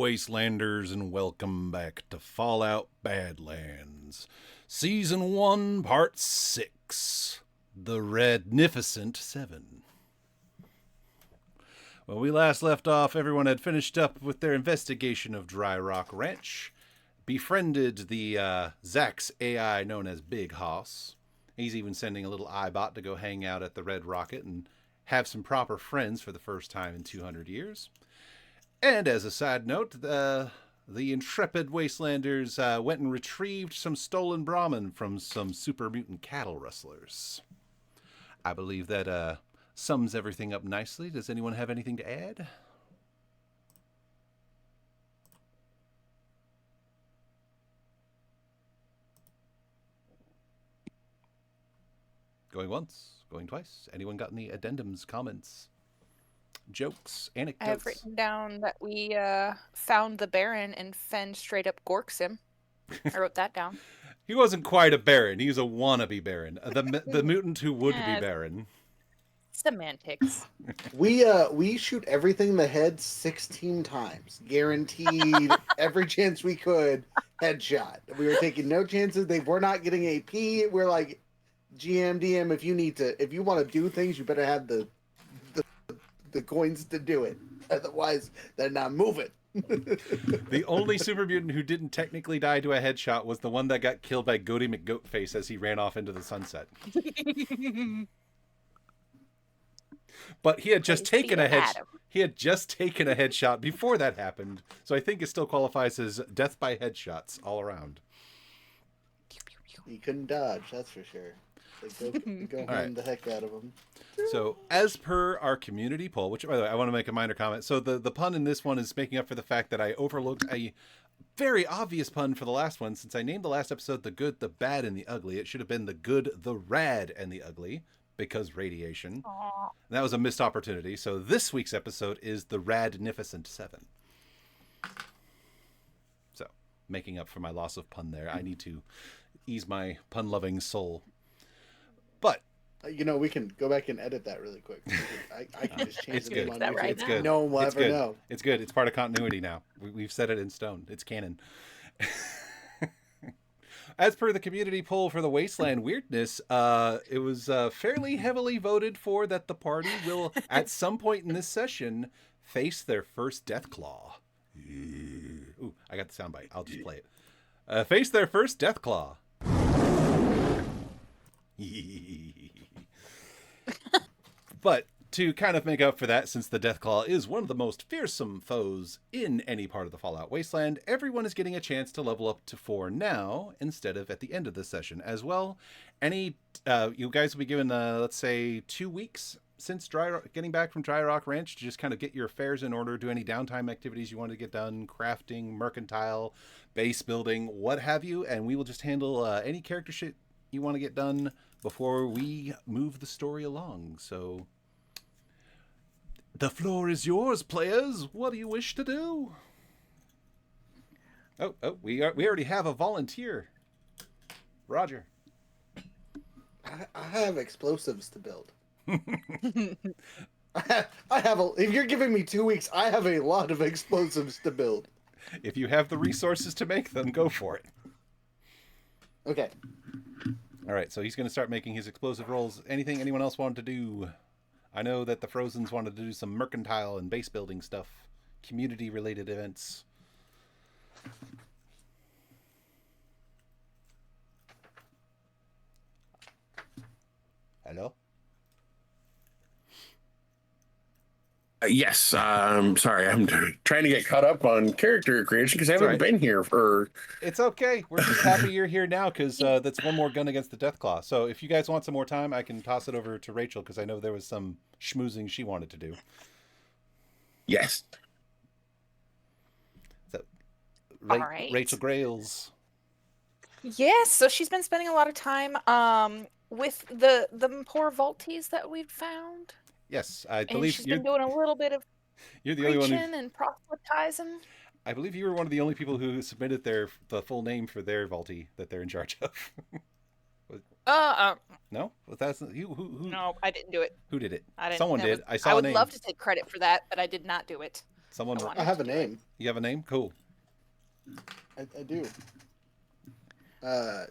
Wastelanders, and welcome back to Fallout Badlands. Season 1, Part 6, The Radnificent 7. When we last left off, everyone had finished up with their investigation of Dry Rock Ranch, befriended the Zax AI known as Big Hoss. He's even sending a little iBot to go hang out at the Red Rocket and have some proper friends for the first time in 200 years. And as a side note, the intrepid Wastelanders went and retrieved some stolen Brahmin from some super mutant cattle rustlers. I believe that sums everything up nicely. Does anyone have anything to add? Going once, going twice. Anyone got any addendums, comments, jokes, anecdotes? I have written down that we found the Baron and Fen straight up gorks him. I wrote that down. He wasn't quite a Baron. He was a wannabe Baron. The mutant who would be Baron. Semantics. We shoot everything in the head 16 times. Guaranteed every chance we could, headshot. We were taking no chances. They were not getting AP. We're like, GM, DM, if you want to do things, you better have the coins to do it. Otherwise, they're not moving. The only super mutant who didn't technically die to a headshot was the one that got killed by Goaty McGoatface as he ran off into the sunset. But he had just taken a headshot before that happened, so I think it still qualifies as death by headshots all around. He couldn't dodge, that's for sure. Go right. The heck out of him. So, as per our community poll, which, by the way, I want to make a minor comment. So, the pun in this one is making up for the fact that I overlooked a very obvious pun for the last one. Since I named the last episode The Good, the Bad, and the Ugly, it should have been The Good, the Rad, and the Ugly, because radiation. That was a missed opportunity. So, this week's episode is The Radnificent 7. So, making up for my loss of pun there, I need to ease my pun-loving soul. But we can go back and edit that really quick. I can just change it. It's good. No one will ever know. It's good. It's part of continuity now. We've set it in stone. It's canon. As per the community poll for the Wasteland Weirdness, it was fairly heavily voted for that the party will, at some point in this session, face their first Deathclaw. Ooh, I got the soundbite. I'll just play it. Face their first Deathclaw. But to kind of make up for that, since the Deathclaw is one of the most fearsome foes in any part of the Fallout Wasteland, everyone is getting a chance to level up to 4 now instead of at the end of the session as well. You guys will be given, let's say, 2 weeks since getting back from Dry Rock Ranch to just kind of get your affairs in order, do any downtime activities you want to get done, crafting, mercantile, base building, what have you, and we will just handle any character shit you want to get done before we move the story along. So the floor is yours, players. What do you wish to do? Oh, we already have a volunteer. Roger. I have explosives to build. If you're giving me 2 weeks, I have a lot of explosives to build. If you have the resources to make them, go for it. Okay. All right, so he's going to start making his explosive rolls. Anything anyone else wanted to do? I know that the Frozens wanted to do some mercantile and base building stuff, community-related events. Hello? Yes, sorry, I'm trying to get caught up on character creation because I haven't been here for... It's okay. We're just happy you're here now because that's one more gun against the Deathclaw. So if you guys want some more time, I can toss it over to Rachel because I know there was some schmoozing she wanted to do. Yes. So, all right. Rachel Grails. Yes, so she's been spending a lot of time with the poor vaulties that we've found. Yes, I believe and she's been doing a little bit of you're the only one and proselytizing. I believe you were one of the only people who submitted the full name for their vaulty that they're in charge of. No? Well, that's you. Who? No, I didn't do it. Who did it? I didn't. Someone did. I saw. I would love to take credit for that, but I did not do it. Someone. wanted I have to a do it. name. You have a name? Cool. I do. Tran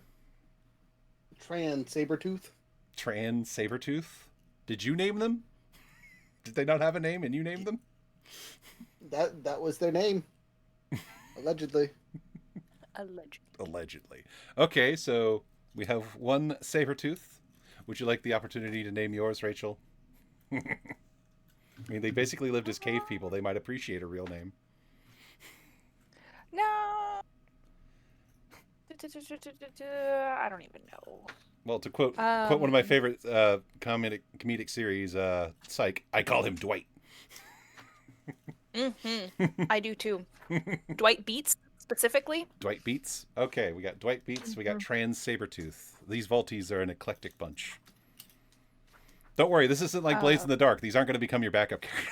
Sabretooth. Tran Sabretooth. Did you name them? Did they not have a name and you named them? That was their name. Allegedly. Allegedly. Okay, so we have one Sabretooth. Would you like the opportunity to name yours, Rachel? I mean, they basically lived as cave people. They might appreciate a real name. No. I don't even know. Well, to quote one of my favorite comedic series, Psych, I call him Dwight. I do too. Dwight Beats specifically. Dwight Beats. Okay, we got Dwight Beats. We got Trans Sabretooth. These Volties are an eclectic bunch. Don't worry, this isn't like Blaze in the Dark. These aren't going to become your backup character.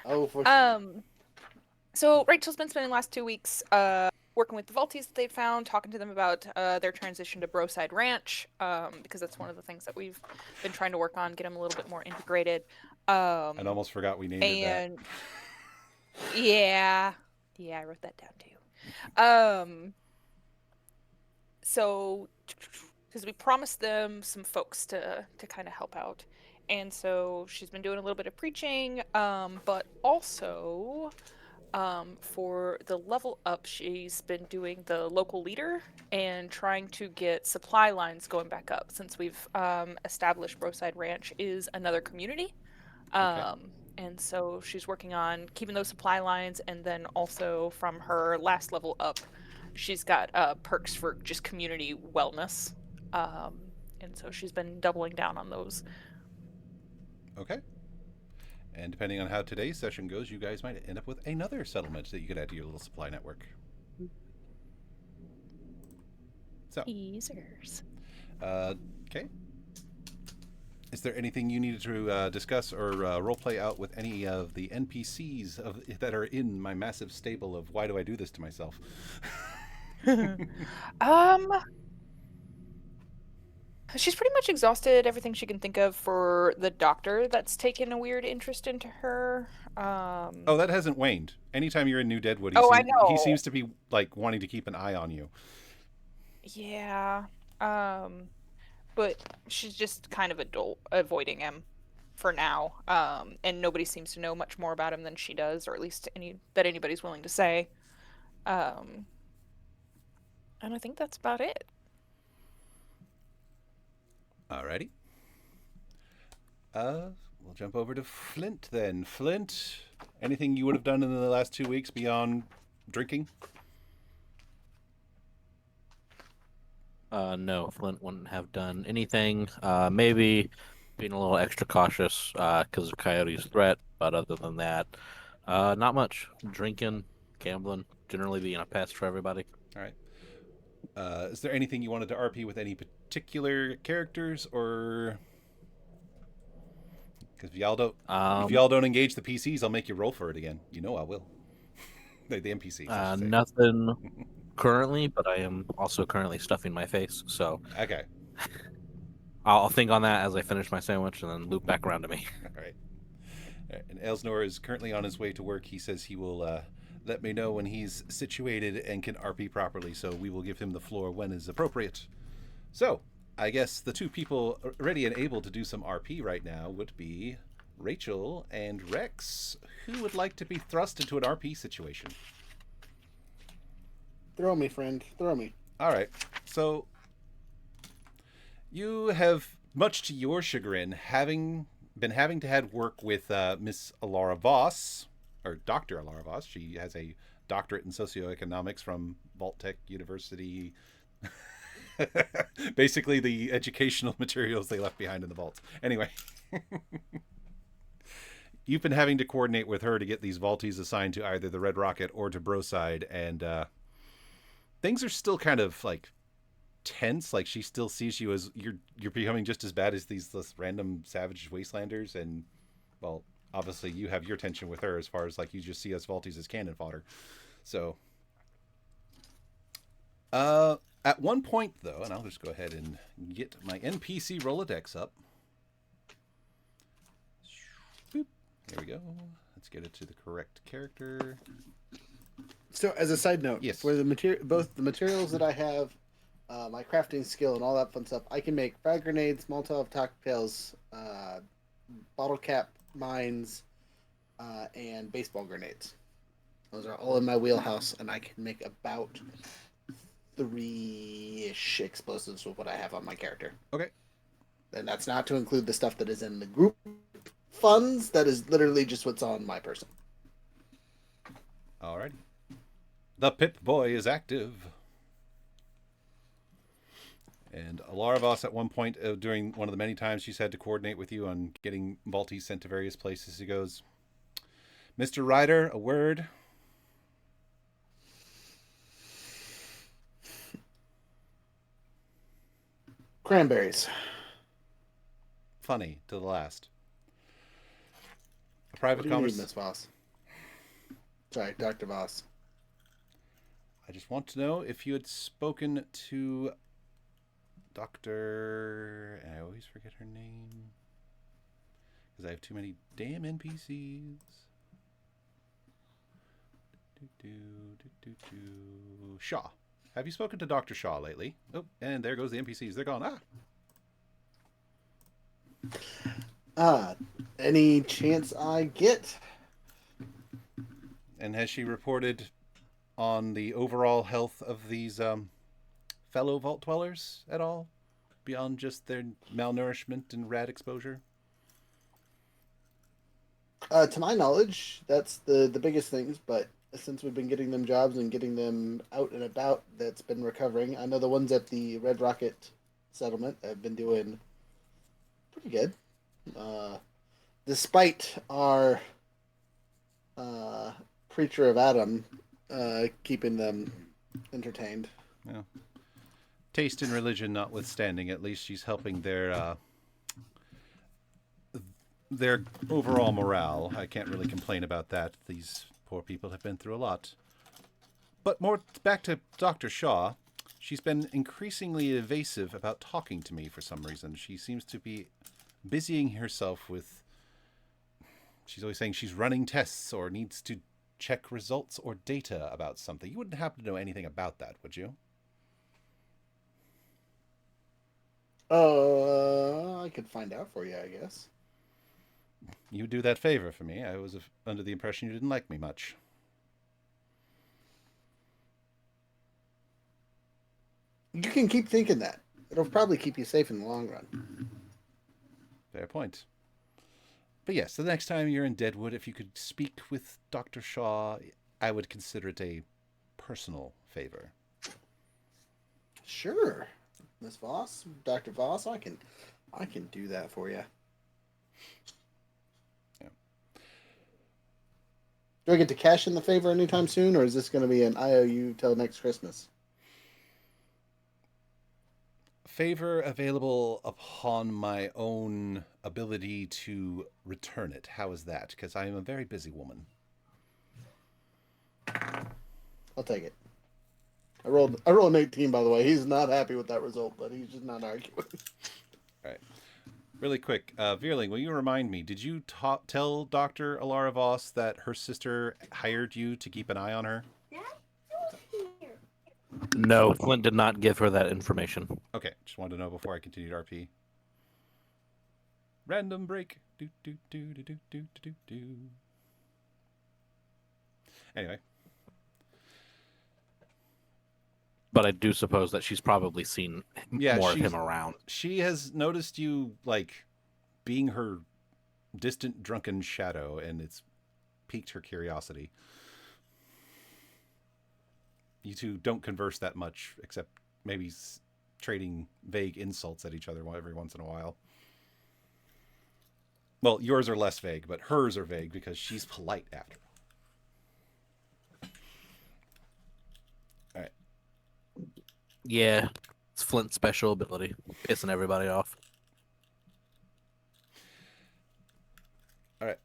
Oh, for sure. So Rachel's been spending the last 2 weeks working with the Volties that they found, talking to them about their transition to Broside Ranch, because that's one of the things that we've been trying to work on, get them a little bit more integrated. I almost forgot we named it that. Yeah, I wrote that down too. So, because we promised them some folks to kind of help out, and so she's been doing a little bit of preaching, but also for the level up, she's been doing the local leader and trying to get supply lines going back up, since we've established Broside Ranch is another community. And so she's working on keeping those supply lines, and then also from her last level up, she's got perks for just community wellness. And so she's been doubling down on those. Okay. And depending on how today's session goes, you guys might end up with another settlement that you could add to your little supply network. So. Teasers. Okay. Is there anything you needed to discuss or roleplay out with any of the NPCs that are in my massive stable of why do I do this to myself? She's pretty much exhausted everything she can think of for the doctor that's taken a weird interest into her. Oh, that hasn't waned. Anytime you're in New Deadwood, I know. he seems to be like wanting to keep an eye on you. Yeah. But she's just kind of avoiding him for now. And nobody seems to know much more about him than she does, or at least anybody's willing to say. And I think that's about it. Alrighty. We'll jump over to Flint then. Flint, anything you would have done in the last 2 weeks beyond drinking? No, Flint wouldn't have done anything. Maybe being a little extra cautious because of Coyote's threat, but other than that, not much. Drinking, gambling, generally being a pest for everybody. All right. Is there anything you wanted to RP with any particular characters, or because if y'all don't engage the PCs, I'll make you roll for it again. You know I will. the NPCs. Nothing currently, but I am also currently stuffing my face, so okay. I'll think on that as I finish my sandwich and then loop back around to me. All right. And Elsnor is currently on his way to work. He says he will let me know when he's situated and can RP properly, so we will give him the floor when is appropriate. So, I guess the two people ready and able to do some RP right now would be Rachel and Rex. Who would like to be thrust into an RP situation? Throw me, friend. Throw me. All right. So, you have, much to your chagrin, having to had work with Miss Alara Voss, or Dr. Alara Voss. She has a doctorate in socioeconomics from Vault-Tec University. Basically, the educational materials they left behind in the vaults. Anyway, you've been having to coordinate with her to get these Vaulties assigned to either the Red Rocket or to Broside, and things are still kind of like tense. Like she still sees you as you're becoming just as bad as these random savage wastelanders, and well, obviously you have your tension with her as far as like you just see us Vaulties as cannon fodder. So at one point though, and I'll just go ahead and get my NPC Rolodex up, Here we go. Let's get it to the correct character. So, as a side note, Yes. for both the materials that I have, my crafting skill, and all that fun stuff, I can make frag grenades, Molotov cocktails, bottle cap mines, and baseball grenades. Those are all in my wheelhouse, and I can make about 3-ish explosives with what I have on my character. Okay. And that's not to include the stuff that is in the group funds. That is literally just what's on my person. Alrighty. The Pip-Boy is active. And Alarvos at one point during one of the many times she's had to coordinate with you on getting Maltese sent to various places, he goes, Mr. Ryder, a word. Cranberries. Funny to the last. A private What do you need, conversation. Miss Voss? Sorry, Dr. Voss. I just want to know if you had spoken to Dr. And I always forget her name. Because I have too many damn NPCs. Shaw. Have you spoken to Dr. Shaw lately? Oh, and there goes the NPCs. They're gone. Any chance I get? And has she reported on the overall health of these fellow Vault Dwellers at all? Beyond just their malnourishment and rad exposure? To my knowledge, that's the biggest things, but since we've been getting them jobs and getting them out and about, that's been recovering. I know the ones at the Red Rocket settlement have been doing pretty good. Despite our preacher of Adam keeping them entertained. Yeah. Taste in religion notwithstanding, at least she's helping their overall morale. I can't really complain about that. These poor people have been through a lot. But more back to Dr. Shaw. She's been increasingly evasive about talking to me for some reason. She seems to be busying herself with... She's always saying she's running tests or needs to check results or data about something. You wouldn't happen to know anything about that, would you? I could find out for you, I guess. You do that favor for me. I was under the impression you didn't like me much. You can keep thinking that. It'll probably keep you safe in the long run. Fair point. But yes, the next time you're in Deadwood, if you could speak with Dr. Shaw, I would consider it a personal favor. Sure. Miss Voss, Dr. Voss, I can do that for you. Yeah. Do I get to cash in the favor anytime soon, or is this going to be an IOU till next Christmas? Favor available upon my own ability to return it. How is that? Because I am a very busy woman. I'll take it. I rolled an 18, by the way. He's not happy with that result, but he's just not arguing. All right. Really quick, Veerling, will you remind me, did you tell Dr. Alara Voss that her sister hired you to keep an eye on her? No, Flint did not give her that information. Okay, just wanted to know before I continued RP. Random break. Do, do, do, do, do, do, do, do. Anyway. But I do suppose that she's probably seen more of him around. She has noticed you, like, being her distant drunken shadow, and it's piqued her curiosity. You two don't converse that much, except maybe trading vague insults at each other every once in a while. Well, yours are less vague, but hers are vague because she's polite after. All right. Yeah, it's Flint's special ability, pissing everybody off. All right.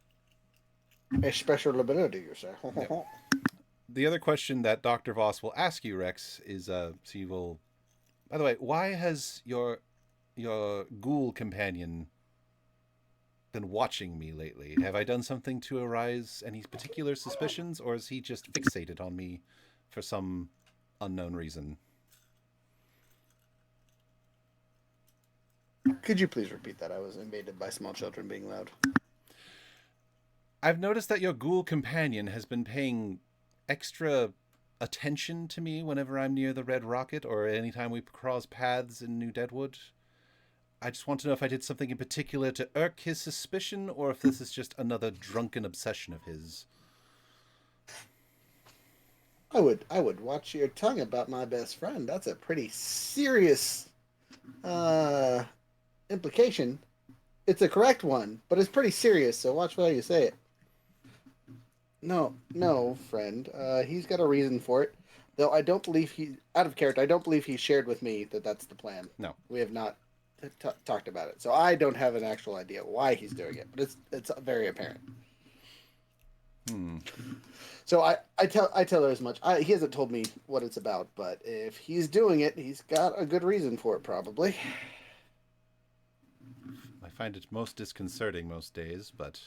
A special ability, you say. Yep. The other question that Dr. Voss will ask you, Rex, is so you will... By the way, why has your ghoul companion been watching me lately? Have I done something to arise any particular suspicions, or is he just fixated on me for some unknown reason? Could you please repeat that? I was invaded by small children being loud. I've noticed that your ghoul companion has been paying extra attention to me whenever I'm near the Red Rocket or anytime we cross paths in New Deadwood. I just want to know if I did something in particular to irk his suspicion, or if this is just another drunken obsession of his. I would watch your tongue about my best friend. That's a pretty serious implication. It's a correct one, but it's pretty serious, so watch how you say it. No, friend. He's got a reason for it. Though I don't believe out of character, I don't believe he shared with me that that's the plan. No. We have not talked about it. So I don't have an actual idea why he's doing it, but it's very apparent. So I tell her as much. He hasn't told me what it's about, but if he's doing it, he's got a good reason for it, probably. I find it most disconcerting most days, but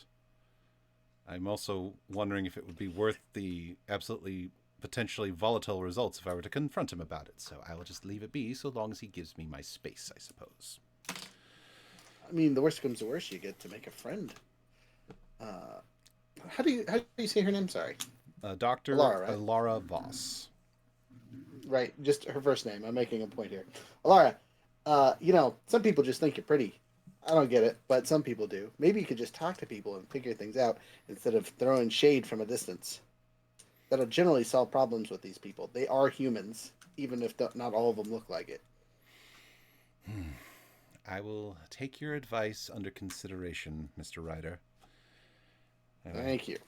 I'm also wondering if it would be worth the absolutely potentially volatile results if I were to confront him about it. So I will just leave it be so long as he gives me my space, I suppose. I mean, the worst comes to worst, you get to make a friend. How do you say her name? Sorry. Dr. Alara, right? Alara Voss. Right, just her first name. I'm making a point here. Alara, some people just think you're pretty. I don't get it, but some people do. Maybe you could just talk to people and figure things out instead of throwing shade from a distance. That'll generally solve problems with these people. They are humans, even if not all of them look like it. I will take your advice under consideration, Mr. Ryder. Thank you.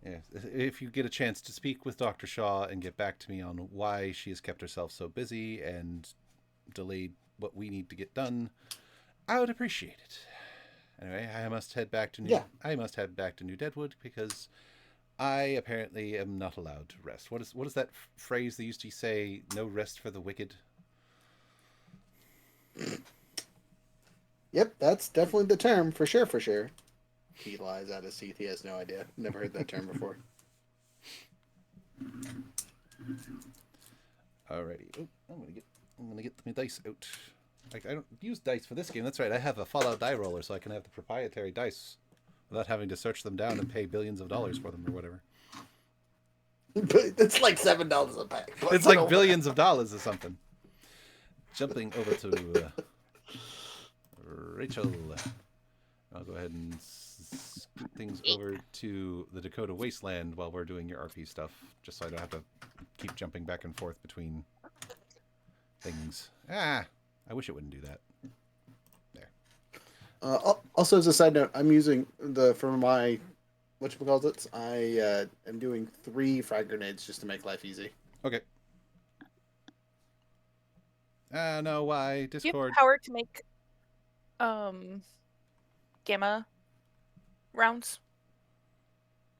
Yeah, if you get a chance to speak with Dr. Shaw and get back to me on why she has kept herself so busy and delayed what we need to get done, I would appreciate it. Anyway, I must head back to New Deadwood because I apparently am not allowed to rest. What is that phrase they used to say? No rest for the wicked. Yep, that's definitely the term for sure. He lies out his teeth. He has no idea. Never heard that term before. Alrighty. Oh, I'm gonna get my dice out. I don't use dice for this game. That's right. I have a Fallout die roller, so I can have the proprietary dice without having to search them down and pay billions of dollars for them or whatever. It's like $7 a pack. It's like billions of dollars or something. Jumping over to Rachel. I'll go ahead and scoot things over to the Dakota Wasteland while we're doing your RP stuff, just so I don't have to keep jumping back and forth between things. I wish it wouldn't do that. There. Also, as a side note, I'm using for my whatchamacallit, I am doing 3 frag grenades just to make life easy. Okay. No, why? Discord. Do you have power to make gamma rounds?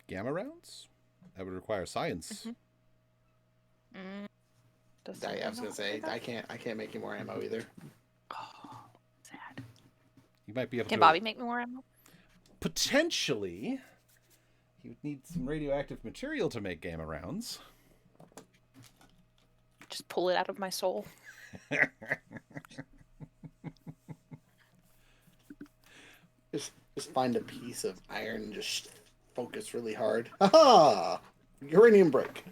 Gamma rounds? That would require science. I was gonna say I can't make any more ammo either. Oh, sad. You might be able Can to. Bobby make me more ammo? Potentially. He would need some radioactive material to make gamma rounds. Just pull it out of my soul. Just find a piece of iron and just focus really hard. Aha! Uranium break.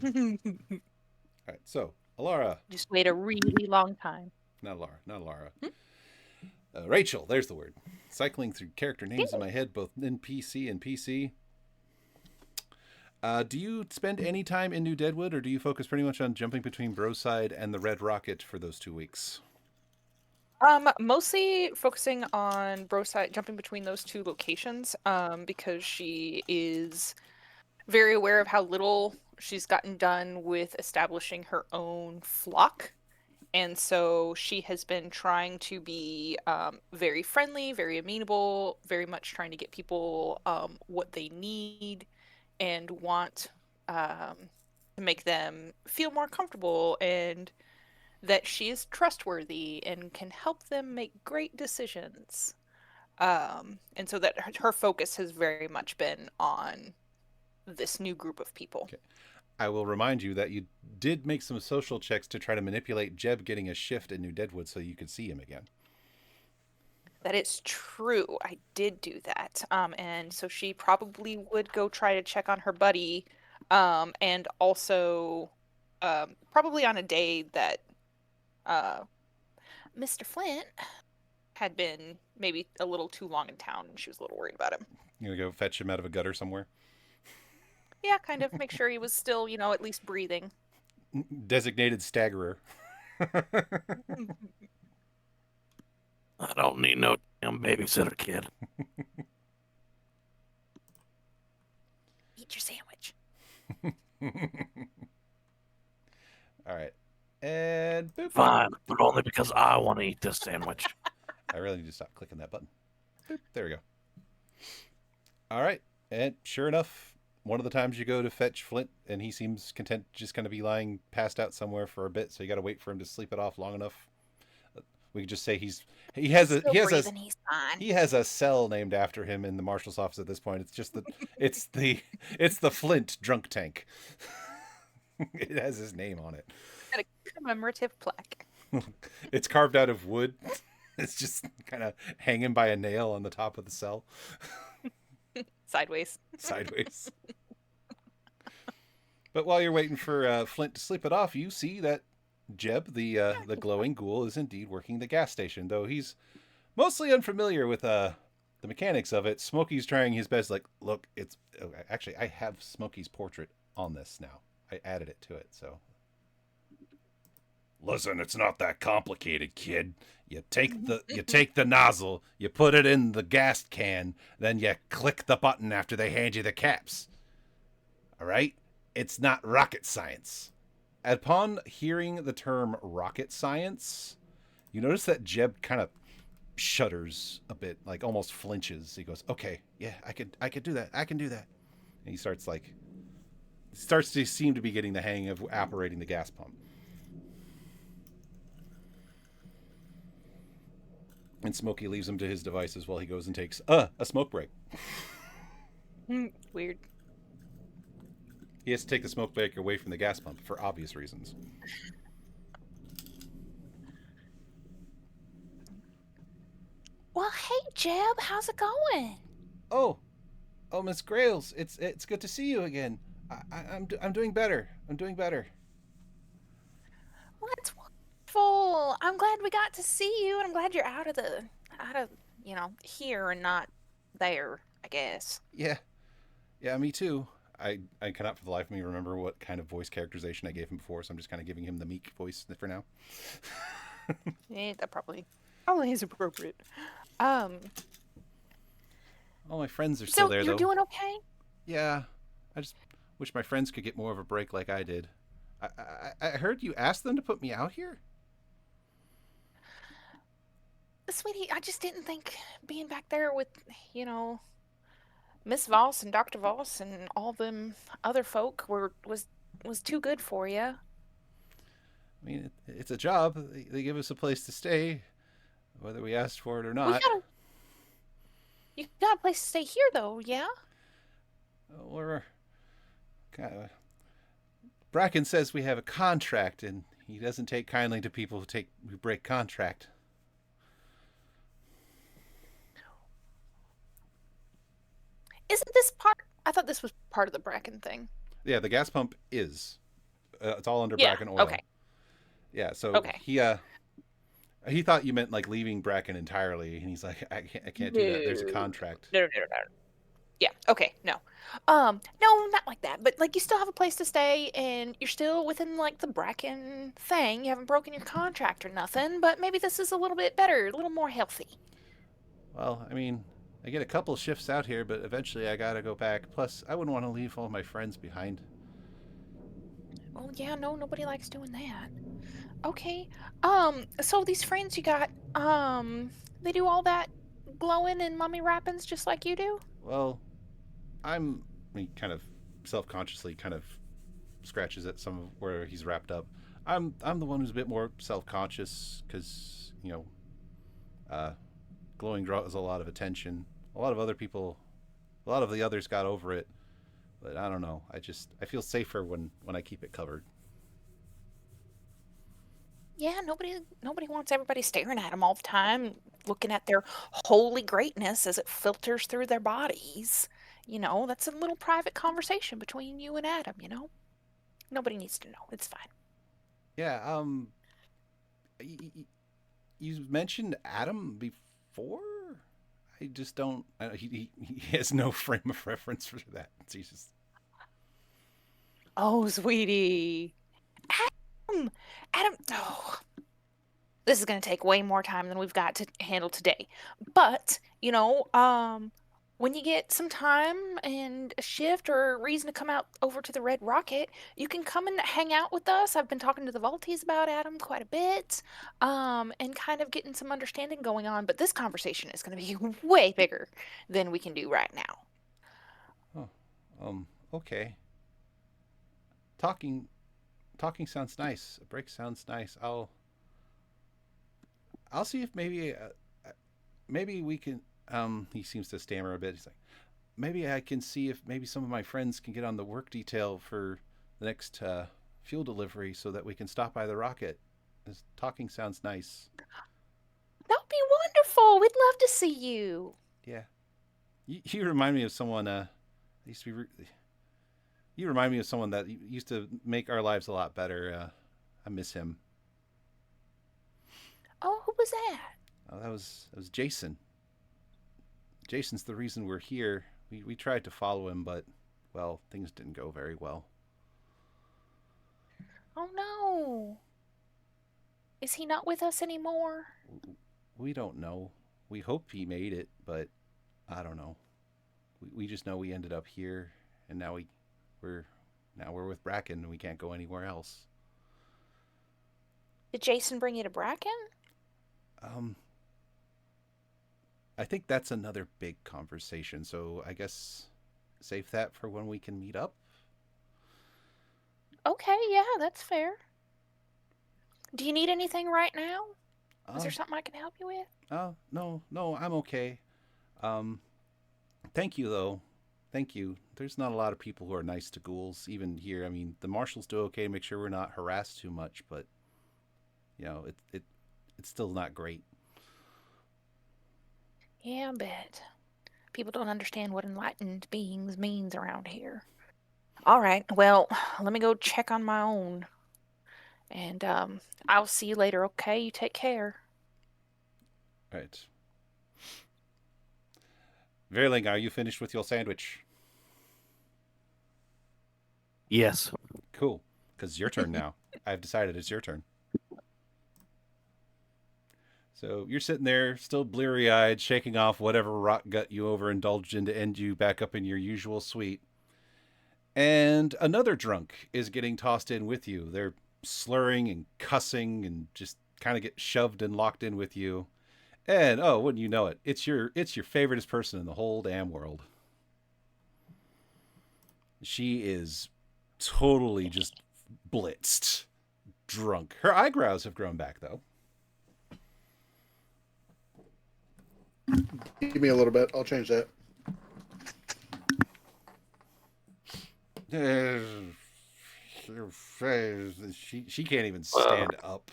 Alright, so, Alara. Just wait a really long time. Not Alara. Rachel, there's the word. Cycling through character names in my head, both NPC and PC. Do you spend any time in New Deadwood, or do you focus pretty much on jumping between Broside and the Red Rocket for those 2 weeks? Mostly focusing on Broside, jumping between those 2 locations, because she is very aware of how little she's gotten done with establishing her own flock. And so she has been trying to be very friendly, very amenable, very much trying to get people what they need and want to make them feel more comfortable, and that she is trustworthy and can help them make great decisions. And so that her focus has very much been on this new group of people. Okay. I will remind you that you did make some social checks to try to manipulate Jeb getting a shift in New Deadwood so you could see him again. That is true. I did do that. And so she probably would go try to check on her buddy, and also probably on a day that Mr. Flint had been maybe a little too long in town, and she was a little worried about him. You gonna go fetch him out of a gutter somewhere? Yeah, kind of make sure he was still, at least breathing. Designated staggerer. I don't need no damn babysitter, kid. Eat your sandwich. All right. And boop. Fine, but only because I want to eat this sandwich. I really need to stop clicking that button. Boop. There we go. All right. And sure enough, one of the times you go to fetch Flint, and he seems content just going to be lying passed out somewhere for a bit, so you got to wait for him to sleep it off long enough. We could just say he has a cell named after him in the marshal's office at this point. It's just it's the Flint drunk tank. It has his name on it. And a commemorative plaque. It's carved out of wood. It's just kind of hanging by a nail on the top of the cell. Sideways. But while you're waiting for Flint to sleep it off, you see that Jeb, the glowing ghoul, is indeed working the gas station, though he's mostly unfamiliar with the mechanics of it. Smokey's trying his best. Like, look, it's actually I have Smokey's portrait on this now. I added it to it, so. Listen, it's not that complicated, kid. You take the nozzle, you put it in the gas can, then you click the button after they hand you the caps. All right? It's not rocket science. Upon hearing the term rocket science, you notice that Jeb kind of shudders a bit, like almost flinches. He goes, "Okay, yeah, I could do that. I can do that." And he starts to seem to be getting the hang of operating the gas pump. And Smokey leaves him to his devices while he goes and takes a smoke break. Weird. He has to take the smoke break away from the gas pump for obvious reasons. Well, hey, Jeb, how's it going? Oh, Miss Grails, it's good to see you again. I'm doing better. I'm doing better. Well, that's wonderful. I'm glad we got to see you, and I'm glad you're out of here and not there, I guess. Yeah, me too. I cannot for the life of me remember what kind of voice characterization I gave him before, so I'm just kind of giving him the meek voice for now. Yeah, that probably is appropriate. All my friends are still there, though. So you're doing okay? Yeah, I just wish my friends could get more of a break like I did. I heard you asked them to put me out here? Sweetie, I just didn't think being back there with, Miss Voss and Dr. Voss and all them other folk was too good for you. I mean, it's a job. They give us a place to stay, whether we asked for it or not. You got a place to stay here, though, yeah? Or Bracken says we have a contract, and he doesn't take kindly to people who break contract. Isn't this part? I thought this was part of the Bracken thing. Yeah, the gas pump is. It's all under Bracken oil. Okay. Yeah, so okay. He thought you meant like leaving Bracken entirely, and he's like, I can't do that. There's a contract. No. Yeah. Okay. No. No, not like that. But like, you still have a place to stay, and you're still within like the Bracken thing. You haven't broken your contract or nothing. But maybe this is a little bit better, a little more healthy. Well, I mean, I get a couple shifts out here, but eventually I gotta go back. Plus, I wouldn't want to leave all my friends behind. Well, yeah, no, nobody likes doing that. Okay. So these friends you got, they do all that glowing and mummy wrappings just like you do? Well, he kind of self-consciously kind of scratches at some of where he's wrapped up. I'm the one who's a bit more self-conscious because, glowing draws a lot of attention. A lot of other people, a lot of the others got over it, but I don't know. I feel safer when I keep it covered. Yeah, nobody wants everybody staring at them all the time, looking at their holy greatness as it filters through their bodies. That's a little private conversation between you and Adam, Nobody needs to know. It's fine. Yeah. You mentioned Adam before. I just don't. He has no frame of reference for that. He's just. Oh, sweetie. Adam, oh, this is going to take way more time than we've got to handle today. But, when you get some time and a shift or a reason to come out over to the Red Rocket, you can come and hang out with us. I've been talking to the Volties about Adam quite a bit, and kind of getting some understanding going on. But this conversation is going to be way bigger than we can do right now. Oh, okay. Talking sounds nice. A break sounds nice. I'll see if maybe we can. He seems to stammer a bit. He's like, maybe I can see if maybe some of my friends can get on the work detail for the next fuel delivery so that we can stop by the rocket. This talking sounds nice. That would be wonderful. We'd love to see you. Yeah. You remind me of someone. Used to be. You remind me of someone that used to make our lives a lot better. I miss him. Oh, who was that? Oh, that was Jason. Jason's the reason we're here. We tried to follow him, but, well, things didn't go very well. Oh, no. Is he not with us anymore? We don't know. We hope he made it, but I don't know. We just know we ended up here, and now we're with Bracken, and we can't go anywhere else. Did Jason bring you to Bracken? I think that's another big conversation, so I guess save that for when we can meet up. Okay, yeah, that's fair. Do you need anything right now? Is there something I can help you with? No, I'm okay. Thank you, though. Thank you. There's not a lot of people who are nice to ghouls, even here. I mean, the marshals do okay to make sure we're not harassed too much, but, it's still not great. Yeah, I bet. People don't understand what enlightened beings means around here. All right, well, let me go check on my own. And I'll see you later, okay? You take care. Right. Verling, are you finished with your sandwich? Yes. Cool. Because it's your turn now. I've decided it's your turn. So you're sitting there, still bleary-eyed, shaking off whatever rock gut you overindulged in to end you back up in your usual suite. And another drunk is getting tossed in with you. They're slurring and cussing and just kind of get shoved and locked in with you. And, oh, wouldn't you know it, it's your favoriteest person in the whole damn world. She is totally just blitzed, drunk. Her eyebrows have grown back, though. Give me a little bit. I'll change that. She can't even stand up.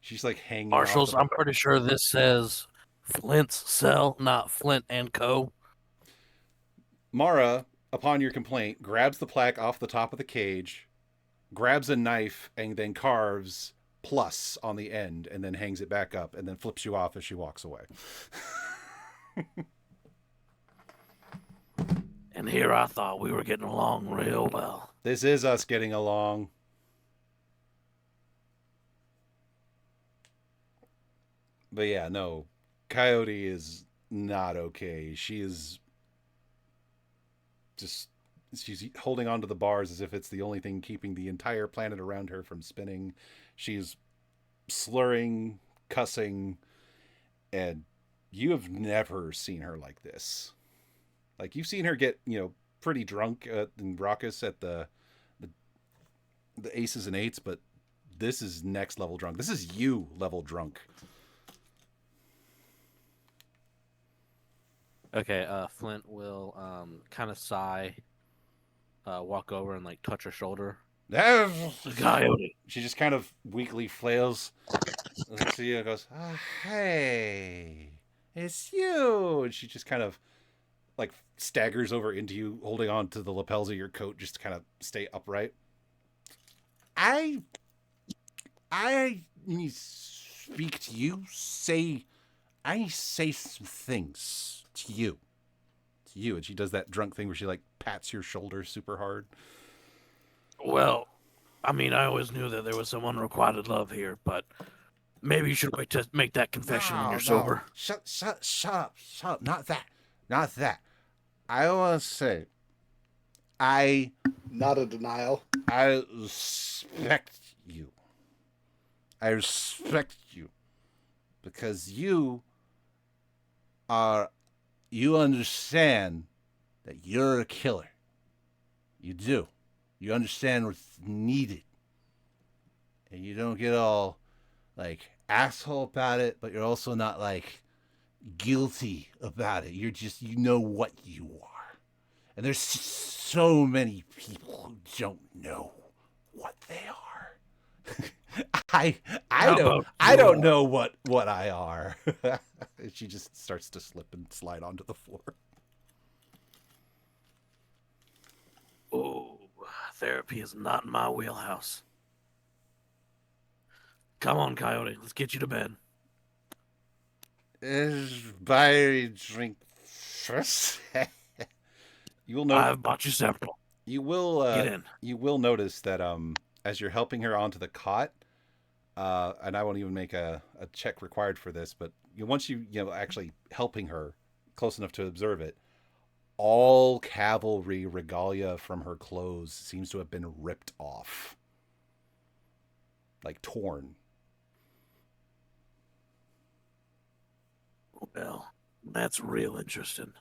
She's like hanging. Marshals, I'm pretty sure this says Flint's cell, not Flint and Co. Mara, upon your complaint, grabs the plaque off the top of the cage, grabs a knife, and then carves plus on the end, and then hangs it back up, and then flips you off as she walks away. And here I thought we were getting along real well. This is us getting along. But yeah, no. Coyote is not okay. She's holding onto the bars as if it's the only thing keeping the entire planet around her from spinning. She's slurring, cussing, and you have never seen her like this. Like, you've seen her get, pretty drunk and raucous at the aces and eights, but this is next level drunk. This is you level drunk. Okay, Flint will kind of sigh, walk over and like touch her shoulder. Coyote. She just kind of weakly flails, looks at you and goes, hey, it's you. And she just kind of like staggers over into you, holding on to the lapels of your coat just to kind of stay upright. I speak to you, I say some things to you. To you. And she does that drunk thing where she like pats your shoulder super hard. Well, I mean, I always knew that there was some unrequited love here, but maybe you should wait to make that confession when you're sober. Shut up. Not that. I want to say, Not a denial. I respect you. I respect you because you understand that you're a killer. You do. You understand what's needed. And you don't get all like asshole about it, but you're also not like guilty about it. You're just, you know what you are. And there's so many people who don't know what they are. I don't know what I are. She just starts to slip and slide onto the floor. Oh, therapy is not in my wheelhouse. Come on, Coyote. Let's get you to bed. Buy a drink first. You will know. I've bought you several. You will Get in. You will notice that as you're helping her onto the cot, and I won't even make a check required for this, but once you actually helping her close enough to observe it, all cavalry regalia from her clothes seems to have been ripped off, like torn. Well, that's real interesting.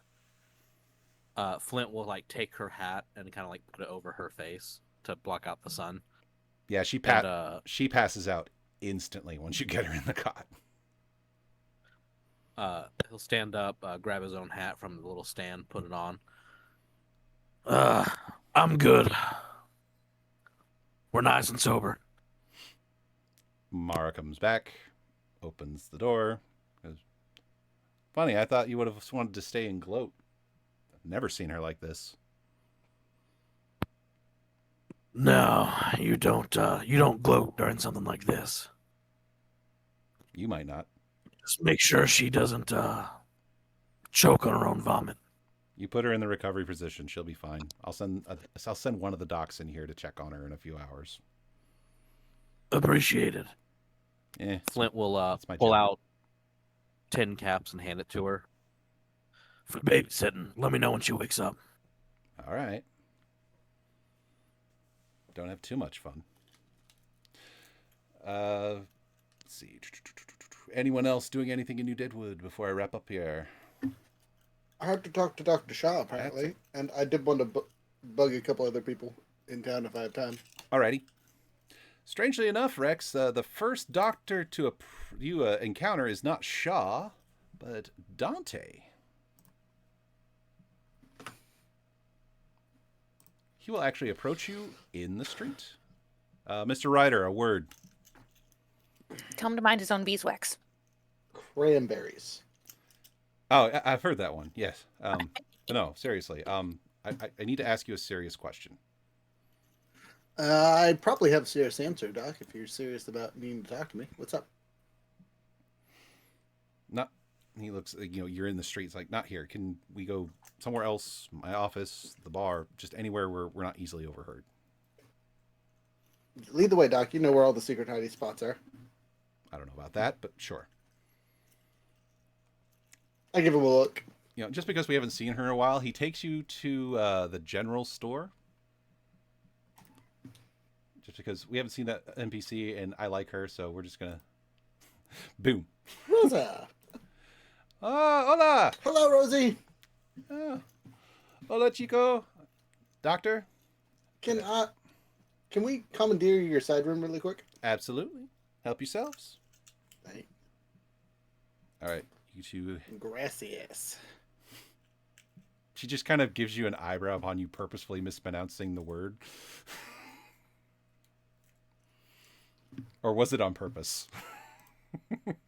Flint will like take her hat and kind of like put it over her face to block out the sun. Yeah, she passes out instantly once you get her in the cot. He'll stand up, grab his own hat from the little stand, put it on. I'm good. We're nice and sober. Mara comes back, opens the door. Goes, funny, I thought you would have wanted to stay and gloat. I've never seen her like this. No, you don't gloat during something like this. You might not. Just make sure she doesn't choke on her own vomit. You put her in the recovery position. She'll be fine. I'll send one of the docs in here to check on her in a few hours. Appreciated. Flint will pull out 10 caps and hand it to her. For babysitting, let me know when she wakes up. All right. Don't have too much fun. Let's see. Anyone else doing anything in New Deadwood before I wrap up here? I have to talk to Dr. Shaw, apparently. And I did want to bug a couple other people in town if I have time. Alrighty. Strangely enough, Rex, the first doctor you encounter is not Shaw, but Dante. He will actually approach you in the street. Mr. Ryder, a word. Tell him to mind his own beeswax. Cranberries. Oh, I've heard that one. Yes. No, seriously. I need to ask you a serious question. I probably have a serious answer, Doc, if you're serious about needing to talk to me. What's up? Not. He looks. You're in the streets. Like, not here. Can we go somewhere else? My office, the bar, just anywhere where we're not easily overheard. Lead the way, Doc. You know where all the secret hiding spots are. I don't know about that, but sure. I give him a look. Just because we haven't seen her in a while, he takes you to the general store. Just because we haven't seen that NPC and I like her, so we're just gonna boom. Rosa. Hola. Hello, Rosie. Hola, chico. Doctor. Can we commandeer your side room really quick? Absolutely. Help yourselves. Thanks. All right, you two. Gracias. She just kind of gives you an eyebrow upon you purposefully mispronouncing the word. Or was it on purpose?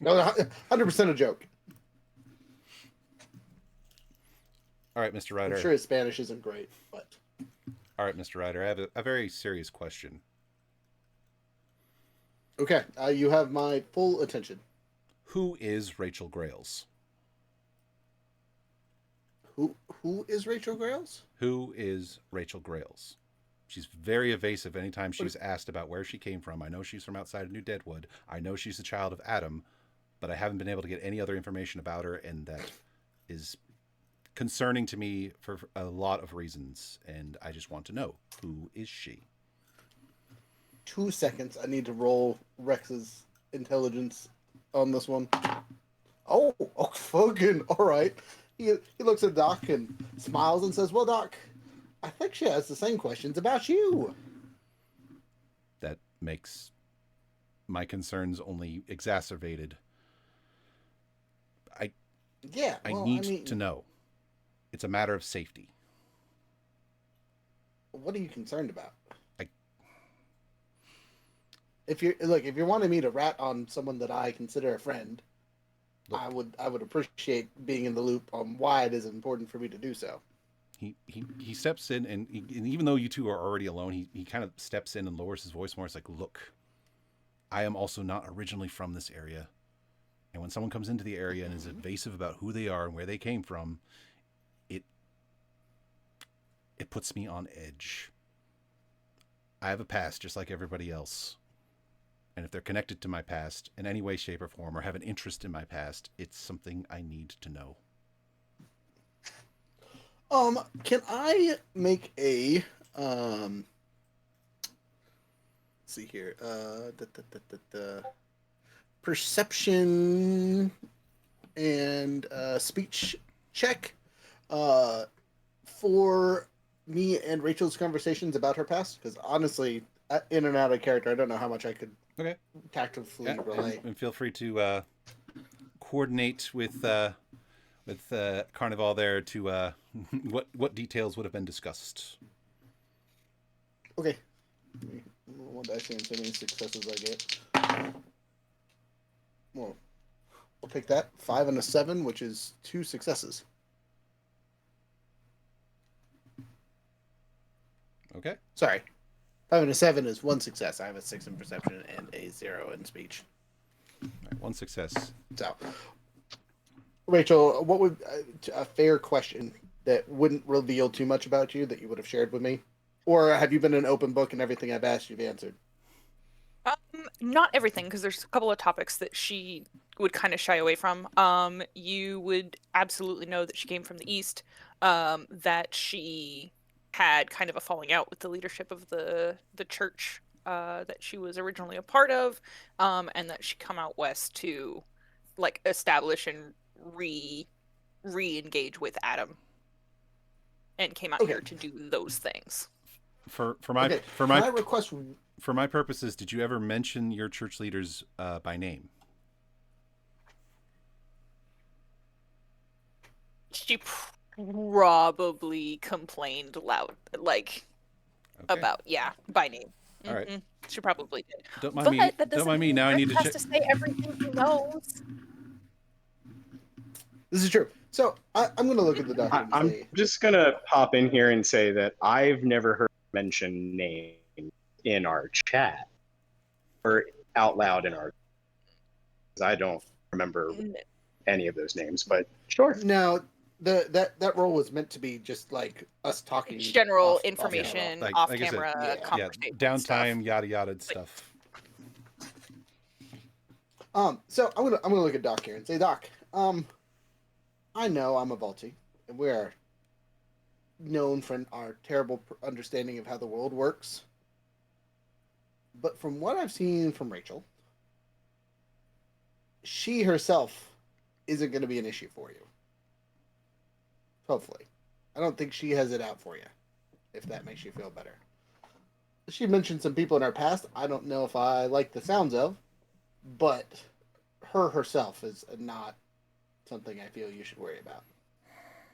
No, 100% a joke. All right, Mr. Ryder. I'm sure his Spanish isn't great, but... All right, Mr. Ryder, I have a very serious question. Okay, you have my full attention. Who is Rachel Grails? Who is Rachel Grails? Who is Rachel Grails? She's very evasive anytime she's asked about where she came from. I know she's from outside of New Deadwood. I know she's the child of Adam, but I haven't been able to get any other information about her, and that is concerning to me for a lot of reasons, and I just want to know, who is she? 2 seconds. I need to roll Rex's intelligence on this one. Oh, fucking all right. He looks at Doc and smiles and says, "Well, Doc, I think she has the same questions about you." That makes my concerns only exacerbated. Yeah, I well, need to know. It's a matter of safety. What are you concerned about? If you're wanting me to rat on someone that I consider a friend, Look, I would appreciate being in the loop on why it is important for me to do so. He steps in, and even though you two are already alone, he kind of steps in and lowers his voice more. It's like, look, I am also not originally from this area. And when someone comes into the area and is evasive about who they are and where they came from, it puts me on edge. I have a past just like everybody else. And if they're connected to my past in any way, shape, or form, or have an interest in my past, it's something I need to know. Can I make a let's see here, perception and speech check for me and Rachel's conversations about her past? Because honestly, in and out of character, I don't know how much I could tactfully relay. And feel free to coordinate with Carnival there to what details would have been discussed. Okay. One dice and so many successes I get. Well, I'll take that. 5 and a 7, which is 2 successes. Okay. Sorry. 5 and a 7 is 1 success. I have a 6 in perception and a 0 in speech. All right, 1 success. So, Rachel, what would a fair question that wouldn't reveal too much about you that you would have shared with me? Or have you been an open book and everything I've asked you've answered? Not everything, because there's a couple of topics that she would kind of shy away from. You would absolutely know that she came from the East, that she had kind of a falling out with the leadership of the church that she was originally a part of, and that she come out west to like establish and re-engage with Adam, and came out here to do those things. For my request, for my purposes, did you ever mention your church leaders by name? She probably complained loud, about by name. All right. She probably did. Don't mind me. Don't mind me. Now I need to has check. to say everything he knows. This is true. So I'm going to look at the document. I'm just going to pop in here and say that I've never heard mention name in our chat or out loud in our. I don't remember any of those names, but sure. No, that role was meant to be just like us talking. General information, off camera conversation. Downtime, yada yada stuff. So I'm gonna look at Doc here and say, Doc, I know I'm a Vaulty, and we are known for our terrible understanding of how the world works. But from what I've seen from Rachel, she herself isn't going to be an issue for you. Hopefully. I don't think she has it out for you, if that makes you feel better. She mentioned some people in her past I don't know if I like the sounds of, but her herself is not something I feel you should worry about.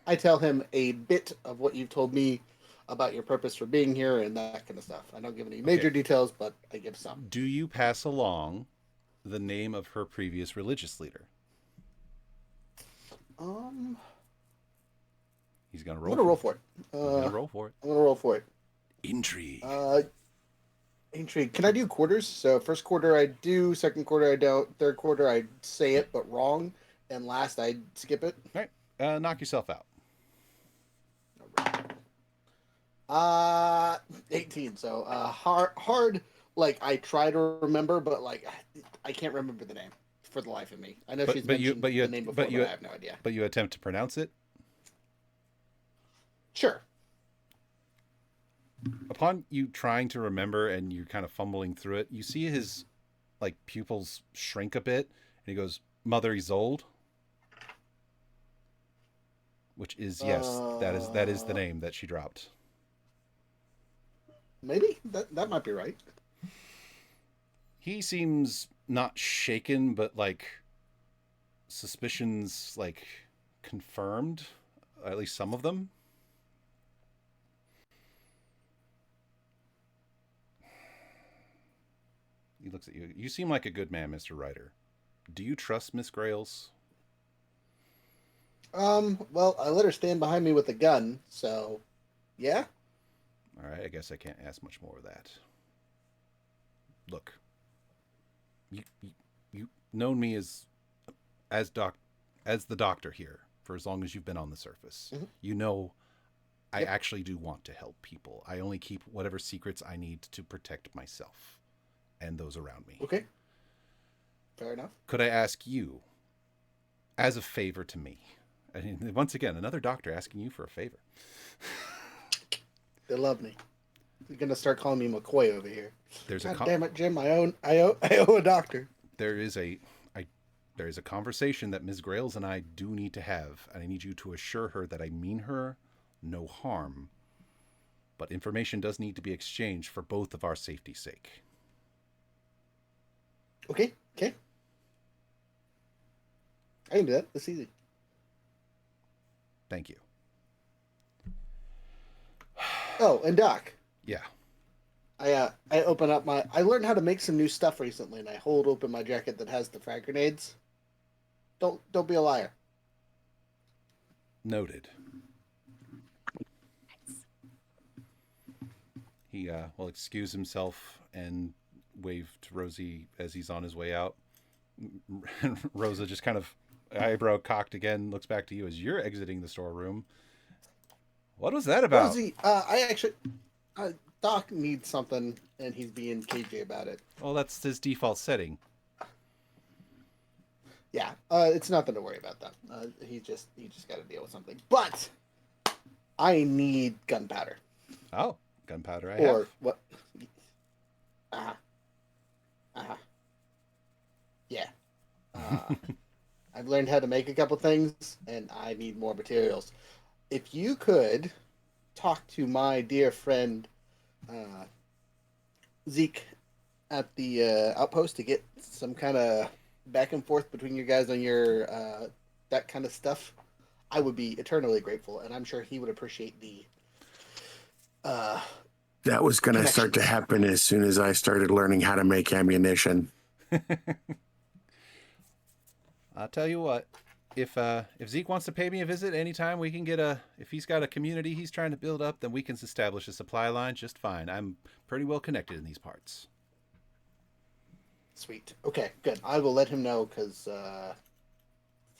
I tell him a bit of what you've told me about your purpose for being here and that kind of stuff. I don't give any major details, but I give some. Do you pass along the name of her previous religious leader? He's gonna roll. I'm gonna roll for it. He's gonna roll for it. I'm gonna roll for it. Intrigue. Intrigue. Can I do quarters? So first quarter I do, second quarter I don't, third quarter I say it but wrong, and last I skip it. All right. Knock yourself out. 18. So hard. Like I try to remember, but like I can't remember the name for the life of me. I know she's mentioned the name before, but I have no idea. But you attempt to pronounce it. Sure. Upon you trying to remember and you're kind of fumbling through it, you see his like pupils shrink a bit, and he goes, "Mother Isolde," which is yes, that is the name that she dropped. Maybe that might be right. He seems not shaken, but like suspicions like confirmed, at least some of them. He looks at you. You seem like a good man, Mr. Ryder. Do you trust Miss Grails? Well, I let her stand behind me with a gun, so yeah. All right, I guess I can't ask much more of that. Look, you known me as the doctor here for as long as you've been on the surface. Mm-hmm. You know, I actually do want to help people. I only keep whatever secrets I need to protect myself and those around me. Okay. Fair enough. Could I ask you, as a favor to me? I mean, once again, another doctor asking you for a favor. They love me. They're gonna start calling me McCoy over here. God damn it, Jim! I owe a doctor. There is a conversation that Ms. Grails and I do need to have, and I need you to assure her that I mean her no harm, but information does need to be exchanged for both of our safety's sake. Okay. I can do that. That's easy. Thank you. Oh, and Doc. Yeah. I open up I learned how to make some new stuff recently, and I hold open my jacket that has the frag grenades. Don't be a liar. Noted. He will excuse himself and wave to Rosie as he's on his way out. Rosa just kind of eyebrow cocked again, looks back to you as you're exiting the storeroom. What was that about? Rosie, Doc needs something, and he's being cagey about it. Well, that's his default setting. Yeah, it's nothing to worry about that. He just got to deal with something. But I need gunpowder. Oh, gunpowder! I or have. What? Yeah. I've learned how to make a couple things, and I need more materials. If you could talk to my dear friend Zeke at the outpost to get some kind of back and forth between you guys on your that kind of stuff, I would be eternally grateful, and I'm sure he would appreciate the that was going to start to happen as soon as I started learning how to make ammunition. I'll tell you what, if Zeke wants to pay me a visit anytime, we can get if he's got a community he's trying to build up, then we can establish a supply line just fine. I'm pretty well connected in these parts. Sweet. Okay, good. I will let him know, because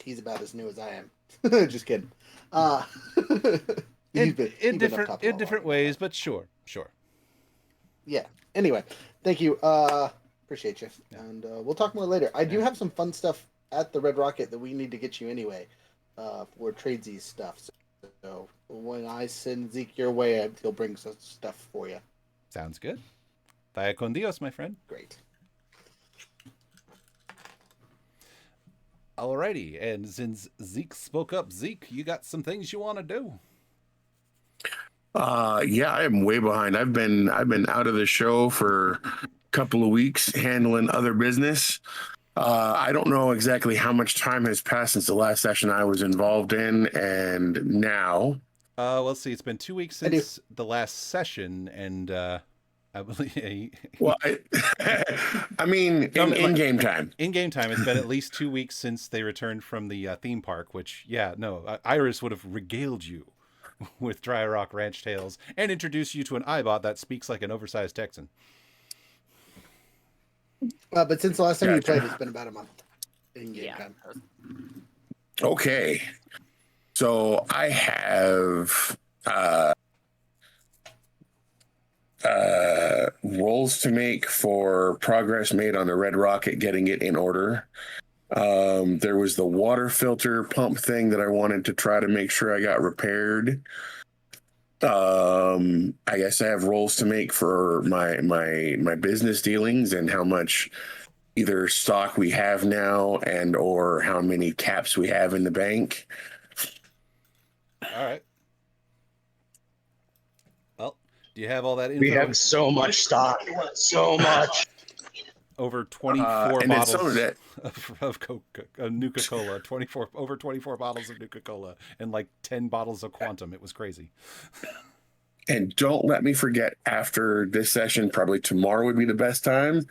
he's about as new as I am. Just kidding. In different ways, but sure. Yeah. Anyway, thank you. Appreciate you. Yeah. And we'll talk more later. I do have some fun stuff at the Red Rocket that we need to get you anyway for tradesies stuff. So when I send Zeke your way, he'll bring some stuff for you. Sounds good. Vaya con Dios, my friend. Great. Alrighty, and since Zeke spoke up, Zeke, you got some things you want to do? Yeah, I am way behind. I've been out of the show for a couple of weeks handling other business. I don't know exactly how much time has passed since the last session I was involved in, and now. Let's see. It's been 2 weeks I do. since the last session, and I believe Well, I mean, in game time. in game time, it's been at least 2 weeks since they returned from the theme park. Which, Iris would have regaled you with Dry Rock Ranch tales and introduced you to an iBot that speaks like an oversized Texan. But since the last time you Gotcha. played, it's been about a month in game Yeah. time. Okay. So I have rolls to make for progress made on the Red Rocket, getting it in order. There was the water filter pump thing that I wanted to try to make sure I got repaired. I guess I have rolls to make for my business dealings and how much either stock we have now and or how many caps we have in the bank. All right. Well, do you have all that info? We have so much stock. So much. Over 24 and then some bottles of that, of Nuka-Cola, 24 bottles of Nuka-Cola, and like 10 bottles of Quantum. It was crazy. and don't let me forget, after this session, probably tomorrow would be the best time.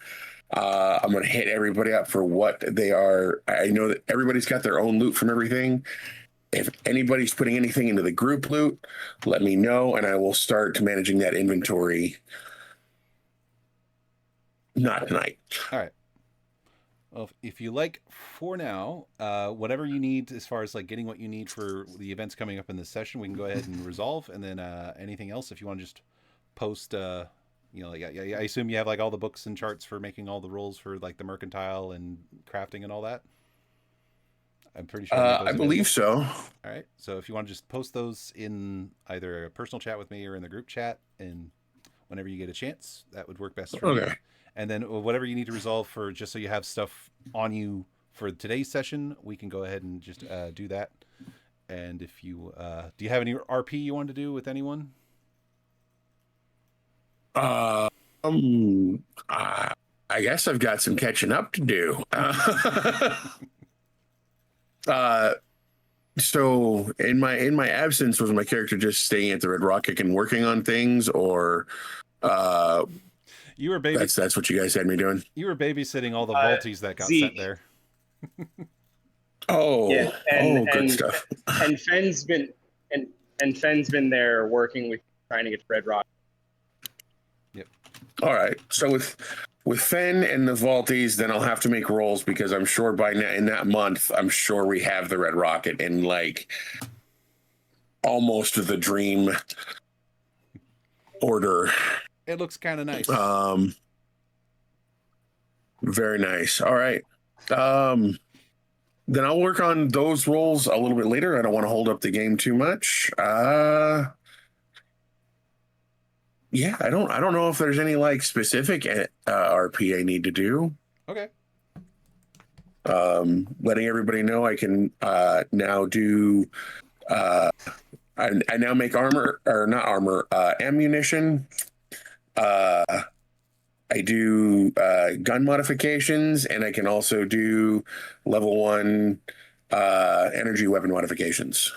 I'm going to hit everybody up for what they are. I know that everybody's got their own loot from everything. If anybody's putting anything into the group loot, let me know, and I will start managing that inventory. Not tonight. All right. Well, if you like, for now, whatever you need as far as like getting what you need for the events coming up in this session, we can go ahead and resolve. And then anything else, if you want to just post, like I assume you have like all the books and charts for making all the rules for like the mercantile and crafting and all that. I'm pretty sure. I believe so. All right. So if you want to just post those in either a personal chat with me or in the group chat, and whenever you get a chance, that would work best for me. Okay. And then whatever you need to resolve for, just so you have stuff on you for today's session, we can go ahead and just do that. And if you do you have any RP you want to do with anyone? I guess I've got some catching up to do. So in my absence, was my character just staying at the Red Rocket and working on things, or You were that's what you guys had me doing? You were babysitting all the Volties that got Zeke. sent there. Oh, Yeah, good stuff. And Fenn's been there working with trying to get to Red Rock. All right. So with Fen and the Vaulties, then I'll have to make rolls because I'm sure in that month, I'm sure we have the Red Rocket in like almost the dream order. It looks kind of nice. Very nice. All right. Then I'll work on those rolls a little bit later. I don't want to hold up the game too much. Yeah, I don't know if there's any like specific RP I need to do. Okay. Letting everybody know I can now do. I now make armor, or not armor, ammunition. I do gun modifications, and I can also do level 1 energy weapon modifications.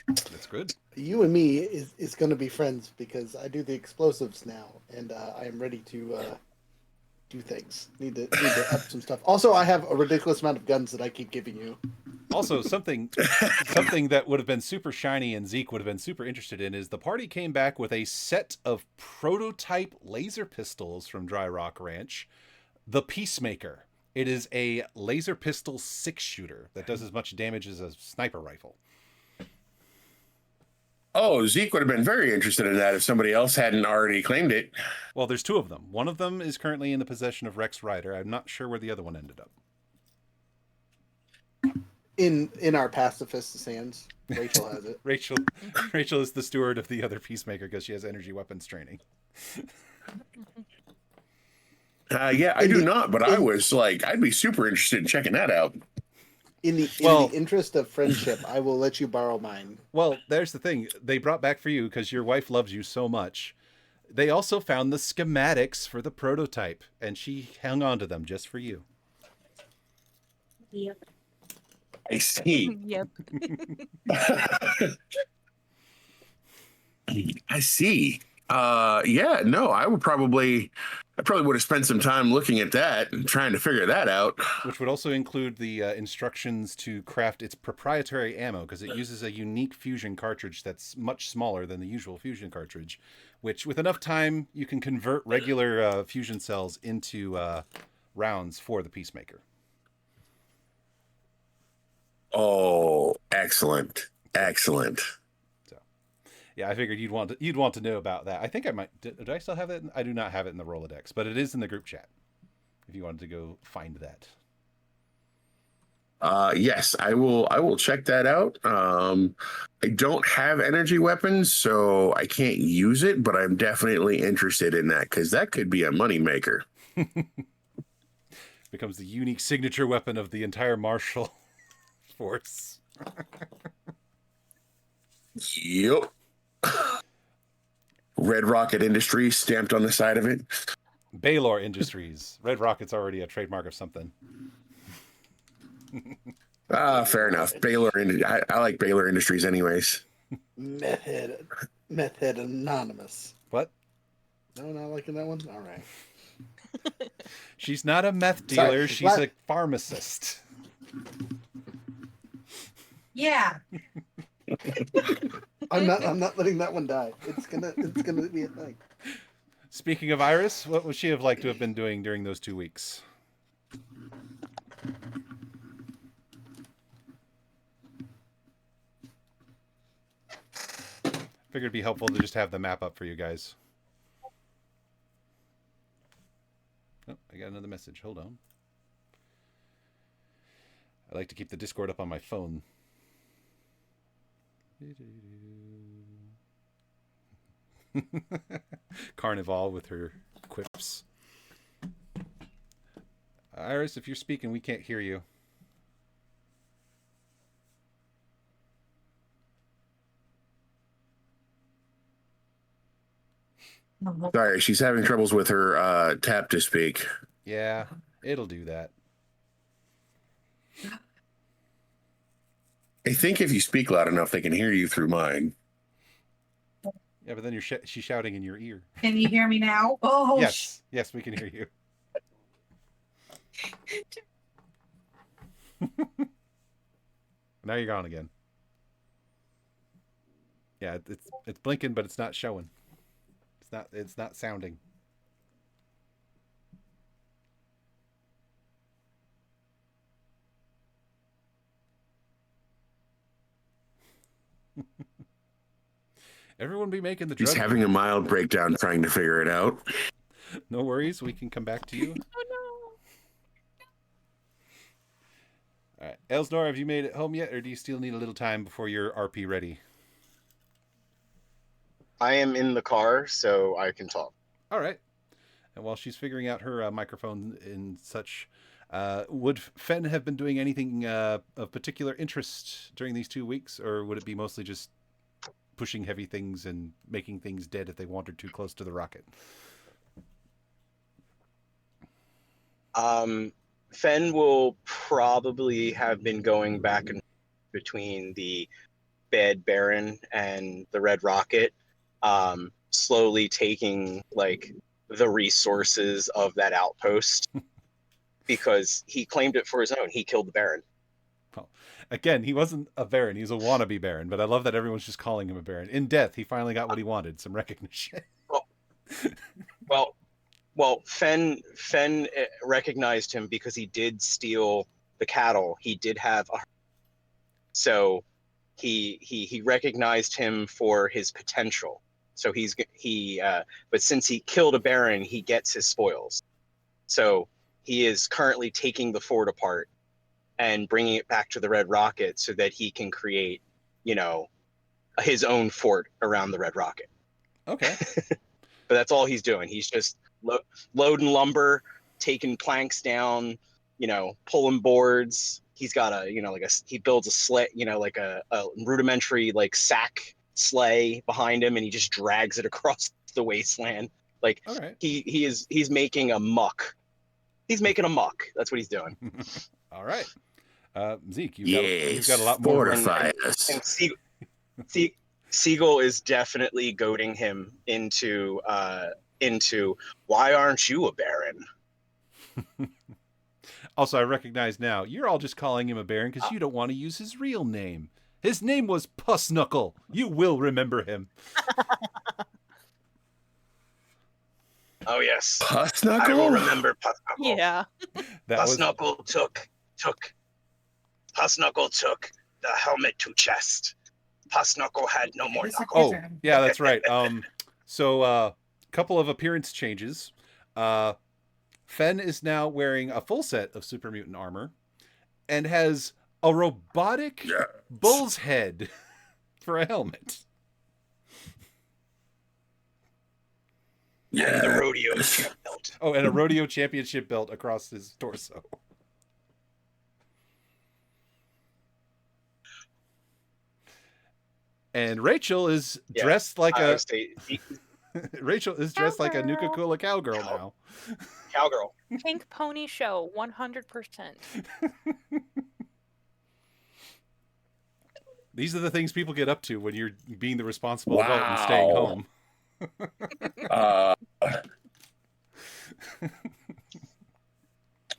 That's good. You and me is going to be friends because I do the explosives now, and I am ready to do things. Need to up some stuff. Also, I have a ridiculous amount of guns that I keep giving you. Also, something that would have been super shiny and Zeke would have been super interested in is the party came back with a set of prototype laser pistols from Dry Rock Ranch, the Peacemaker. It is a laser pistol 6-shooter that does as much damage as a sniper rifle. Oh, Zeke would have been very interested in that if somebody else hadn't already claimed it. Well, there's 2 of them. One of them is currently in the possession of Rex Ryder. I'm not sure where the other one ended up. In our pacifist's hands, Rachel has it. Rachel is the steward of the other Peacemaker because she has energy weapons training. Yeah, I do not, but I was like, I'd be super interested in checking that out. In the interest of friendship, I will let you borrow mine. Well, there's the thing. They brought back for you because your wife loves you so much. They also found the schematics for the prototype, and she hung on to them just for you. I see. Yep. I see. Yeah, no, I probably would have spent some time looking at that and trying to figure that out. Which would also include the instructions to craft its proprietary ammo, because it uses a unique fusion cartridge that's much smaller than the usual fusion cartridge, which with enough time you can convert regular fusion cells into rounds for the Peacemaker. Oh, excellent. Excellent. Yeah, I figured you'd want to know about that. I think I might. Did I still have it? I do not have it in the Rolodex, but it is in the group chat. If you wanted to go find that. Yes, I will check that out. I don't have energy weapons, so I can't use it, but I'm definitely interested in that because that could be a moneymaker. Becomes the unique signature weapon of the entire martial force. Yep. Red Rocket Industries stamped on the side of it. Baylor Industries. Red Rocket's already a trademark of something. Fair enough. I like Baylor Industries anyways. Meth head anonymous. What? No, not liking that one. All right. She's not a meth dealer. Sorry. She's a pharmacist. Yeah. I'm not letting that one die. It's gonna be a thing. Speaking of Iris, what would she have liked to have been doing during those 2 weeks? Figured it'd be helpful to just have the map up for you guys. Oh, I got another message. Hold on. I like to keep the Discord up on my phone. Carnival with her quips. Iris, if you're speaking, we can't hear you. Sorry, she's having troubles with her tap to speak. Yeah, it'll do that. I think if you speak loud enough, they can hear you through mine. Yeah, but then she's shouting in your ear. Can you hear me now? Oh, Yes, we can hear you. Now you're gone again. Yeah, it's blinking, but it's not showing. It's not sounding. Everyone be making the drug. He's having a mild breakdown trying to figure it out. No worries, we can come back to you. Oh no. All right, Elsnor, have you made it home yet, or do you still need a little time before you're RP ready? I am in the car, so I can talk. All right. And while she's figuring out her microphone and such, would Fen have been doing anything of particular interest during these 2 weeks, or would it be mostly just pushing heavy things and making things dead if they wandered too close to the rocket? Fen will probably have been going back and between the Bad Baron and the Red Rocket, slowly taking like the resources of that outpost because he claimed it for his own. He killed the Baron. Well, again, he wasn't a Baron. He was a wannabe Baron, but I love that everyone's just calling him a Baron. In death, he finally got what he wanted, some recognition. Well, Fen recognized him because he did steal the cattle. He did have so he recognized him for his potential. So but since he killed a Baron, he gets his spoils. So he is currently taking the fort apart and bringing it back to the Red Rocket so that he can create, his own fort around the Red Rocket. Okay. But that's all he's doing. He's just loading lumber, taking planks down, pulling boards. He's got he builds a sleigh, like a rudimentary like sack sleigh behind him, and he just drags it across the wasteland. Like All right. he's making a muck. He's making a muck. That's what he's doing. All right. Zeke, you've Yes, got a lot more. fortify us. And Siegel is definitely goading him into why aren't you a baron? Also, I recognize now you're all just calling him a baron because you don't want to use his real name. His name was Pussnuckle. You will remember him. Oh yes, Pussnuckle? I will remember Pussnuckle. Yeah. Pussnuckle took the helmet to chest. Pussnuckle had no more This is knuckle. your Oh, turn. yeah, that's right. So couple of appearance changes. Fen is now wearing a full set of super mutant armor and has a robotic Yes. bull's head for a helmet. And the Yeah. rodeo belt. Oh, and a rodeo championship belt across his torso. And Rachel is Yeah, dressed like I a would say Rachel is dressed like a Cowgirl. Nuka-Cola cowgirl now. cowgirl. Pink pony show, 100%. These are the things people get up to when you're being the responsible adult and staying Wow. home. Uh,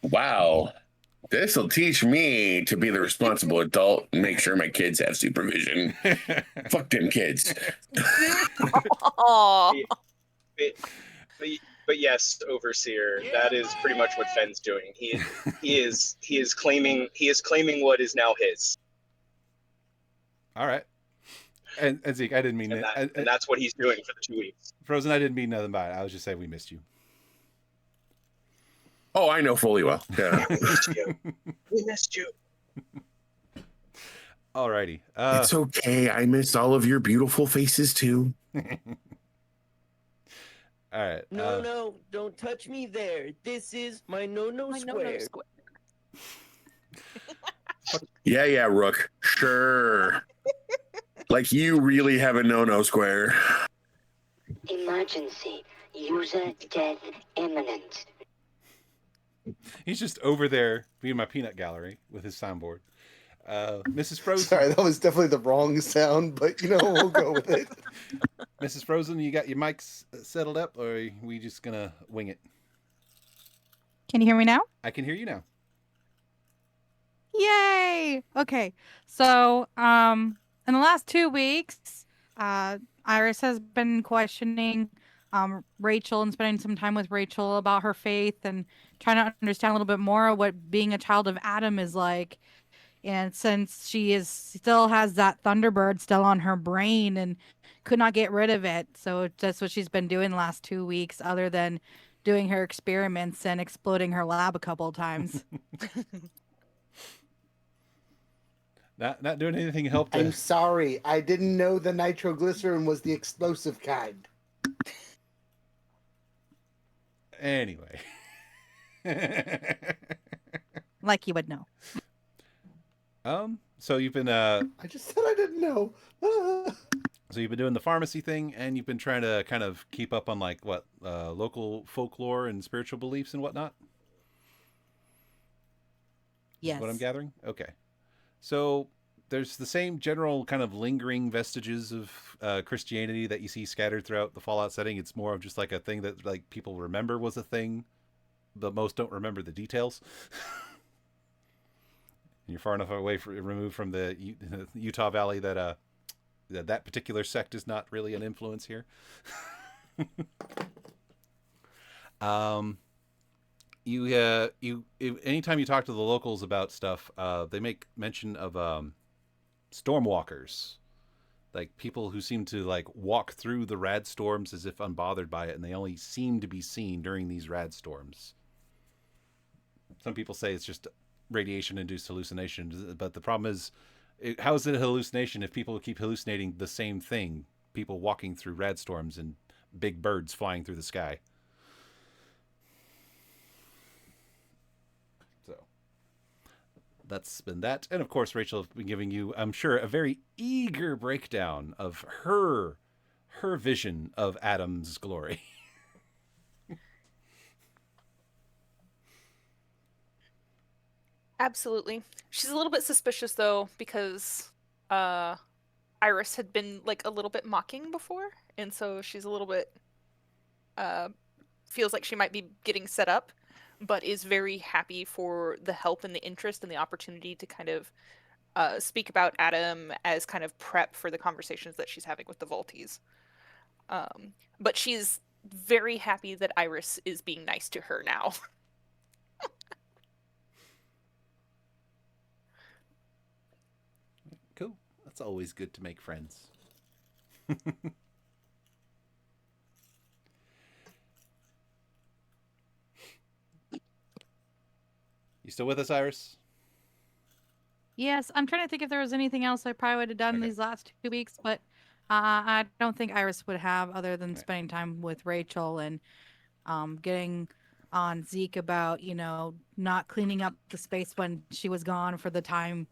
wow. This will teach me to be the responsible adult and make sure my kids have supervision. Fuck them kids. Aw. But yes, overseer, that is pretty much what Fenn's doing. He is claiming what is now his, All right. And Zeke, I didn't mean and, it. and that's what he's doing for the 2 weeks. Frozen, I didn't mean nothing by it. I was just saying we missed you. Oh, I know fully well. Yeah. We missed you. We missed you. Alrighty. It's okay. I missed all of your beautiful faces too. All right. No, don't touch me there. This is my no-no My square. no-no square. Yeah, Rook. Sure. Like you really have a no-no square. Emergency. User death imminent. He's just over there being my peanut gallery with his soundboard. Mrs. Frozen. Sorry, that was definitely the wrong sound, but we'll go with it. Mrs. Frozen, you got your mics settled up, or are we just gonna wing it? Can you hear me now? I can hear you now. Yay! Okay. So, in the last 2 weeks, Iris has been questioning Rachel and spending some time with Rachel about her faith and trying to understand a little bit more what being a child of Adam is like. And since she still has that Thunderbird still on her brain and could not get rid of it, so that's what she's been doing the last 2 weeks, other than doing her experiments and exploding her lab a couple of times. Not doing anything to help. I'm sorry. I didn't know the nitroglycerin was the explosive kind. Anyway. Like you would know. So you've been I just said I didn't know. so you've been doing the pharmacy thing, and you've been trying to kind of keep up on like what local folklore and spiritual beliefs and whatnot. Yes. Is what I'm gathering. Okay. So there's the same general kind of lingering vestiges of Christianity that you see scattered throughout the Fallout setting. It's more of just like a thing that like people remember was a thing, but most don't remember the details. You're far enough away removed from the Utah Valley that that particular sect is not really an influence here. Anytime you talk to the locals about stuff, they make mention of stormwalkers, like people who seem to like walk through the rad storms as if unbothered by it, and they only seem to be seen during these rad storms. Some people say it's just radiation-induced hallucinations, but the problem is, how is it a hallucination if people keep hallucinating the same thing? People walking through rad storms and big birds flying through the sky. So that's been that, and of course Rachel has been giving you, I'm sure, a very eager breakdown of her vision of Adam's glory. Absolutely. She's a little bit suspicious though because Iris had been like a little bit mocking before, and so she's a little bit feels like she might be getting set up, but is very happy for the help and the interest and the opportunity to kind of speak about Adam as kind of prep for the conversations that she's having with the Volties. But she's very happy that Iris is being nice to her now. Cool. That's always good to make friends. You still with us, Iris? Yes, I'm trying to think if there was anything else I probably would have done Okay. these last 2 weeks, but I don't think Iris would have, other than Okay. spending time with Rachel and getting on Zeke about, not cleaning up the space when she was gone for the time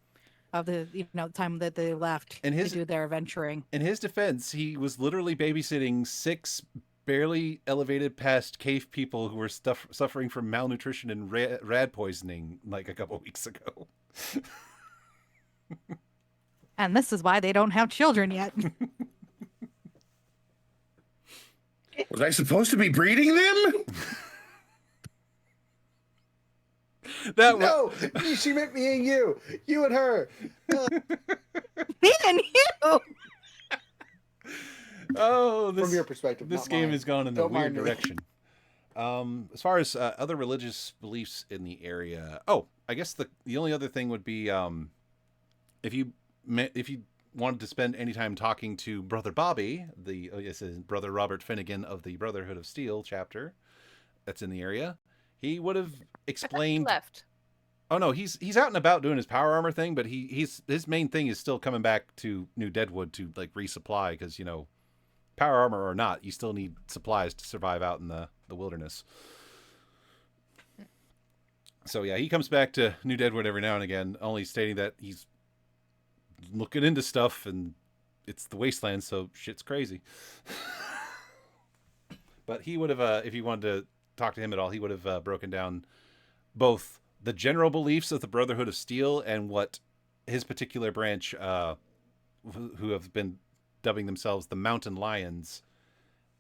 of the, time that they left And to do their adventuring. In his defense, he was literally babysitting 6 barely elevated past cave people who were suffering from malnutrition and rad poisoning like a couple weeks ago. And this is why they don't have children yet. Was I supposed to be breeding them? No, she meant me and you. You and her. Me and you. Oh, From your perspective, this not game mine. has gone in a Don't weird mind me. direction. As far as other religious beliefs in the area, I guess the only other thing would be if you wanted to spend any time talking to Brother Bobby, Brother Robert Finnegan of the Brotherhood of Steel chapter that's in the area, he would have explained. He left. Oh no, he's out and about doing his power armor thing, but his main thing is still coming back to New Deadwood to like resupply because power armor or not, you still need supplies to survive out in the wilderness. So yeah, he comes back to New Deadwood every now and again, only stating that he's looking into stuff and it's the wasteland, so shit's crazy. But he would have, if you wanted to talk to him at all, he would have broken down both the general beliefs of the Brotherhood of Steel and what his particular branch, who have been dubbing themselves the Mountain Lions,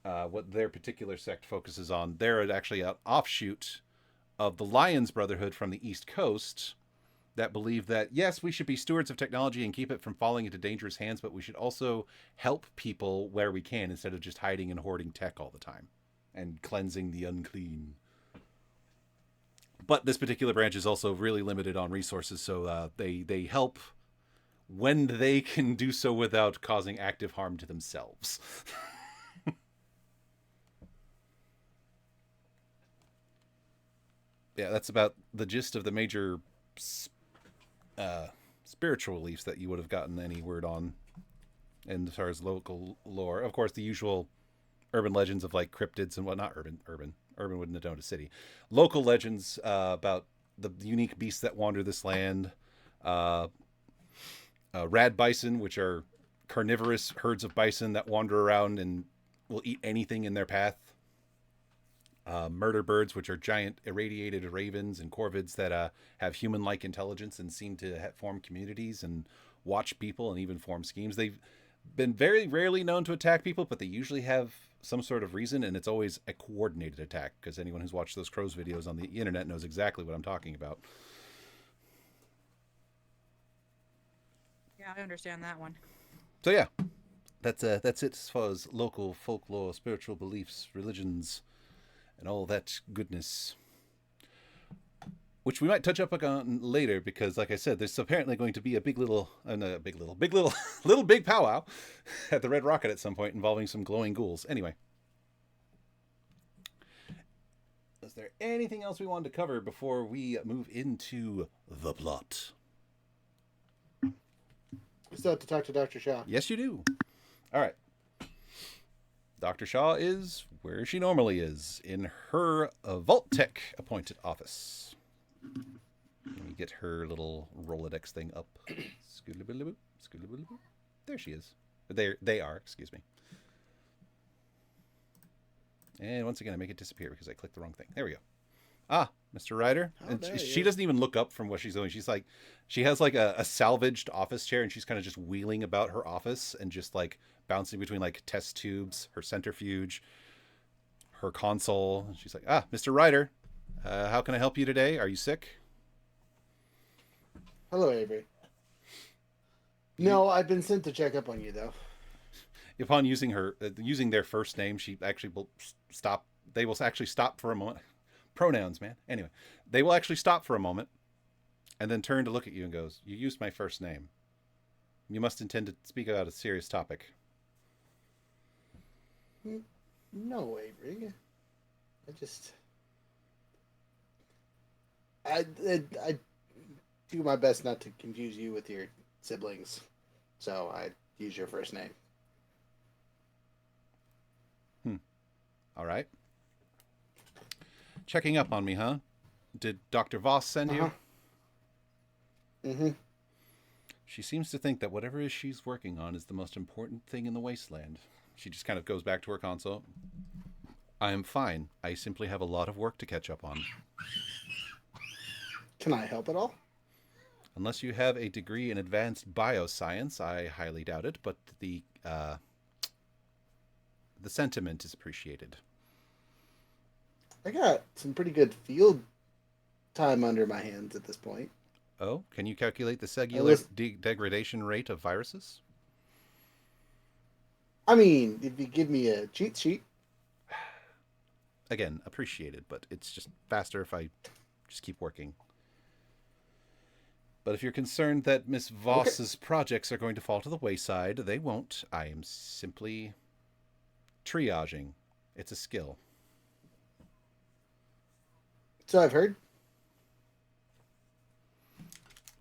what their particular sect focuses on. They're actually an offshoot of the Lions Brotherhood from the East Coast that believe that, yes, we should be stewards of technology and keep it from falling into dangerous hands, but we should also help people where we can instead of just hiding and hoarding tech all the time and cleansing the unclean. But this particular branch is also really limited on resources, so they help when they can do so without causing active harm to themselves. Yeah, that's about the gist of the major spiritual beliefs that you would have gotten any word on. And as far as local lore, of course, the usual urban legends of like cryptids and whatnot. Urban wouldn't have known a city. Local legends about the unique beasts that wander this land. Rad bison, which are carnivorous herds of bison that wander around and will eat anything in their path. Murder birds, which are giant irradiated ravens and corvids that have human-like intelligence and seem to form communities and watch people and even form schemes. They've been very rarely known to attack people, but they usually have some sort of reason, and it's always a coordinated attack, because anyone who's watched those crows videos on the internet knows exactly what I'm talking about. Yeah, I understand that one. So yeah, that's it as far as local folklore, spiritual beliefs, religions, and all that goodness, which we might touch up on later, because like I said, there's apparently going to be a big powwow at the Red Rocket at some point involving some glowing ghouls. Anyway, is there anything else we wanted to cover before we move into the plot? We still have to talk to Dr. Shaw. Yes, you do. All right. Dr. Shaw is where she normally is, in her Vault Tech appointed office. Let me get her little Rolodex thing up. There she is. They are, excuse me. And once again, I make it disappear because I clicked the wrong thing. There we go. Mr. Ryder. How And dare she you. doesn't even look up from what she's doing. She's like, she has like a salvaged office chair, and she's kind of just wheeling about her office and just like bouncing between like test tubes, her centrifuge, her console. And she's like, ah, Mr. Ryder, how can I help you today? Are you sick? Hello, Avery. No, I've been sent to check up on you, though. Upon using their first name, she actually will stop. They will actually stop for a moment. Pronouns, man. Anyway, they will actually stop for a moment and then turn to look at you and goes, "You used my first name. You must intend to speak about a serious topic." No, Avery. I do my best not to confuse you with your siblings, so I use your first name. All right. Checking up on me, huh? Did Dr. Voss send you? Mm-hmm. She seems to think that whatever it is she's working on is the most important thing in the wasteland. She just kind of goes back to her console. I am fine. I simply have a lot of work to catch up on. Can I help at all? Unless you have a degree in advanced bioscience, I highly doubt it, but the sentiment is appreciated. I got some pretty good field time under my hands at this point. Oh, can you calculate the cellular degradation rate of viruses? I mean, if you give me a cheat sheet. Again, appreciated, but it's just faster if I just keep working. But if you're concerned that Miss Voss's projects are going to fall to the wayside, they won't. I am simply triaging. It's a skill. So I've heard.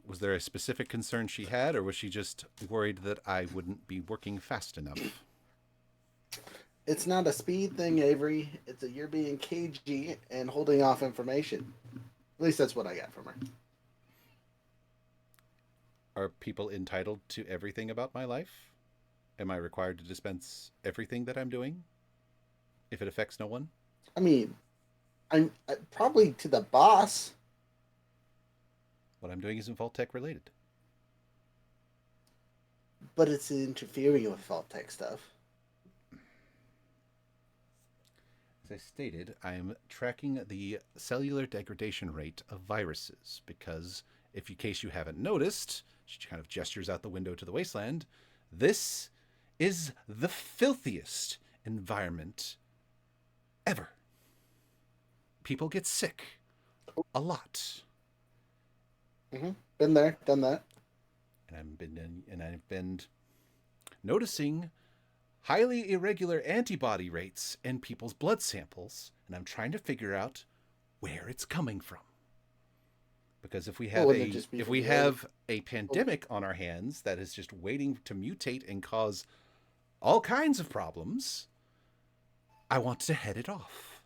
Was there a specific concern she had, or was she just worried that I wouldn't be working fast enough? It's not a speed thing, Avery. It's that you're being cagey and holding off information. At least that's what I got from her. Are people entitled to everything about my life? Am I required to dispense everything that I'm doing? If it affects no one? I mean, I'm probably to the boss. What I'm doing isn't Vault-Tec related. But it's interfering with Vault-Tec stuff. As I stated, I'm tracking the cellular degradation rate of viruses because, if in case you haven't noticed, she kind of gestures out the window to the wasteland, this is the filthiest environment ever. People get sick a lot. Mm-hmm. Been there, done that. And I've been noticing highly irregular antibody rates in people's blood samples, and I'm trying to figure out where it's coming from. Because if we have a pandemic on our hands that is just waiting to mutate and cause all kinds of problems, I want to head it off.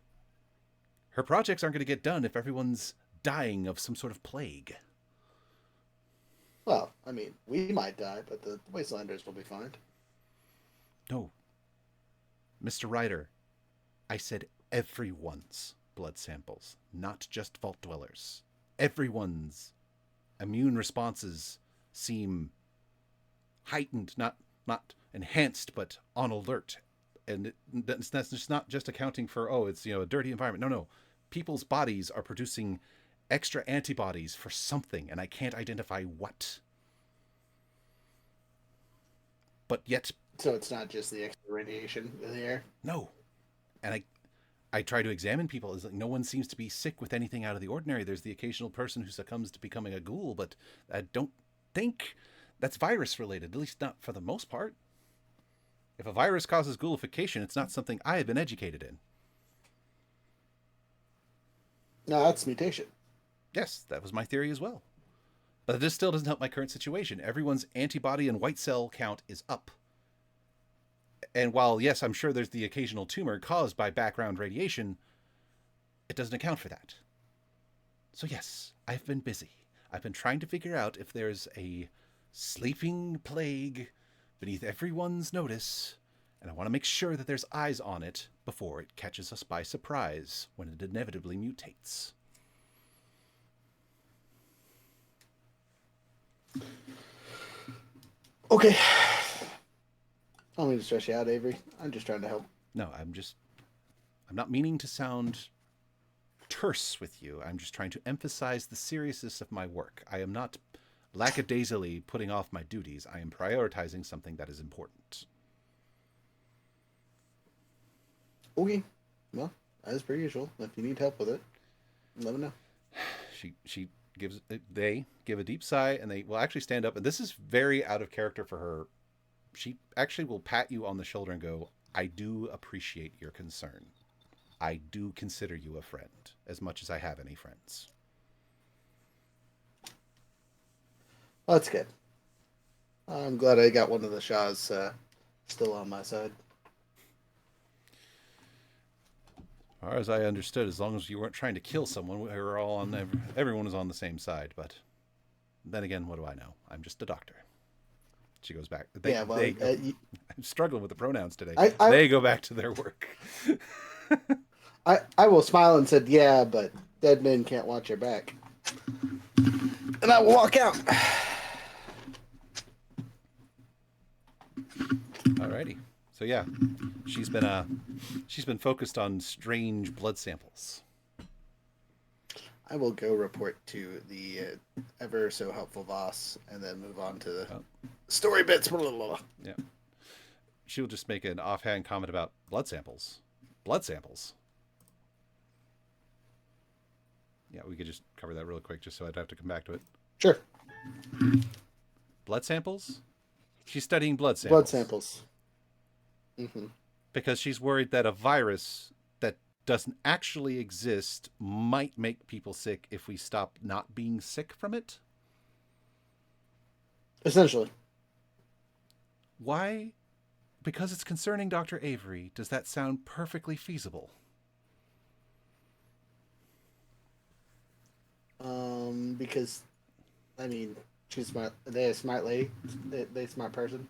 Her projects aren't going to get done if everyone's dying of some sort of plague. Well, I mean, we might die, but the Wastelanders will be fine. No. Mr. Ryder, I said everyone's blood samples, not just Vault Dwellers. Everyone's immune responses seem heightened, not enhanced, but on alert. And that's just not just accounting for, it's, a dirty environment. No. People's bodies are producing extra antibodies for something, and I can't identify what. But yet... So it's not just the extra radiation in the air? No. And I try to examine people. It's like no one seems to be sick with anything out of the ordinary. There's the occasional person who succumbs to becoming a ghoul, but I don't think that's virus related, at least not for the most part. If a virus causes ghoulification, it's not something I have been educated in. No, that's mutation. Yes, that was my theory as well. But this still doesn't help my current situation. Everyone's antibody and white cell count is up. And while, yes, I'm sure there's the occasional tumor caused by background radiation, it doesn't account for that. So yes, I've been busy. I've been trying to figure out if there's a sleeping plague beneath everyone's notice, and I want to make sure that there's eyes on it before it catches us by surprise when it inevitably mutates. Okay. I don't mean to stress you out, Avery. I'm just trying to help. No, I'm not meaning to sound terse with you. I'm just trying to emphasize the seriousness of my work. I am not lackadaisically putting off my duties. I am prioritizing something that is important. Okay. Well, as per usual, if you need help with it, let me know. They give a deep sigh, and they will actually stand up, and this is very out of character for her. She actually will pat you on the shoulder and go, I do appreciate your concern. I do consider you a friend, as much as I have any friends. Well, that's good. I'm glad I got one of the Shaws still on my side. As far as I understood, as long as you weren't trying to kill someone, we were all on everyone was on the same side. But then again, what do I know? I'm just a doctor. She goes back. I'm struggling with the pronouns today. They go back to their work. I will smile and said, yeah, but dead men can't watch your back. And I will walk out. Alrighty. So yeah, she's been focused on strange blood samples. I will go report to the ever so helpful Voss, and then move on to the story bits. Yeah. She'll just make an offhand comment about blood samples. Blood samples. Yeah, we could just cover that real quick, just so I'd have to come back to it. Sure. Blood samples? She's studying blood samples. Blood samples. Mm-hmm. Because she's worried that a virus that doesn't actually exist might make people sick if we stop not being sick from it. Essentially. Why? Because it's concerning Dr. Avery. Does that sound perfectly feasible? Because, I mean, she's smart. They're a smart lady. They're a smart person.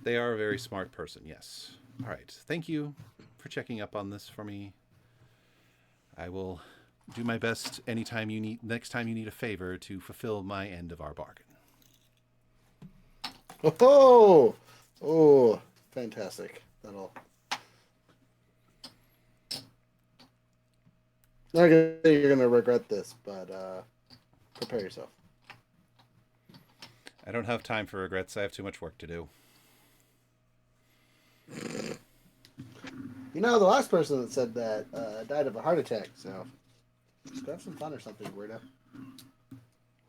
They are a very smart person, yes. All right. Thank you for checking up on this for me. I will do my best next time you need a favor to fulfill my end of our bargain. Oh, fantastic. That'll... Not gonna say you're gonna regret this, but prepare yourself. I don't have time for regrets. I have too much work to do. You know, the last person that said that died of a heart attack, so just have some fun or something, weirdo.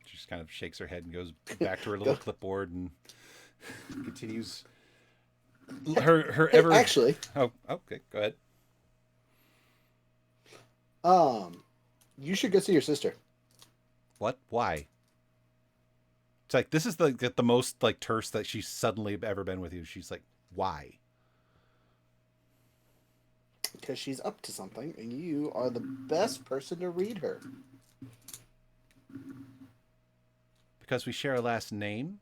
She just kind of shakes her head and goes back to her little clipboard and continues her ever... Actually... Oh, okay, go ahead. You should go see your sister. What? Why? It's like, this is the most like terse that she's suddenly ever been with you. She's like, why? Because she's up to something, and you are the best person to read her. Because we share a last name?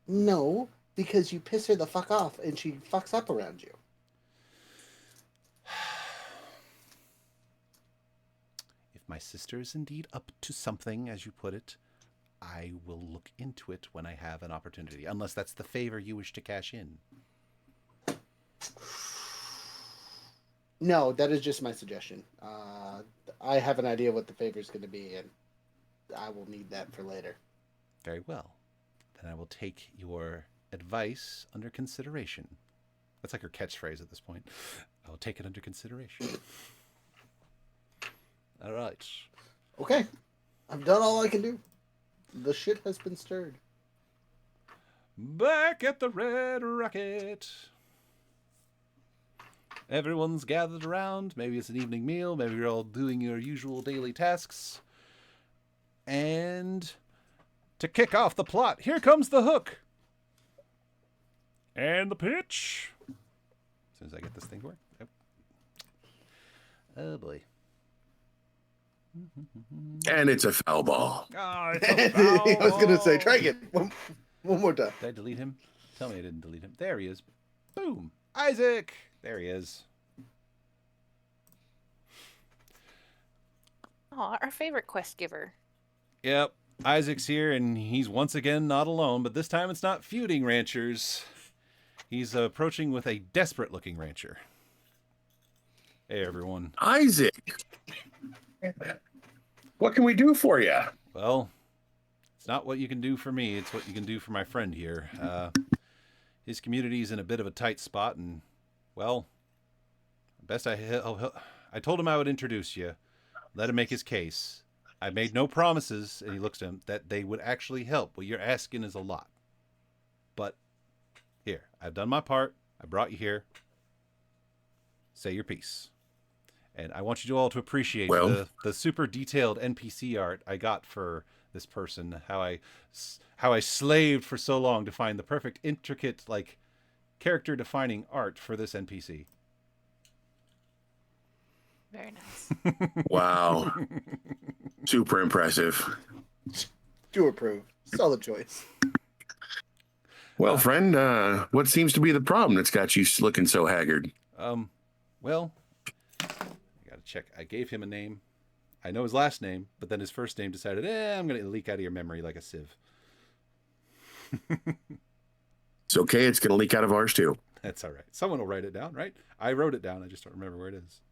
No, because you piss her the fuck off, and she fucks up around you. If my sister is indeed up to something, as you put it, I will look into it when I have an opportunity, unless that's the favor you wish to cash in. No, that is just my suggestion. I have an idea what the favor is going to be, and I will need that for later. Very well. Then I will take your advice under consideration. That's like her catchphrase at this point. I will take it under consideration. All right. Okay. I've done all I can do. The shit has been stirred. Back at the Red Rocket. Everyone's gathered around. Maybe it's an evening meal. Maybe you're all doing your usual daily tasks. And to kick off the plot, here comes the hook. And the pitch. As soon as I get this thing to work. Yep. Oh, boy. And it's a foul ball. Oh, it's a foul I was going to say, try again. One more time. Did I delete him? Tell me I didn't delete him. There he is. Boom. Isaac. There he is. Aw, our favorite quest giver. Yep. Isaac's here, and he's once again not alone, but this time it's not feuding ranchers. He's approaching with a desperate-looking rancher. Hey, everyone. Isaac, what can we do for you? Well, it's not what you can do for me. It's what you can do for my friend here. His community's in a bit of a tight spot, and, well, best I told him I would introduce you, let him make his case. I made no promises, and he looks at him, that they would actually help. What you're asking is a lot. But, here, I've done my part. I brought you here. Say your piece. And I want you all to appreciate the super detailed NPC art I got for this person. How I slaved for so long to find the perfect, intricate, like, character-defining art for this NPC. Very nice. Wow. Super impressive. Do approve. Solid choice. Well, friend, what seems to be the problem that's got you looking so haggard? Well, I gotta check. I gave him a name. I know his last name, but then his first name decided, I'm gonna leak out of your memory like a sieve. It's okay. It's going to leak out of ours, too. That's all right. Someone will write it down, right? I wrote it down. I just don't remember where it is.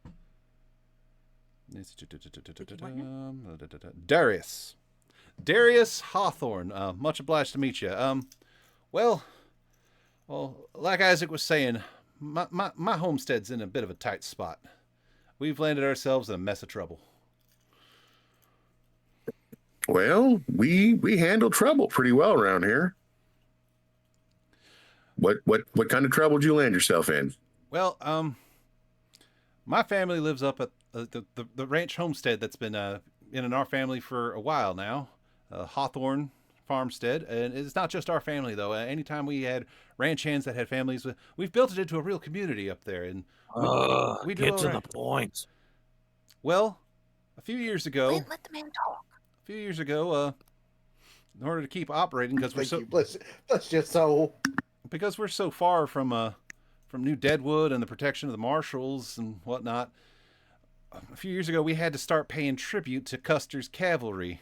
Darius Hawthorne. Much obliged to meet you. Well, like Isaac was saying, my homestead's in a bit of a tight spot. We've landed ourselves in a mess of trouble. Well, we handle trouble pretty well around here. What kind of trouble did you land yourself in? Well, my family lives up at the ranch homestead that's been in our family for a while now, Hawthorne Farmstead, and it's not just our family though. Anytime we had ranch hands that had families, we've built it into a real community up there, and we do get to all right. the point. Well, a few years ago, Let the man talk. in order to keep operating, because we're so bless your soul. Because we're so far from New Deadwood and the protection of the marshals and whatnot, a few years ago we had to start paying tribute to Custer's cavalry.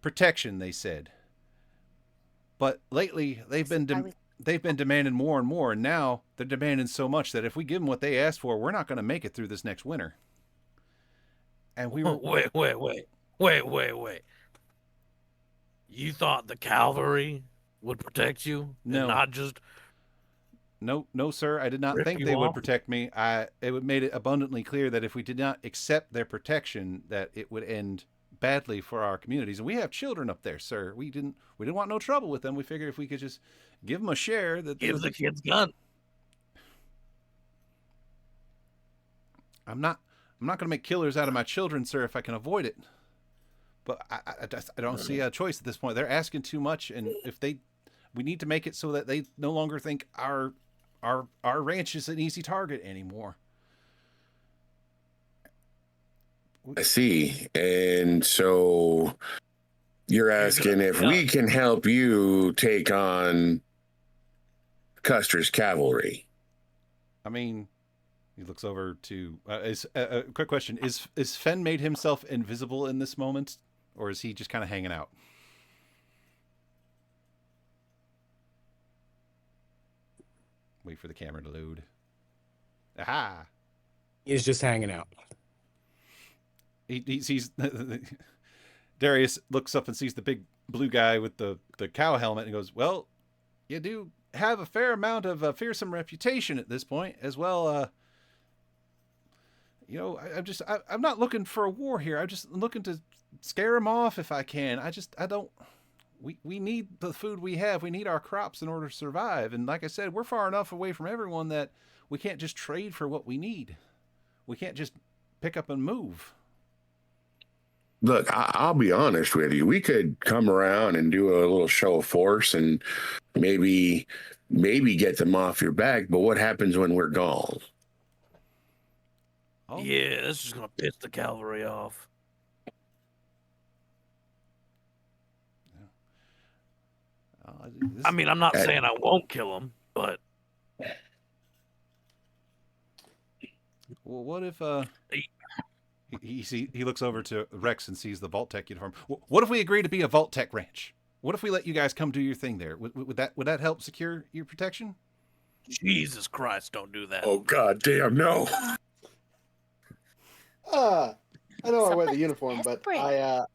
Protection, they said. But lately they've been demanding more and more, and now they're demanding so much that if we give them what they asked for, we're not going to make it through this next winter. And we were Wait. You thought the cavalry would protect you? No. And not just... No, sir. I did not think they would protect me. It made it abundantly clear that if we did not accept their protection, that it would end badly for our communities. And we have children up there, sir. We didn't want no trouble with them. We figured if we could just give them a share, that give the kids gun. I'm not going to make killers out of my children, sir, if I can avoid it. But I don't see a choice at this point. They're asking too much, and we need to make it so that they no longer think our ranch is an easy target anymore. I see. And so you're asking if we can help you take on Custer's cavalry. I mean, he looks over to quick question: Is Fen made himself invisible in this moment, or is he just kind of hanging out? Wait for the camera to load. Aha! He's just hanging out. He sees Darius looks up and sees the big blue guy with the cow helmet and goes, "Well, you do have a fair amount of a fearsome reputation at this point, as well. I'm not looking for a war here. I'm just looking to scare him off if I can. We need the food we have. We need our crops in order to survive. And like I said, we're far enough away from everyone that we can't just trade for what we need. We can't just pick up and move." Look, I'll be honest with you. We could come around and do a little show of force and maybe get them off your back. But what happens when we're gone? Oh. Yeah, this is going to piss the cavalry off. I mean, I'm not saying I won't kill them, but... Well, what if He looks over to Rex and sees the Vault Tech uniform. What if we agree to be a Vault Tech ranch? What if we let you guys come do your thing there? Would that help secure your protection? Jesus Christ, don't do that. Oh God damn no! I know I wear the Someone's uniform, but desperate.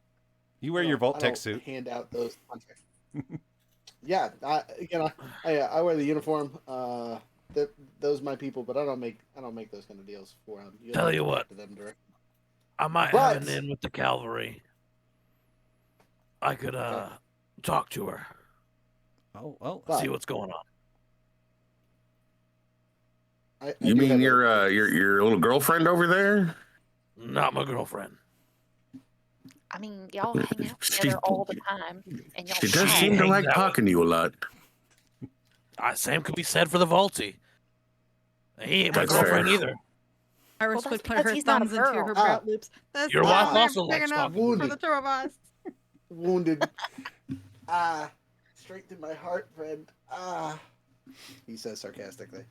You wear I your don't- Vault I Tech don't suit. Hand out those contracts. Yeah, I wear the uniform. Those my people, but I don't make those kind of deals for them. Tell you what. Them direct. I might But- have an in with the cavalry. I could talk to her, Oh well. But- see what's going on. I You do mean have your little girlfriend over there? Not my girlfriend. I mean, y'all hang out She- together all the time, and y'all She does chat. seem to hangs like out talking to you a lot. Same could be said for the Vaulty. He ain't my That's girlfriend fair. either. Iris Well, would that's put because her he's not a thumbs into girl. her Ah. belt loops. That's Your not wife also big likes enough talking. for the two of us. wounded. Straight through my heart, friend. He says sarcastically.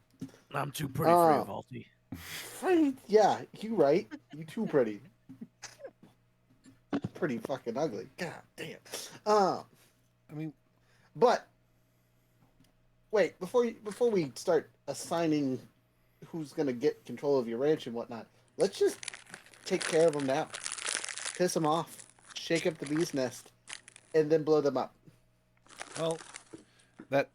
I'm too pretty for you, Oh. Vaulty. Friend, yeah, you right. You too pretty. Pretty fucking ugly. God damn. I mean, But wait, before we start assigning who's gonna get control of your ranch and whatnot, let's just take care of them now. Piss them off, shake up the bee's nest, and then blow them up. well, that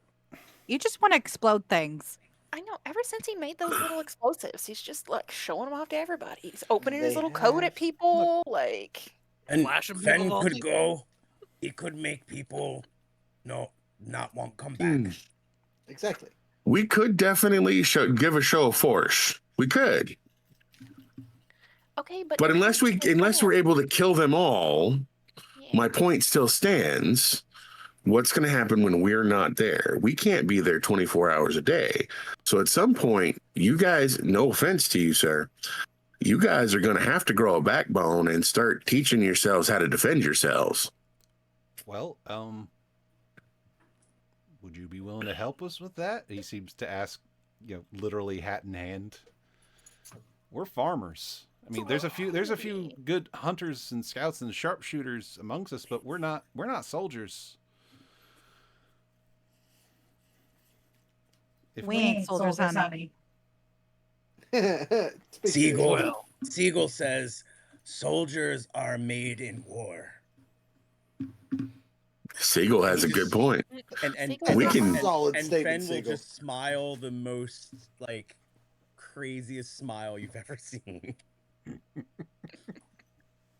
You just want to explode things. I know. Ever since he made those little explosives, he's just like showing them off to everybody. He's opening his They little coat have- at people. Like, And Flashing Fen people, could Vaulty? go. He could make people not want come back. Exactly. We could definitely give a show of force. We could, okay, but but unless we're able to kill them all, Yeah. my point still stands. What's going to happen when we're not there? We can't be there 24 hours a day. So at some point, you guys, no offense to you, sir, you guys are going to have to grow a backbone and start teaching yourselves how to defend yourselves. well, would you be willing to help us with that? He seems to ask, literally hat in hand. We're farmers. I mean, there's a few good hunters and scouts and sharpshooters amongst us, but we're not soldiers. If We ain't soldiers, honey. Speak Siegel, for yourself. Siegel says, "Soldiers are made in war." Siegel has a good point. And Siegel's We a can- Solid and statement, Fen will Siegel. just smile the most craziest smile you've ever seen.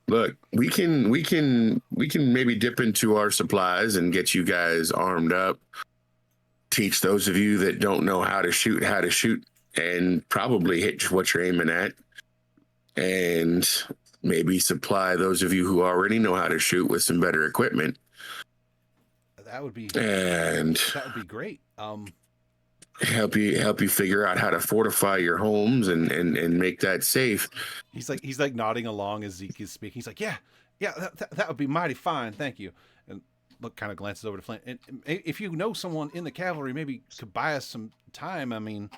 Look, we can maybe dip into our supplies and get you guys armed up. Teach those of you that don't know how to shoot, and probably hit what you're aiming at. And maybe supply those of you who already know how to shoot with some better equipment. that would be And great. help you figure out how to fortify your homes and make that safe. He's like nodding along as Zeke is speaking. He's like, yeah, that would be mighty fine, thank you. And look, kind of glances over to Flint. And if you know someone in the cavalry, maybe could buy us some time. I mean,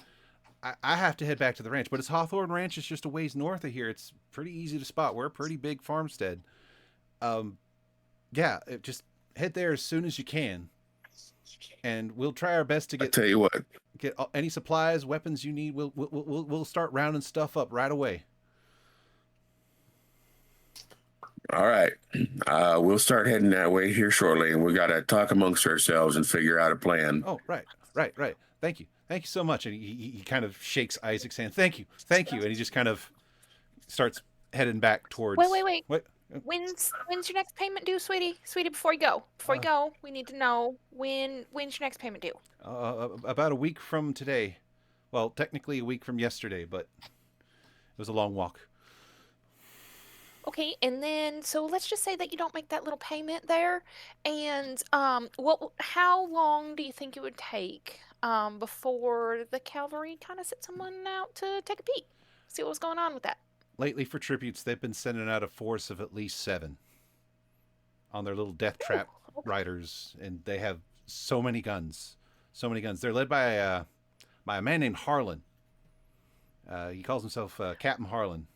I have to head back to the ranch, but it's Hawthorne Ranch. It's just a ways north of here. It's pretty easy to spot. We're a pretty big farmstead. Just head there as soon as you can, and we'll try our best to I get tell you what, any supplies, weapons you need. We'll start rounding stuff up right away. all right, we'll start heading that way here shortly, and we got to talk amongst ourselves and figure out a plan. Oh, right. Thank you so much. And he kind of shakes Isaac's hand. Thank you, and he just kind of starts heading back towards. Wait. What? When's your next payment due, sweetie? Sweetie, before you go, we need to know when's your next payment due? About a week from today. Well, technically a week from yesterday, but it was a long walk. Okay, and then so let's just say that you don't make that little payment there, and how long do you think it would take before the cavalry kind of sent someone out to take a peek, see what was going on with that? Lately, for tributes, they've been sending out a force of at least 7 on their little death trap riders, and they have so many guns. They're led by a man named Harlan. He calls himself Captain Harlan.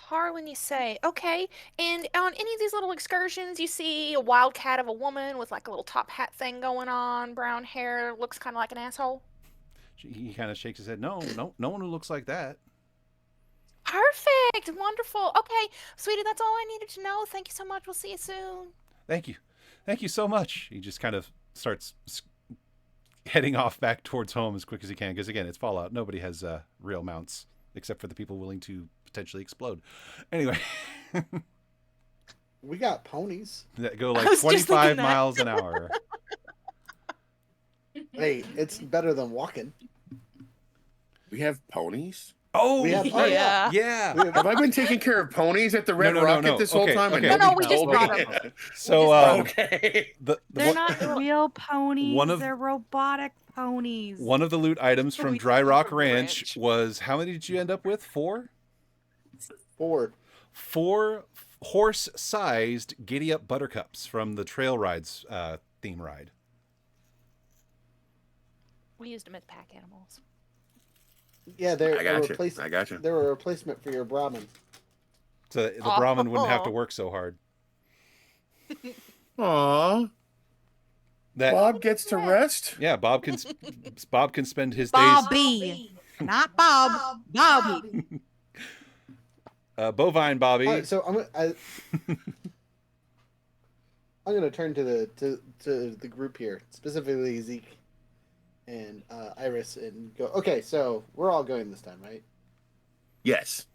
Harlan, you say. Okay. And on any of these little excursions, you see a wildcat of a woman with like a little top hat thing going on, brown hair, looks kind of like an asshole. He kind of shakes his head. No, no one who looks like that. Perfect. Wonderful. Okay, sweetie, that's all I needed to know. Thank you so much. We'll see you soon. Thank you so much. He just kind of starts heading off back towards home as quick as he can, because again, it's Fallout. Nobody has real mounts except for the people willing to potentially explode. Anyway, We got ponies. that go like 25 miles an hour. Hey, it's better than walking. We have ponies. Oh, We have- oh, yeah. yeah. We have- Have I been taking care of ponies at the Red No, Rocket no. this whole Okay, time? okay. And No, nobody we just told brought me? 'em. So Okay. They're not real ponies. one of- They're robotic ponies. one of the loot items from We Dry took Rock over Ranch Ranch. was, how many did you end up with? 4? 4. 4 horse-sized Giddy Up Buttercups from the Trail Rides theme ride. We used them as pack animals. Yeah, they're I a got you. replacement. I got you. They're a replacement for your Brahmin. So the Brahmin wouldn't have to work so hard. Aw. That Bob gets to rest. Yeah, Bob can spend his days Bobby. Not Bob. Bobby. bovine Bobby. All right, so I'm gonna turn to the group here, specifically Zeke and Iris, and go. Okay, so we're all going this time, right? Yes.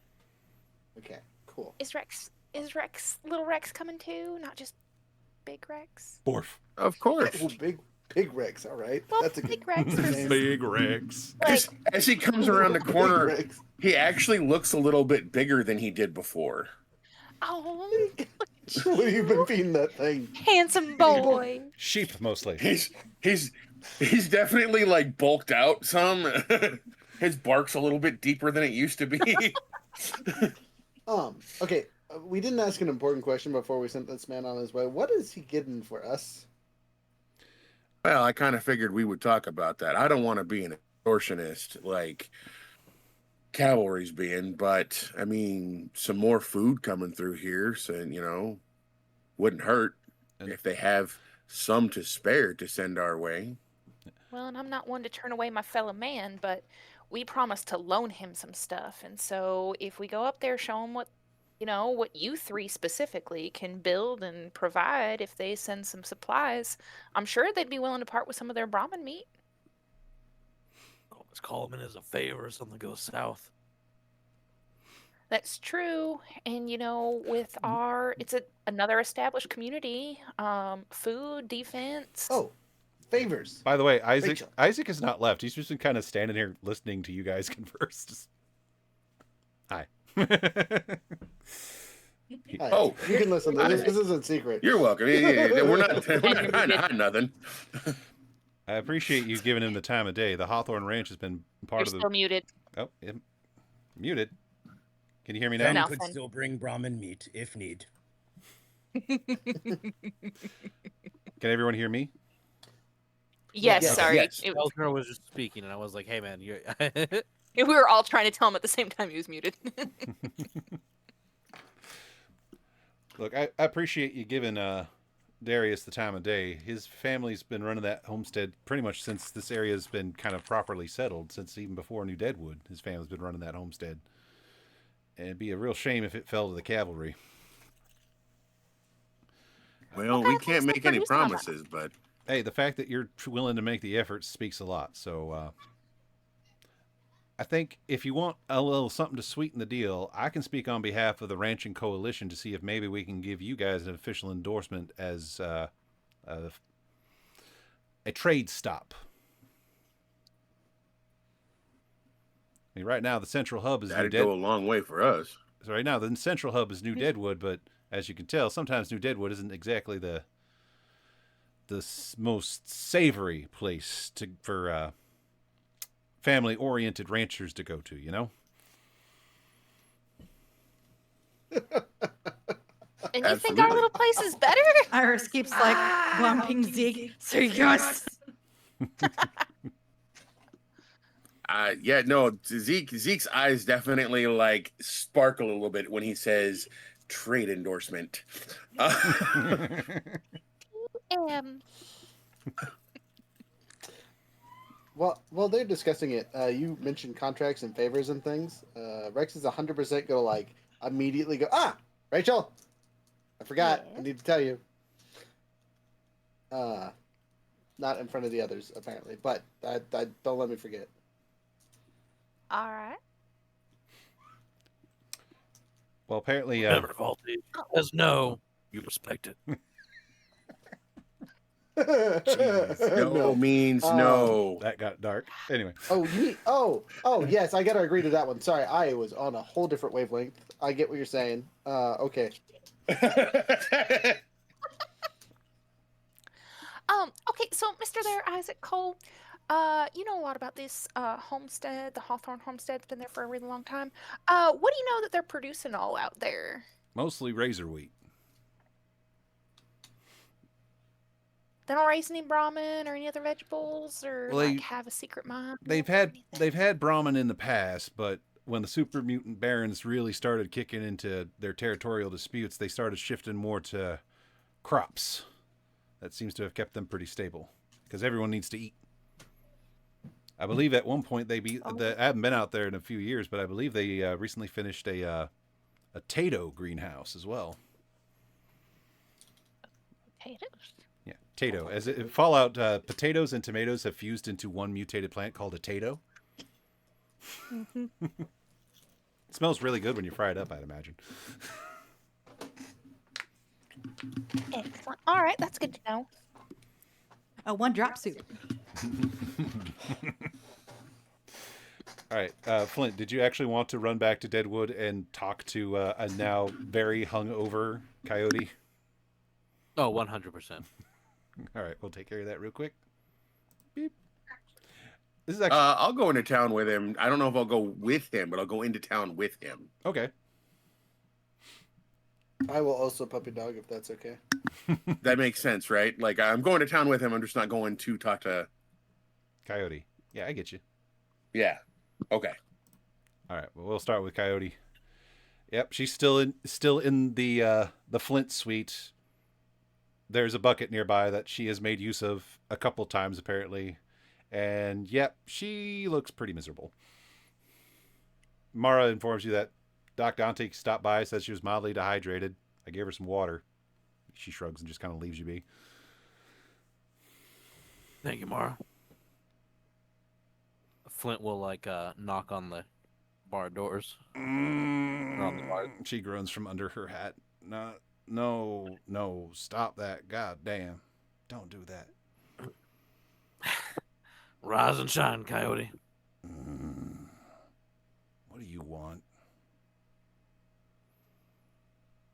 Okay, cool. Is little Rex coming too? Not just big Rex? Borf. Of course. Oh, big Rex. All right, Well, that's a big good Rex for name. Big Rex. Like, As he comes around the corner, Big Rex. he actually looks a little bit bigger than he did before. oh, What have you been feeding that thing? handsome boy. Sheep mostly. He's definitely like bulked out some. His bark's a little bit deeper than it used to be. Okay, we didn't ask an important question before we sent this man on his way. What is he getting for us? Well, I kind of figured we would talk about that. I don't want to be an extortionist like cavalry's being, but I mean, some more food coming through here, so wouldn't hurt if they have some to spare to send our way. Well, and I'm not one to turn away my fellow man, but we promised to loan him some stuff. And so if we go up there, show him what you three specifically can build and provide, if they send some supplies, I'm sure they'd be willing to part with some of their Brahmin meat. Always call him in as a favor if something goes south. That's true. And with it's another established community, food, defense. Oh, favors. By the way, Rachel. Isaac has not left. He's just been kind of standing here listening to you guys converse. Hi. Hi. Oh. You can listen. This isn't secret. You're welcome. We're not trying to hide nothing. I appreciate you giving him the time of day. The Hawthorne Ranch has been part You're of the. still muted. Oh, muted. Can you hear me now? Ben No. could still bring Brahmin meat if need. Can everyone hear me? Yes, Yes. sorry. Yes. Elker was just speaking, and I was like, "Hey, man, you." We were all trying to tell him at the same time he was muted. Look, I appreciate you giving Darius the time of day. His family's been running that homestead pretty much since this area's been kind of properly settled, since even before New Deadwood. His family's been running that homestead. And it'd be a real shame if it fell to the cavalry. Well, Okay, we thanks can't for make any producing on that. promises, but Hey, the fact that you're willing to make the effort speaks a lot. So I think if you want a little something to sweeten the deal, I can speak on behalf of the Ranching Coalition to see if maybe we can give you guys an official endorsement as a trade stop. I mean, right now the central hub is New that'd Deadwood. go a long way for us. So right now the central hub is New Deadwood, but as you can tell, sometimes New Deadwood isn't exactly the most savory place for family-oriented ranchers to go to, And you think our Absolutely. little place is better? Iris keeps like bumping Zeke. Say yes. Yeah, no, Zeke's eyes definitely like sparkle a little bit when he says trade endorsement. While they're discussing it, you mentioned contracts and favors and things. Rex is 100% go like immediately go. Rachel, I forgot. I need to tell you. Not in front of the others apparently, but I don't let me forget. All right. Well, apparently, Never faulty. As no, you respect it. Jeez, no means Oh. no. that got dark. Anyway. Yes, I gotta agree to that one. Sorry, I was on a whole different wavelength. I get what you're saying. Okay. Okay, so Mr. There, Isaac Cole, you know a lot about this homestead, the Hawthorne homestead. It's been there for a really long time. What do you know that they're producing all out there? Mostly razor wheat. They don't raise any Brahmin or any other vegetables, or Well, like have a secret mine. They've had Brahmin in the past, but when the super mutant barons really started kicking into their territorial disputes, they started shifting more to crops. That seems to have kept them pretty stable because everyone needs to eat. I believe at one point I haven't been out there in a few years, but I believe they recently finished a tato greenhouse as well. Potatoes. Yeah, tato. As it Fallout, potatoes and tomatoes have fused into one mutated plant called a tato. Mm-hmm. It smells really good when you fry it up, I'd imagine. Excellent. All right, that's good to know. A one-drop soup. All right, Flint, did you actually want to run back to Deadwood and talk to a now very hungover coyote? Oh, 100%. All right, we'll take care of that real quick. Beep. This is actually I'll go into town with him. I don't know if I'll go with him, but I'll go into town with him. okay. I will also puppy dog if that's okay. That makes sense, right? Like I'm going to town with him. I'm just not going to talk to Coyote. Yeah, I get you. Yeah. Okay. All right, well, we'll start with Coyote. Yep, she's still in the Flint suite. There's a bucket nearby that she has made use of a couple times apparently, and yep, she looks pretty miserable. Mara informs you that Doc Dante stopped by, says she was mildly dehydrated. I gave her some water. She shrugs and just kind of leaves you be. Thank you, Mara. Flint will knock on the bar doors. Or on the bar. She groans from under her hat. No, stop that. God damn. Don't do that. Rise and shine, Coyote. What do you want?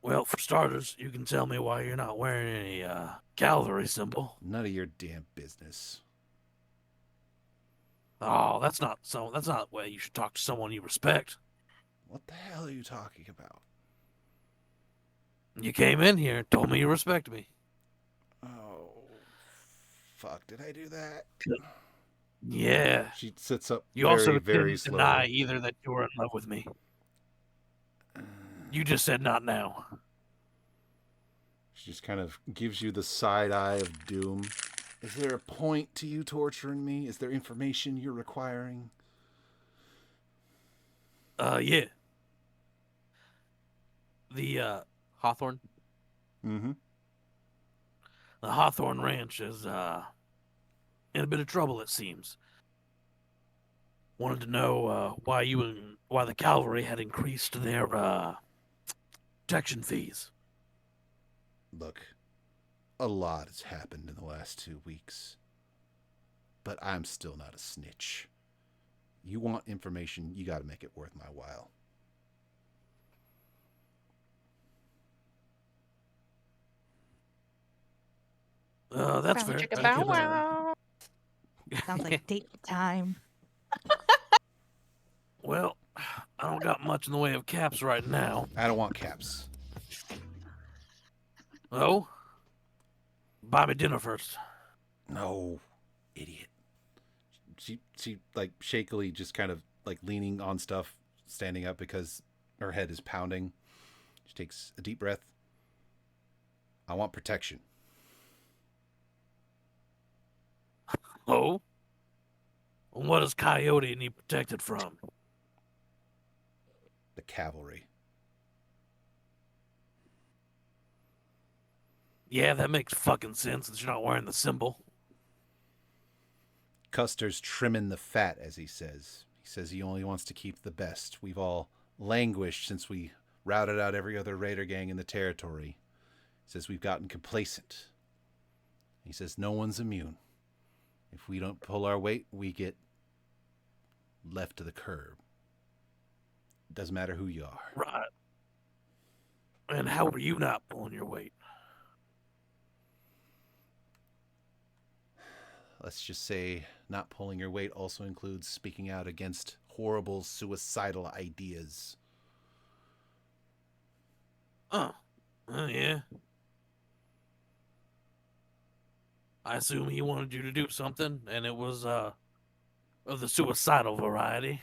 Well, for starters, you can tell me why you're not wearing any cavalry symbol. None of your damn business. Oh, that's not the way you should talk to someone you respect. What the hell are you talking about? You came in here and told me you respect me. Oh, fuck! Did I do that? Yeah. She sits up. You very, also very didn't slowly. deny either that you were in love with me. You just said not now. She just kind of gives you the side eye of doom. Is there a point to you torturing me? Is there information you're requiring? Yeah. The Hawthorne. Mm-hmm. The Hawthorne Ranch is in a bit of trouble, it seems. Wanted to know why the cavalry had increased their protection fees. Look, a lot has happened in the last 2 weeks, but I'm still not a snitch. You want information, you got to make it worth my while. That's fair. Thank you, though. Sounds like date time. Well, I don't got much in the way of caps right now. I don't want caps. Oh? Buy me dinner first. No, idiot. she like shakily just kind of like leaning on stuff, standing up because her head is pounding. She takes a deep breath. I want protection. Oh? What does Coyote need protected from? The cavalry. Yeah, that makes fucking sense since you're not wearing the symbol. Custer's trimming the fat, as he says. He says he only wants to keep the best. We've all languished since we routed out every other raider gang in the territory. He says we've gotten complacent. He says no one's immune. If we don't pull our weight, we get left to the curb. Doesn't matter who you are. Right. And how are you not pulling your weight? Let's just say not pulling your weight also includes speaking out against horrible suicidal ideas. Oh, yeah. I assume he wanted you to do something, and it was of the suicidal variety.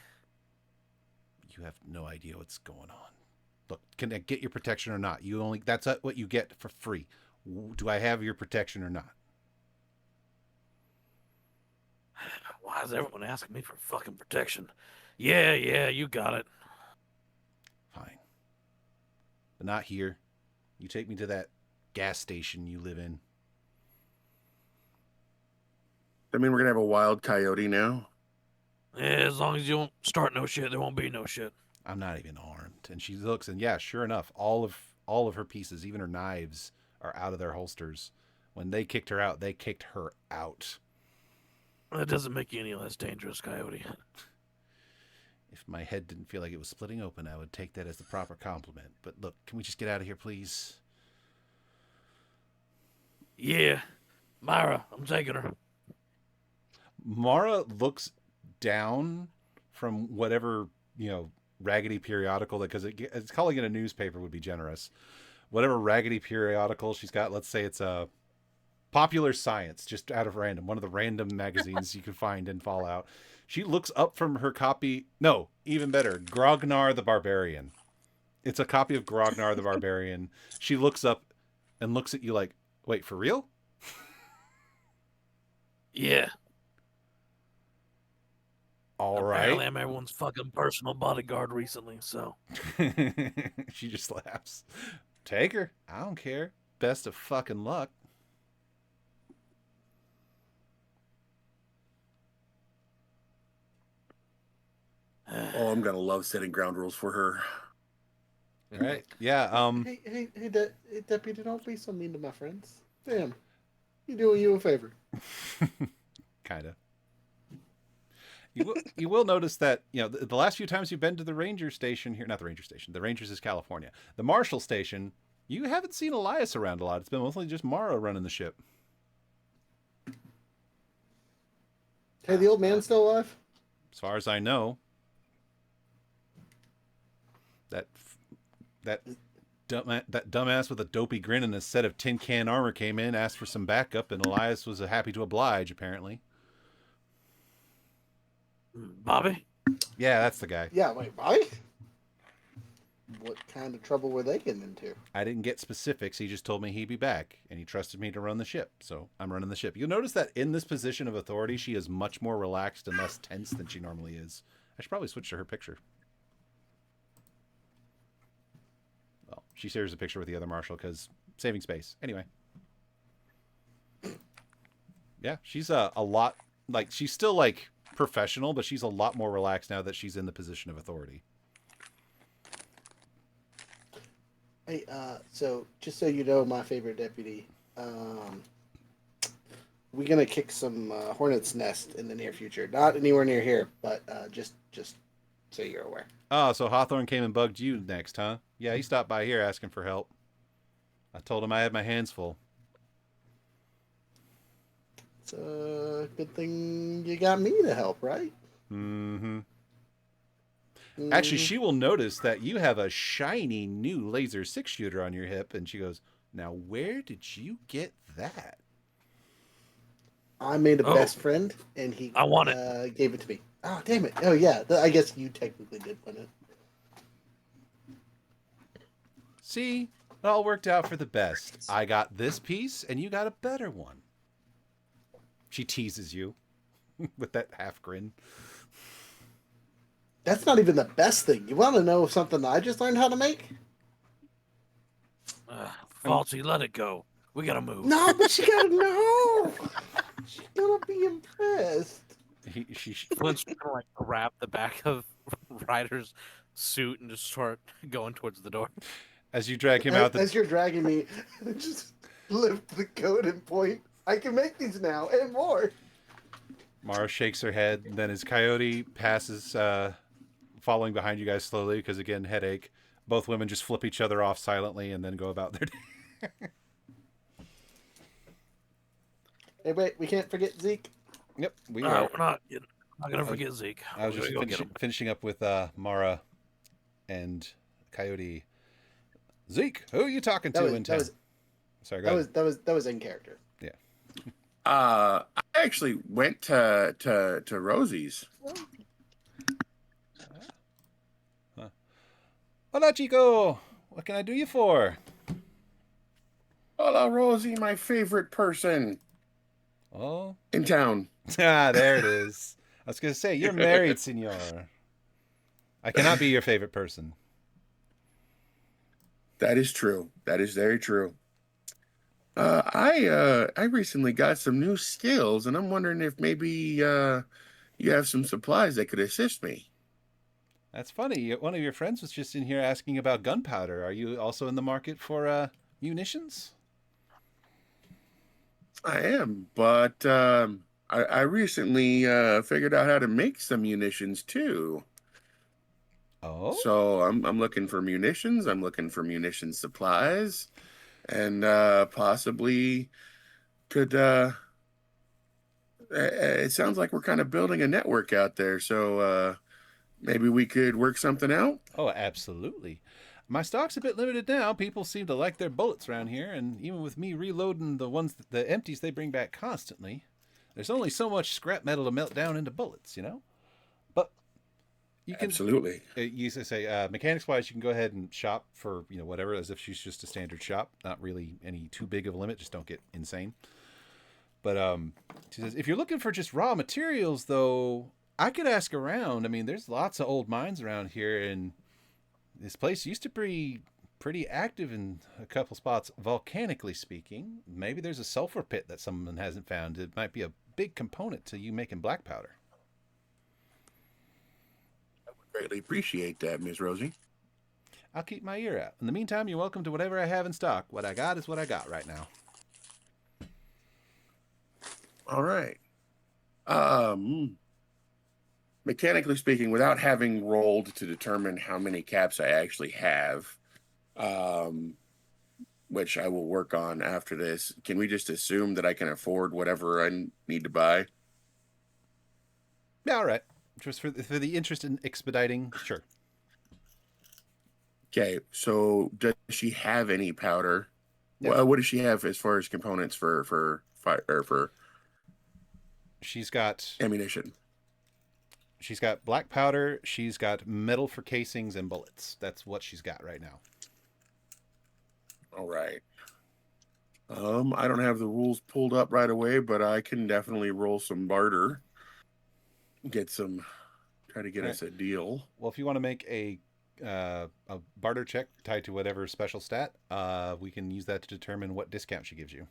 You have no idea what's going on. Look, can I get your protection or not? That's what you get for free. Do I have your protection or not? Why is everyone asking me for fucking protection? Yeah, you got it. Fine. But not here. You take me to that gas station you live in. I mean, we're gonna have a wild coyote now. Yeah, as long as you don't start no shit, there won't be no shit. I'm not even armed. And she looks, and yeah, sure enough, all of her pieces, even her knives, are out of their holsters. When they kicked her out, they kicked her out. That doesn't make you any less dangerous, Coyote. If my head didn't feel like it was splitting open, I would take that as the proper compliment. But look, can we just get out of here, please? Yeah. Myra, I'm taking her. Mara looks down from whatever, raggedy periodical, because it's calling it a newspaper would be generous. Whatever raggedy periodical she's got, let's say it's a Popular Science, just out of random, one of the random magazines you can find in Fallout. She looks up from her copy. No, even better, Grognar the Barbarian. It's a copy of Grognar the Barbarian. She looks up and looks at you like, wait, for real? Yeah. All Apparently right. I'm everyone's fucking personal bodyguard recently, so. She just laughs. Take her. I don't care. Best of fucking luck. Oh, I'm gonna love setting ground rules for her. Right? Yeah. Hey, deputy, don't be so mean to my friends. Damn, you doing you a favor. Kind of. You will notice that the last few times you've been to the ranger station here, not the ranger station, the rangers is California, the Marshall station, you haven't seen Elias around a lot. It's been mostly just Mara running the ship. Hey, the old man's still alive? As far as I know. That dumbass with a dopey grin and a set of tin can armor came in, asked for some backup, and Elias was happy to oblige, apparently. Bobby? Yeah, that's the guy. Yeah, wait, Bobby? What kind of trouble were they getting into? I didn't get specifics. He just told me he'd be back, and he trusted me to run the ship, so I'm running the ship. You'll notice that in this position of authority, she is much more relaxed and less tense than she normally is. I should probably switch to her picture. Well, she shares a picture with the other marshal because saving space. Anyway. Yeah, she's a lot, she's still, professional, but she's a lot more relaxed now that she's in the position of authority. Hey, so just so you know, my favorite deputy, we're gonna kick some hornet's nest in the near future. Not anywhere near here, but just so you're aware. Oh, so Hawthorne came and bugged you next, huh? Yeah, he stopped by here asking for help. I told him I had my hands full. It's a good thing you got me to help, right? Mm-hmm. Actually, she will notice that you have a shiny new laser 6-shooter on your hip, and she goes, "Now, where did you get that?" I made a Oh. best friend, and he I want it. gave it to me. Oh, damn it. Oh, yeah. I guess you technically did win it. See, it all worked out for the best. I got this piece, and you got a better one. She teases you with that half grin. That's not even the best thing. You want to know something I just learned how to make? Faulty, let it go. We gotta move. No, but she gotta know. She's gonna be impressed. Flint's gonna like grab the back of Ryder's suit and just start going towards the door. As you drag him out, As you're dragging me, just lift the coat and point. I can make these now and more. Mara shakes her head. And then as Coyote passes, following behind you guys slowly, because again, headache. Both women just flip each other off silently and then go about their day. Hey, wait, we can't forget Zeke. Yep, we No, are. we're not gonna forget Zeke. I was just finishing up with Mara and Coyote. Zeke, who are you talking to in town? Sorry, go ahead. That was in character. Yeah. I actually went to Rosie's. Hola, Chico. What can I do you for? Hola, Rosie, my favorite person. Oh. In town. Ah, there it is. I was going to say, you're married, senor. I cannot be your favorite person. That is true. That is very true. I recently got some new skills, and I'm wondering if maybe you have some supplies that could assist me. That's funny. One of your friends was just in here asking about gunpowder. Are you also in the market for munitions? I am, but I recently figured out how to make some munitions too. Oh. So I'm looking for munitions. I'm looking for munition supplies, and possibly could. It sounds like we're kind of building a network out there. So maybe we could work something out. Oh, absolutely. My stock's a bit limited now. People seem to like their bullets around here, and even with me reloading the empties they bring back constantly, there's only so much scrap metal to melt down into bullets, you know? But you can Absolutely. You say mechanics-wise, you can go ahead and shop for whatever, as if she's just a standard shop. Not really any too big of a limit. Just don't get insane. But she says, if you're looking for just raw materials, though, I could ask around. I mean, there's lots of old mines around here, and this place used to be pretty active in a couple spots, volcanically speaking. Maybe there's a sulfur pit that someone hasn't found. It might be a big component to you making black powder. I would greatly appreciate that, Miss Rosie. I'll keep my ear out. In the meantime, you're welcome to whatever I have in stock. What I got is what I got right now. All right. Mechanically speaking, without having rolled to determine how many caps I actually have, which I will work on after this, can we just assume that I can afford whatever I need to buy? Yeah, all right. Just for the interest in expediting, sure. Okay, so does she have any powder? Yep. Well, what does she have as far as components for fire or for? She's got ammunition. She's got black powder. She's got metal for casings and bullets. That's what she's got right now. All right. I don't have the rules pulled up right away, but I can definitely roll some barter. Try to get us a deal. Well, if you want to make a barter check tied to whatever special stat, we can use that to determine what discount she gives you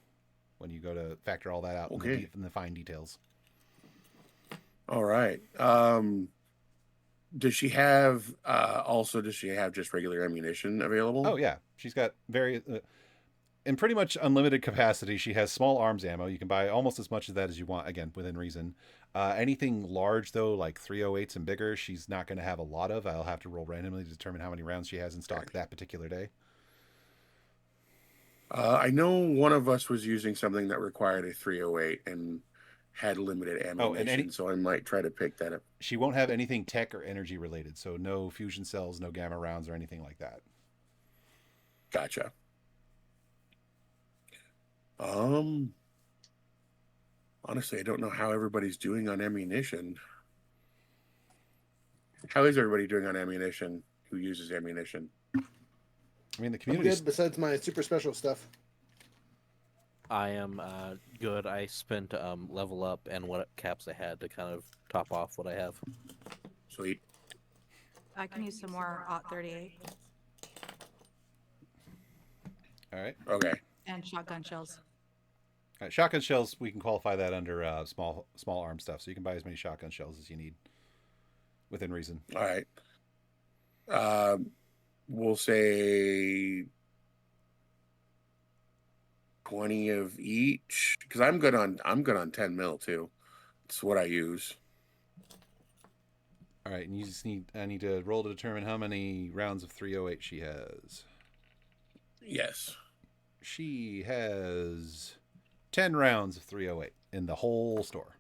when you go to factor all that out in the fine details. All right. Does she have just regular ammunition available? Oh yeah, she's got very in pretty much unlimited capacity. She has small arms ammo. You can buy almost as much of that as you want, again within reason. Anything large though, like 308s and bigger, she's not going to have a lot of. I'll have to roll randomly to determine how many rounds she has in stock that particular day. I know one of us was using something that required a 308 and had limited ammunition, so I might try to pick that up. She won't have anything tech or energy related, so no fusion cells, no gamma rounds, or anything like that. Gotcha. All Honestly, I don't know how everybody's doing on ammunition. How is everybody doing on ammunition who uses ammunition? I mean, the I'm community. good besides my super special stuff. I am good. I spent level up and what caps I had to kind of top off what I have. Sweet. I can use some more Ot 38 All right. Okay. and shotgun shells. All right. Shotgun shells. We can qualify that under small arm stuff. So you can buy as many shotgun shells as you need, within reason. All right. We'll say 20 of each because I'm good on 10 mil too. It's what I use. All right, and I need to roll to determine how many rounds of 308 she has. Yes. She has 10 rounds of 308 in the whole store.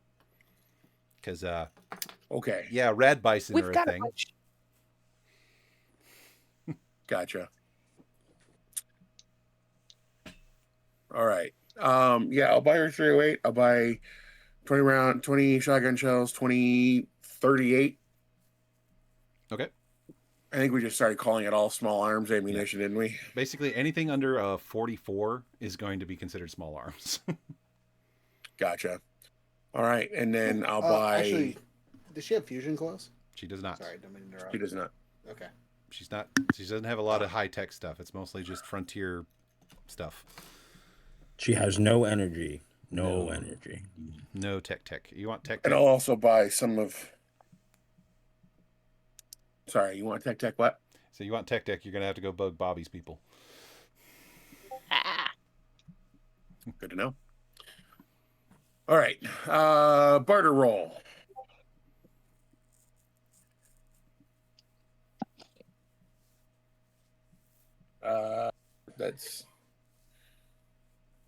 Because Okay. yeah, rad bison We've are a got thing. bunch. Gotcha. All right. Yeah, I'll buy her 308. I'll buy 20 shotgun shells, 20 38. Okay. I think we just started calling it all small arms ammunition, didn't we? Basically, anything under 44 is going to be considered small arms. Gotcha. All right, and then I'll buy. Actually, does she have fusion claws? She does not. Sorry, don't mean to interrupt. She does not. Okay. She's not. She doesn't have a lot of high tech stuff. It's mostly just frontier stuff. She has no energy. No No. energy. No tech. You want tech? And I'll also buy some of. Sorry, you want tech what? So you want tech? You're gonna have to go bug Bobby's people. Good to know. All right, barter roll. That's.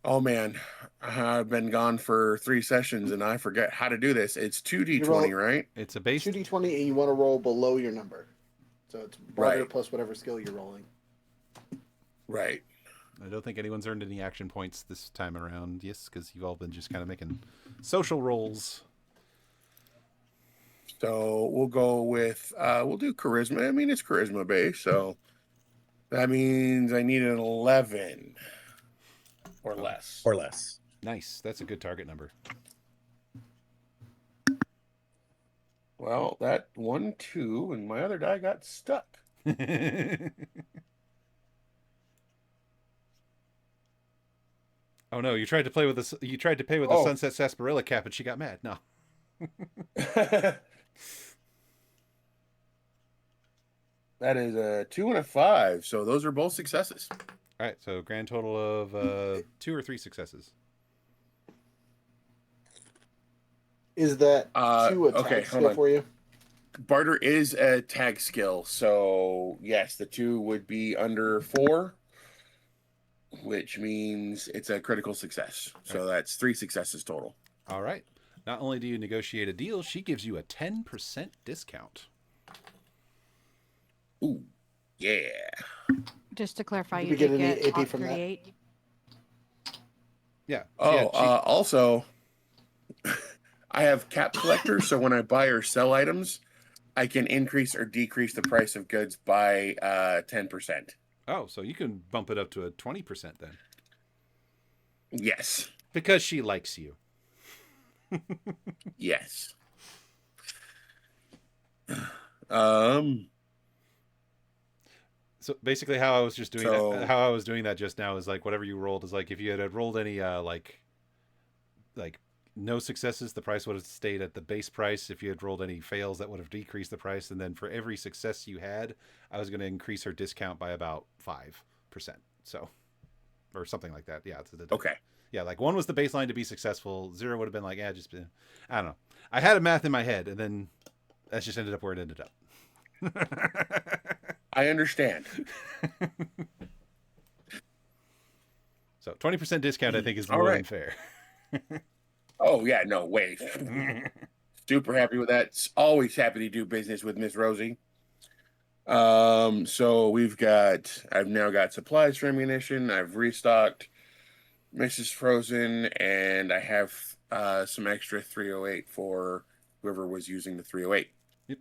Oh man, I've been gone for 3 sessions and I forget how to do this. It's 2d20, right? It's a base. 2d20, and you want to roll below your number. So it's barter Right. plus whatever skill you're rolling. Right. I don't think anyone's earned any action points this time around. Yes, because you've all been just kind of making social rolls. So we'll go with we'll do charisma. I mean, it's charisma based, so that means I need an 11 or less. Or less. Nice. That's a good target number. Well, that 1, 2, and my other die got stuck. Oh no! You tried to play with this. You tried to pay with the Sunset Sarsaparilla cap, and she got mad. No. That is a 2 and a 5, so those are both successes. All right. So grand total of 2 or 3 successes. Is that 2 a okay, tag hold skill on. for you? Barter is a tag skill, so yes, the 2 would be under 4, which means it's a critical success. So that's 3 successes total. All right. Not only do you negotiate a deal, she gives you a 10% discount. Ooh, yeah. Just to clarify, Did you we get did any get AP Ot from that? 38. Yeah. Oh, yeah, also, I have cap collector, so when I buy or sell items, I can increase or decrease the price of goods by 10%. Oh, so you can bump it up to a 20% then. Yes. Because she likes you. Yes. So basically, how I was just doing So- that, how I was doing that just now is like whatever you rolled is like if you had rolled any like no successes, the price would have stayed at the base price. If you had rolled any fails, that would have decreased the price. And then for every success you had, I was going to increase her discount by about 5%. So, or something like that. Yeah. Okay. Yeah, like 1 was the baseline to be successful. 0 would have been like, yeah, just I don't know. I had a math in my head, and then that just ended up where it ended up. I understand. So 20% discount, I think, is more All than right. fair. Oh, yeah, no, way. Super happy with that. Always happy to do business with Miss Rosie. So I've now got supplies for ammunition. I've restocked. Mrs. Frozen, and I have some extra 308 for whoever was using the 308. I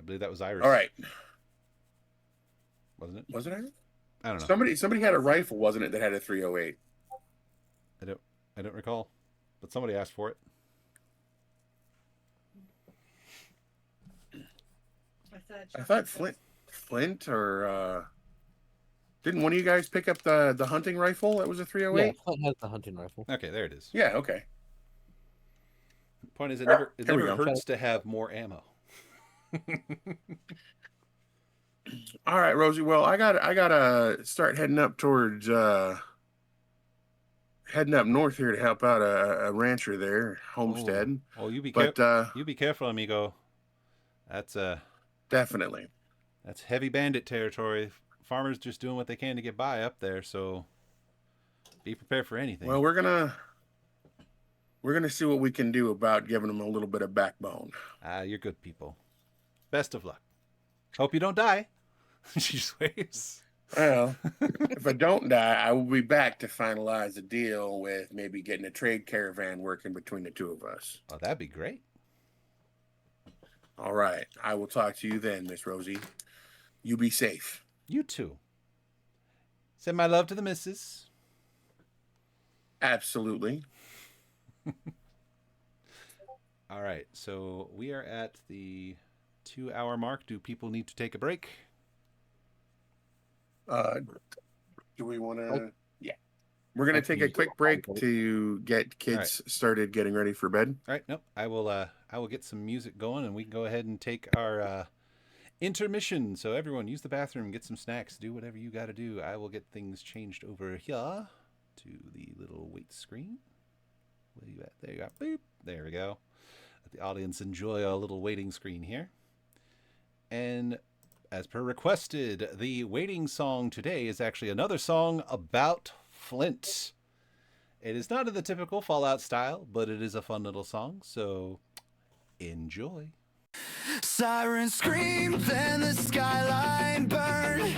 believe that was Iris. All right. Wasn't it? Was it Iris? I don't know. Somebody had a rifle, wasn't it, that had a 308? I don't recall, but somebody asked for it. I thought Flint or didn't one of you guys pick up the hunting rifle that was a 308? Yeah, Flint has the hunting rifle. Okay, there it is. Yeah, okay. Point is, it There we never go. hurts to have more ammo. All right, Rosie. Well, I gotta start heading up towards heading up north here to help out a rancher there, homestead. Oh, you be careful, amigo. That's definitely. That's heavy bandit territory. Farmers just doing what they can to get by up there, so be prepared for anything. Well, we're gonna see what we can do about giving them a little bit of backbone. You're good people. Best of luck. Hope you don't die. She just waves. Well, if I don't die, I will be back to finalize a deal with maybe getting a trade caravan working between the two of us. Oh, that'd be great. All right. I will talk to you then, Miss Rosie. You be safe. You too. Send my love to the missus. Absolutely. All right. So we are at the 2-hour mark. Do people need to take a break? Do we want to? Yeah. We're going to take a quick break to get kids started getting ready for bed. All right. Nope. I will get some music going, and we can go ahead and take our intermission. So everyone, use the bathroom, get some snacks, do whatever you got to do. I will get things changed over here to the little wait screen. Where you at? There you go. Boop. There we go. Let the audience enjoy a little waiting screen here. And as per requested, the waiting song today is actually another song about Flint. It is not in the typical Fallout style, but it is a fun little song, so enjoy. Sirens scream, then the skyline burned.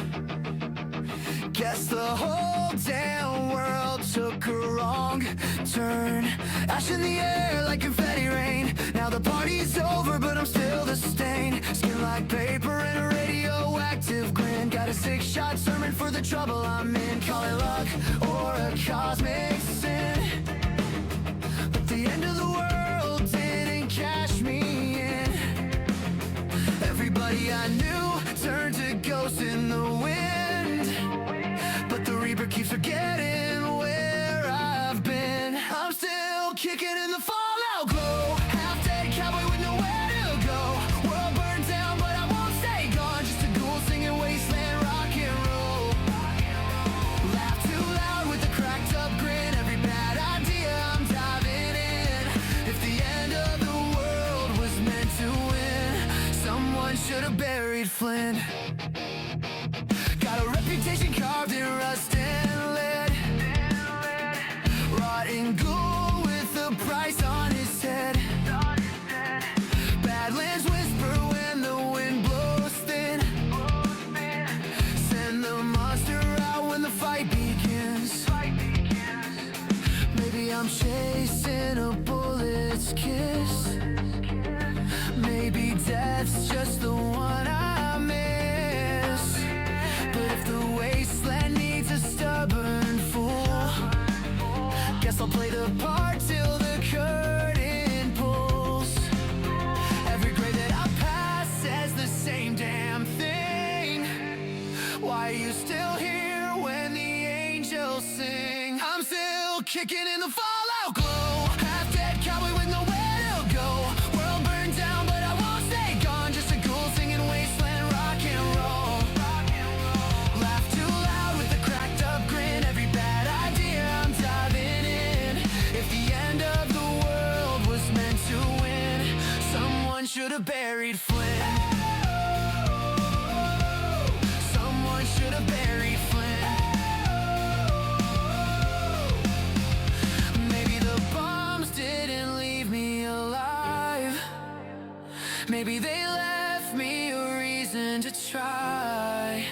Guess the whole damn world took a wrong turn. Ash in the air like confetti rain. Now the party's over, but I'm still the stain. Skin like paper and a radioactive grin. Got a 6-shot sermon for the trouble I'm in. Call it luck or a cosmic sin, but the end of the world didn't cash me in. Everybody I knew turned to ghosts in the wind, but the Reaper keeps forgetting where I've been. I'm still kicking in the fallout glow. Half-dead cowboy with nowhere to go. World burned down, but I won't stay gone. Just a ghoul singing wasteland rock and roll. Laugh too loud with a cracked up grin. Every bad idea I'm diving in. If the end of the world was meant to win, someone should have buried Flint. Got a reputation carved in rust and lead. Rotting ghoul with a price on his head. Badlands whisper when the wind blows thin. Send the monster out when the fight begins. Maybe I'm chasing a bullet's kiss. Maybe death's just the one I miss. But if the wasteland needs a stubborn fool, guess I'll play the part till the curtain pulls. Every grave that I pass says the same damn thing. Why are you still here when the angels sing? I'm still kicking in the fallout glow. Half-dead cowboy with nowhere to go. World burned down, but I won't stay gone. Just a ghoul singing wasteland rock and roll. Laugh too loud with a cracked up grin. Every bad idea I'm diving in. If the end of the world was meant to win, someone should have buried Flint. Someone should have buried Flint. Maybe the bombs didn't leave me alive. Maybe they left me a reason to try.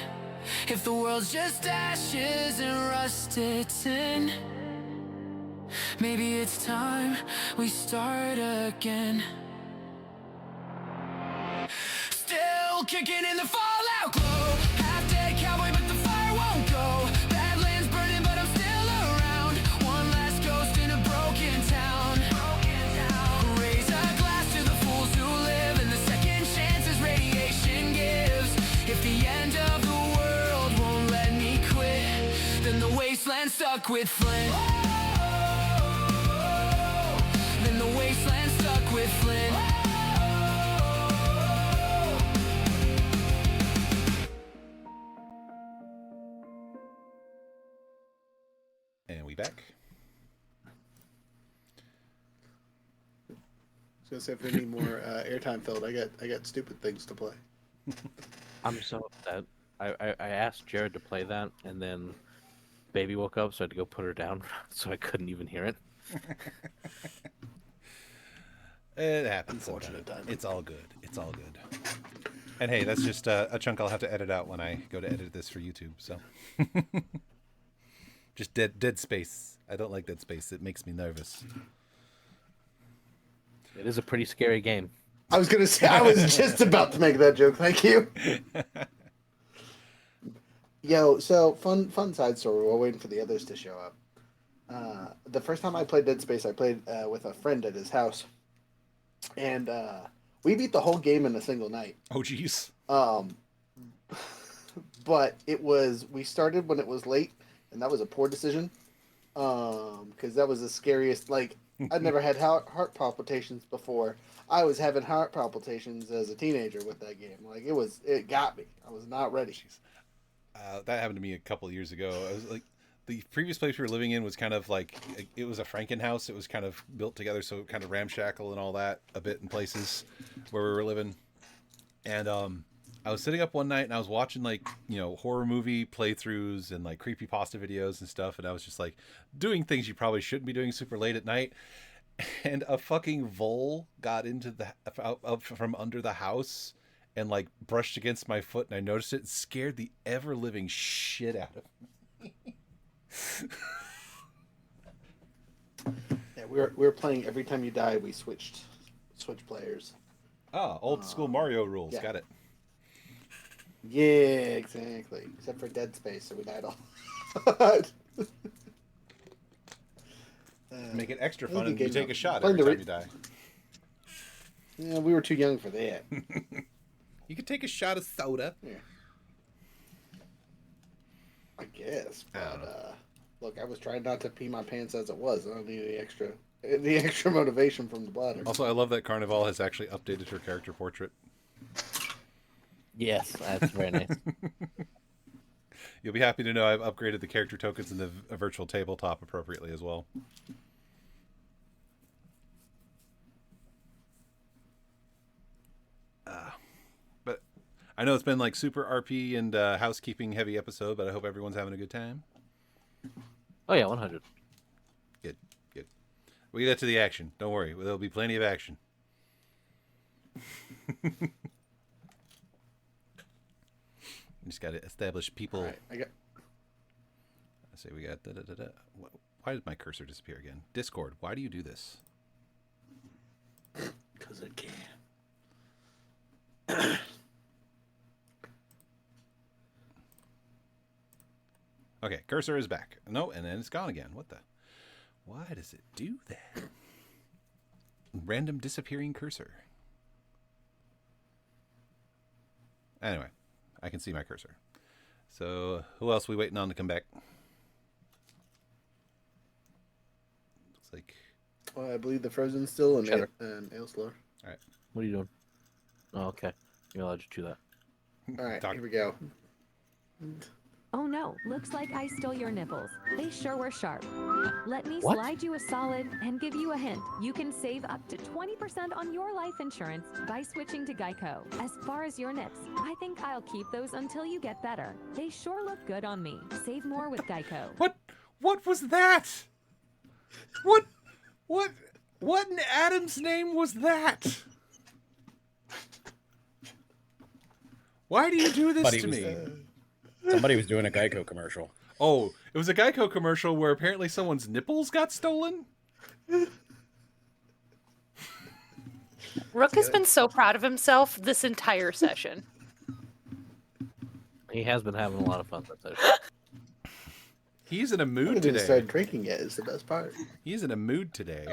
If the world's just ashes and rusted tin, maybe it's time we start again. Still kicking in the fallout glow. Half-dead cowboy, but the fire won't go. Badlands burning, but I'm still around. One last ghost in a broken town. Raise a glass to the fools who live, and the second chances radiation gives. If the end of the world won't let me quit, then the wasteland's stuck with Flint. Then the wasteland's stuck with Flint. And we back. I was gonna say if we need more airtime filled, I got stupid things to play. I'm so upset. I asked Jared to play that, and then baby woke up, so I had to go put her down, so I couldn't even hear it. It happens. Unfortunate time. It's all good. It's all good. And hey, that's just a chunk I'll have to edit out when I go to edit this for YouTube. So, just dead space. I don't like dead space. It makes me nervous. It is a pretty scary game. I was gonna say I was just about to make that joke. Thank you. Yo, so fun side story. We're waiting for the others to show up. The first time I played Dead Space, I played with a friend at his house, and we beat the whole game in a single night. Oh, jeez. But we started when it was late, and that was a poor decision. Because that was the scariest. Like, I'd never had heart palpitations before. I was having heart palpitations as a teenager with that game. Like, it got me. I was not ready. That happened to me a couple of years ago. I was like, the previous place we were living in was kind of like, it was a Frankenhouse. It was kind of built together, so kind of ramshackle and all that a bit in places where we were living. And I was sitting up one night and I was watching like, horror movie playthroughs and like creepypasta videos and stuff. And I was just like doing things you probably shouldn't be doing super late at night. And a fucking vole got into out from under the house and like brushed against my foot, and I noticed it and scared the ever living shit out of me. Yeah, we were playing Every Time You Die. We switched players. Ah, old school Mario rules. Yeah. Got it. Yeah, exactly. Except for Dead Space, so we died all. Make it extra fun, good and you game, take though. a shot Fun every to time you die. Yeah, we were too young for that. You could take a shot of soda. Yeah. I guess, but look, I was trying not to pee my pants as it was. I don't need any extra motivation from the bladder. Also, I love that Carnival has actually updated her character portrait. Yes, that's very nice. You'll be happy to know I've upgraded the character tokens in the virtual tabletop appropriately as well. But I know it's been like super RP and housekeeping heavy episode, but I hope everyone's having a good time. Oh yeah, 100. Good. We get to the action. Don't worry, there'll be plenty of action. We just got to establish people. All right, Let's see, we got Why did my cursor disappear again? Discord, why do you do this? Because I can. Okay, cursor is back. No, and then it's gone again. What the? Why does it do that? Random disappearing cursor. Anyway, I can see my cursor. So, who else are we waiting on to come back? Looks like... Well, I believe the Frozen still and Cheddar. Ailslore. All right. What are you doing? Oh, okay. You're allowed to do that. All right, Talk. here we go. Oh no, looks like I stole your nipples. They sure were sharp. Let me What? slide you a solid and give you a hint. You can save up to 20% on your life insurance by switching to Geico. As far as your nips, I think I'll keep those until you get better. They sure look good on me. Save more with Geico. What was that? What in Adam's name was that? Why do you do this Buddy to was me? Somebody was doing a Geico commercial. Oh, it was a Geico commercial where apparently someone's nipples got stolen? Rook has been so proud of himself this entire session. He has been having a lot of fun with this. He's in a I mood haven't even today. started drinking yet. Is the best part. He's in a mood today.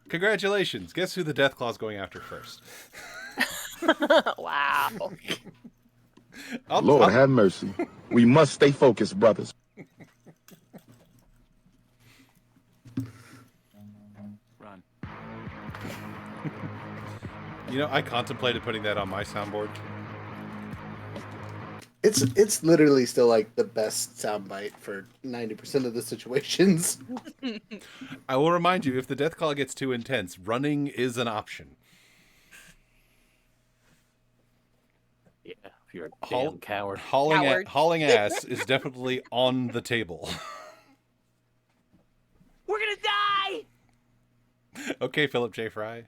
Congratulations. Guess who the Deathclaw's going after first? Wow. Lord have mercy. We must stay focused, brothers. Run. You know, I contemplated putting that on my soundboard. It's literally still like the best soundbite for 90% of the situations. I will remind you, if the Deathclaw gets too intense, running is an option. Yeah, if you're a damn coward. Hauling ass is definitely on the table. We're gonna die! Okay, Philip J. Fry.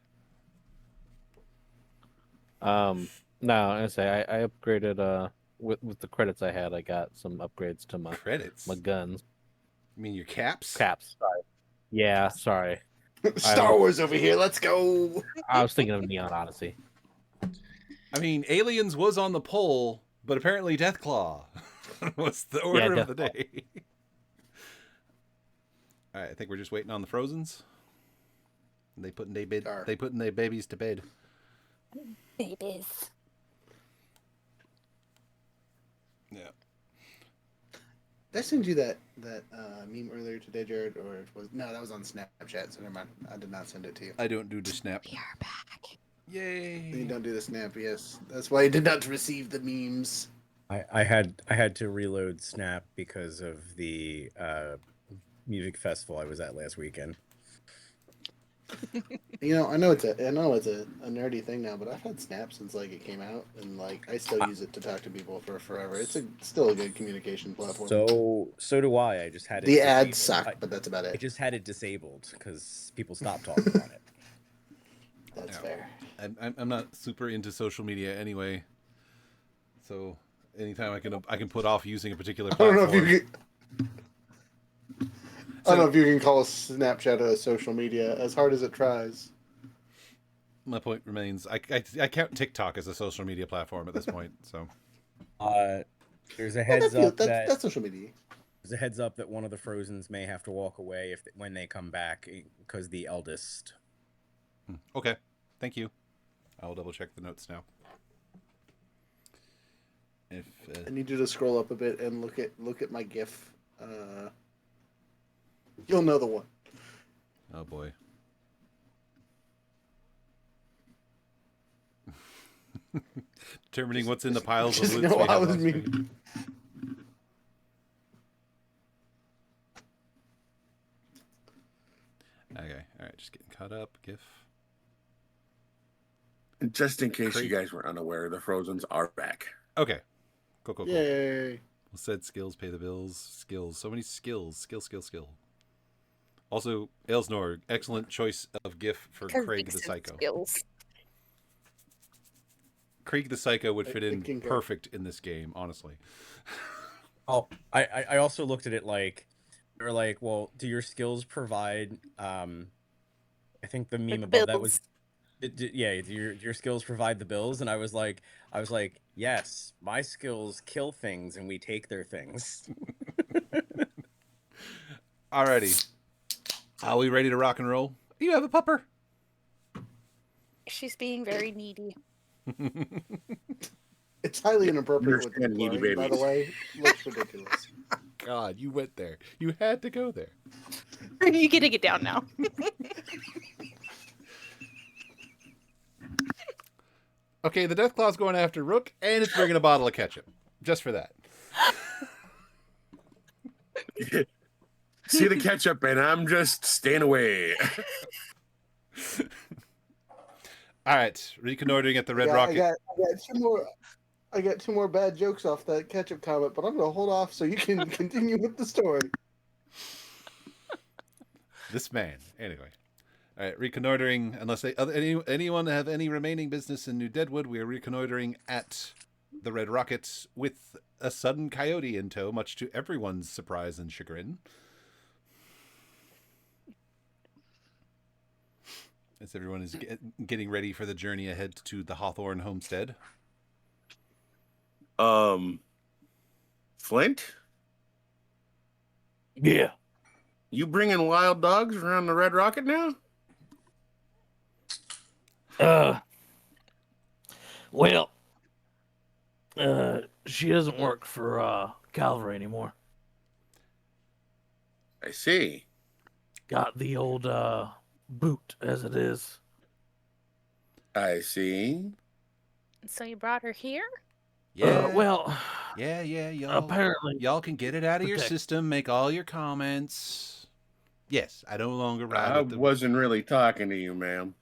No, I say I upgraded with the credits I had. I got some upgrades to my credits, my guns. You mean your caps? Caps. Sorry. Yeah, sorry. Star Wars over here. Let's go. I was thinking of Neon Odyssey. I mean, Aliens was on the poll, but apparently Deathclaw was the order of the day. All right, I think we're just waiting on the Frozens. They putting their babies to bed. Babies. Yeah. Did I send you that meme earlier today, Jared? Or that was on Snapchat, so never mind. I did not send it to you. I don't do the snap. We are back. Yay. You don't do the snap, yes. That's why I did not receive the memes. I had to reload Snap because of the music festival I was at last weekend. You know, I know it's a nerdy thing now, but I've had Snap since like it came out, and like I still use it to talk to people for forever. It's still a good communication platform. So do I. I just had it. The ads suck, but that's about it. I just had it disabled because people stopped talking on it. That's fair. I'm not super into social media anyway, so anytime I can put off using a particular platform. I don't know if you can call Snapchat a social media, as hard as it tries. My point remains, I count TikTok as a social media platform at this point. So, there's a heads up that's social media. There's a heads up that one of the Frozens may have to walk away when they come back because the eldest. Okay, thank you. I'll double check the notes now. I need you to scroll up a bit and look at my GIF. You'll know the one. Oh boy. Determining what's in the piles of loot. Okay, all right, just getting caught up. GIF. Just in case you guys were unaware, the Frozens are back. Okay. Cool. Yay. Well said, skills pay the bills. Skills. So many skills. Skill. Also, Ailsnor, excellent choice of GIF for Craig the Psycho. Skills. Craig the Psycho would fit in perfect in this game, honestly. Oh, I also looked at it like, they're like, well, do your skills provide, I think the meme above that was, yeah, do your skills provide the bills? And I was like, yes, my skills kill things and we take their things. Alrighty. Are we ready to rock and roll? You have a pupper. She's being very needy. It's highly inappropriate with the needy blurring, by the way. Looks ridiculous. God, you went there. You had to go there. You're getting it down now. Okay, the Deathclaw's going after Rook, and it's bringing a bottle of ketchup. Just for that. See the ketchup, and I'm just staying away. All right, reconnoitering at the Red Rocket. I got two more bad jokes off that ketchup comment, but I'm going to hold off so you can continue with the story. This man. Anyway. All right, reconnoitering. Unless anyone have any remaining business in New Deadwood, we are reconnoitering at the Red Rocket with a sudden coyote in tow, much to everyone's surprise and chagrin. As everyone is getting ready for the journey ahead to the Hawthorne homestead. Flint? Yeah. You bringing wild dogs around the Red Rocket now? Well, she doesn't work for Calvary anymore. I see. Got the old boot as it is. I see. So you brought her here? Yeah. Well, yeah, y'all. Apparently, y'all can get it out of your system. Make all your comments. Yes, I no longer ride. I wasn't really talking to you, ma'am.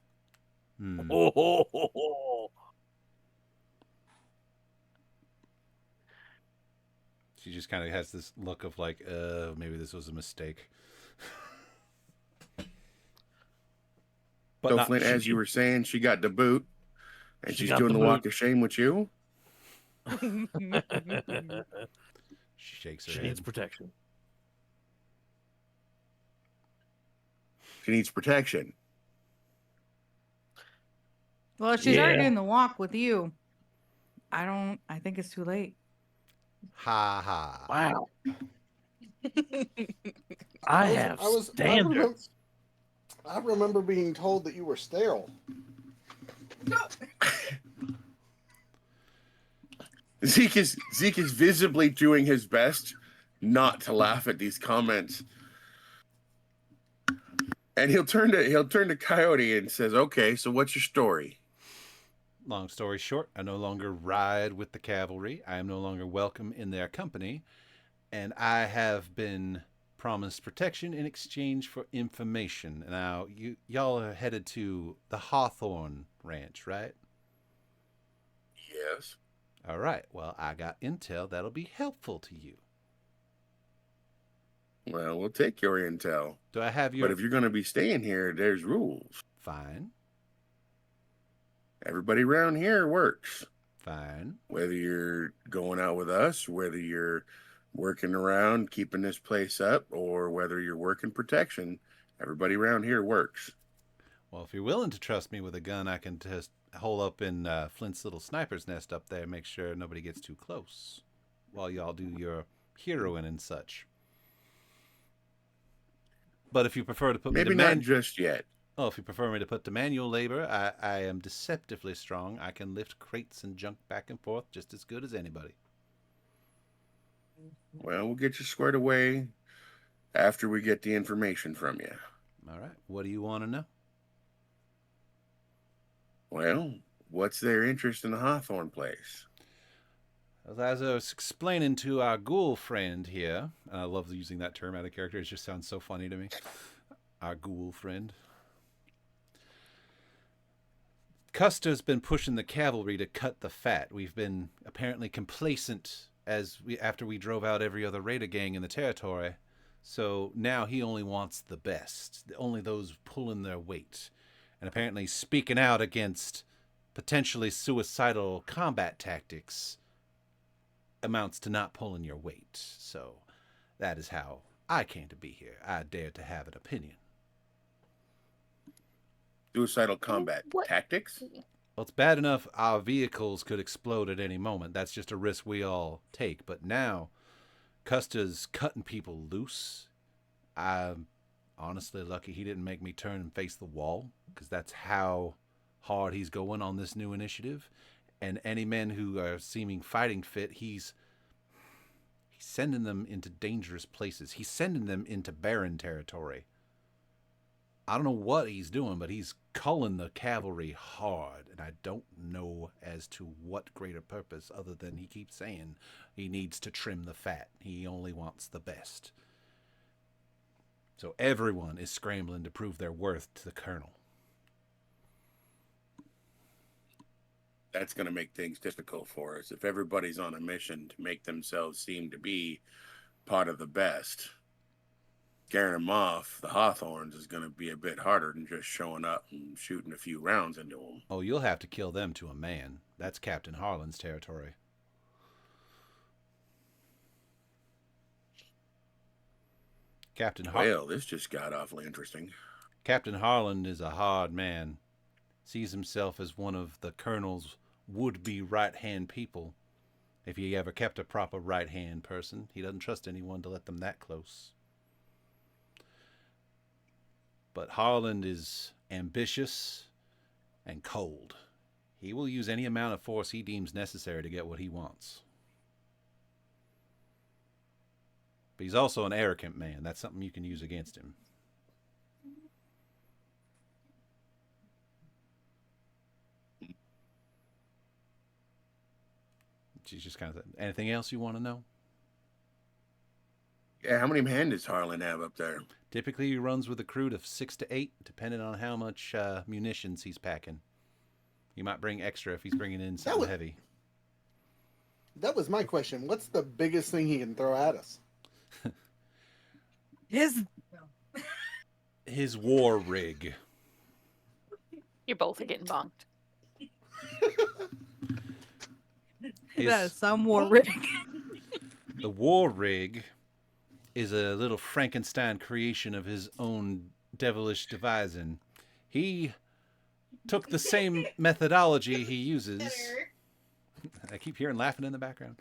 She just kind of has this look of like, maybe this was a mistake. But so Flint, as you were saying, she got the boot, and she's doing the walk of shame with you. She shakes her head. She needs protection. She needs protection. Well, if she's already doing the walk with you, I think it's too late. Ha ha. Wow. I have standards. I remember being told that you were sterile. Zeke is visibly doing his best not to laugh at these comments. And he'll turn to Coyote and says, "Okay, so what's your story?" Long story short, I no longer ride with the cavalry. I am no longer welcome in their company, and I have been promised protection in exchange for information. Now, y'all are headed to the Hawthorne Ranch, right? Yes. All right. Well, I got intel that'll be helpful to you. Well, we'll take your intel. Do I have your... But if you're going to be staying here, there's rules. Fine. Everybody around here works. Fine. Whether you're going out with us, whether you're working around keeping this place up, or whether you're working protection, everybody around here works. Well, if you're willing to trust me with a gun, I can just hole up in Flint's little sniper's nest up there and make sure nobody gets too close while y'all do your heroing and such. But if you prefer to put maybe me to not just yet. Oh, if you prefer me to put to manual labor, I am deceptively strong. I can lift crates and junk back and forth just as good as anybody. Well, we'll get you squared away after we get the information from you. All right. What do you want to know? Well, what's their interest in the Hawthorne place? As I was explaining to our ghoul friend here, and I love using that term out of character, it just sounds so funny to me. Our ghoul friend. Custer's been pushing the cavalry to cut the fat. We've been apparently complacent after we drove out every other raider gang in the territory. So now he only wants the best, only those pulling their weight. And apparently speaking out against potentially suicidal combat tactics amounts to not pulling your weight. So that is how I came to be here. I dare to have an opinion. Suicidal combat tactics? Well, it's bad enough our vehicles could explode at any moment. That's just a risk we all take. But now, Custer's cutting people loose. I'm honestly lucky he didn't make me turn and face the wall, because that's how hard he's going on this new initiative. And any men who are seeming fighting fit, he's sending them into dangerous places. He's sending them into barren territory. I don't know what he's doing, but he's culling the cavalry hard, and I don't know as to what greater purpose other than he keeps saying he needs to trim the fat. He only wants the best. So everyone is scrambling to prove their worth to the colonel. That's going to make things difficult for us if everybody's on a mission to make themselves seem to be part of the best. Scaring them off, the Hawthorns, is going to be a bit harder than just showing up and shooting a few rounds into them. Oh, you'll have to kill them to a man. That's Captain Harlan's territory. Well, this just got awfully interesting. Captain Harland is a hard man. Sees himself as one of the Colonel's would-be right-hand people. If he ever kept a proper right-hand person, he doesn't trust anyone to let them that close. But Harland is ambitious and cold. He will use any amount of force he deems necessary to get what he wants. But he's also an arrogant man. That's something you can use against him. She's just kind of, anything else you want to know? Yeah, how many men does Harlan have up there? Typically, he runs with a crew of 6 to 8, depending on how much munitions he's packing. He might bring extra if he's bringing in something heavy. That was my question. What's the biggest thing he can throw at us? His war rig. You both are getting bonked. That is some war rig. The war rig is a little Frankenstein creation of his own devilish devising. He took the same methodology he uses. I keep hearing laughing in the background.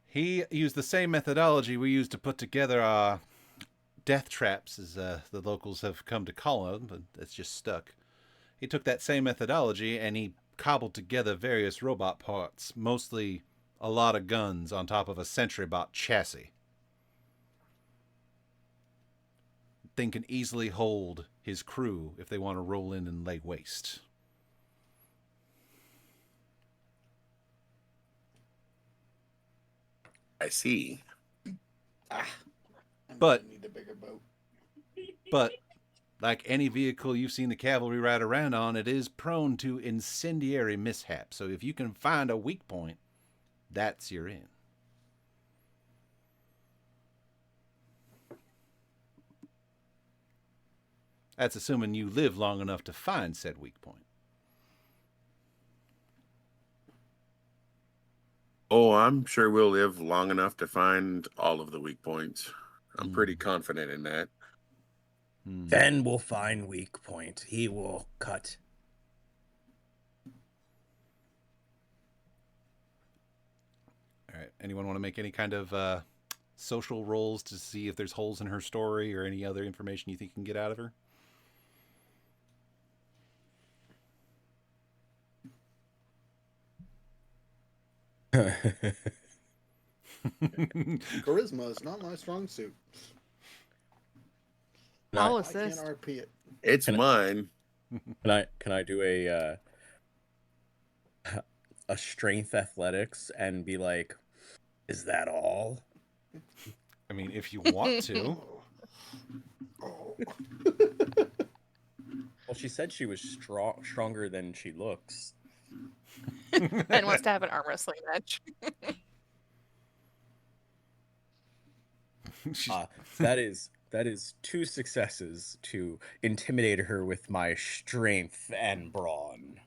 He used the same methodology we used to put together our death traps, as the locals have come to call them, but it's just stuck. He took that same methodology and he cobbled together various robot parts, mostly a lot of guns on top of a SentryBot chassis. Thing can easily hold his crew if they want to roll in and lay waste. I see. But need a bigger boat. But like any vehicle you've seen the cavalry ride around on, it is prone to incendiary mishap. So if you can find a weak point, that's your in. That's assuming you live long enough to find said weak point. Oh, I'm sure we'll live long enough to find all of the weak points. I'm pretty confident in that. Then we'll find weak point. He will cut. All right. Anyone want to make any kind of social rolls to see if there's holes in her story or any other information you think you can get out of her? Charisma is not my strong suit. I'll I assist. can't RP it. It's mine. Can I do a strength athletics and be like, is that all? I mean, if you want to. Well, she said she was stronger than she looks. Ben wants to have an arm wrestling match. That is 2 successes to intimidate her with my strength and brawn.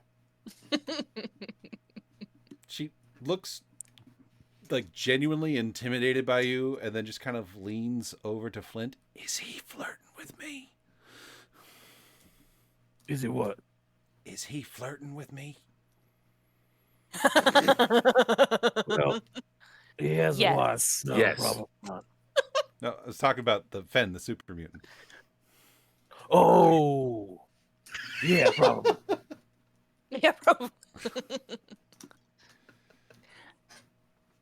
She looks like genuinely intimidated by you and then just kind of leans over to Flint. Is he flirting with me? Is he what? Is he flirting with me? Well, he has a wife. No, yes. probably not. No, I was talking about the Fen, the super mutant. Oh, yeah, probably. Yeah, probably.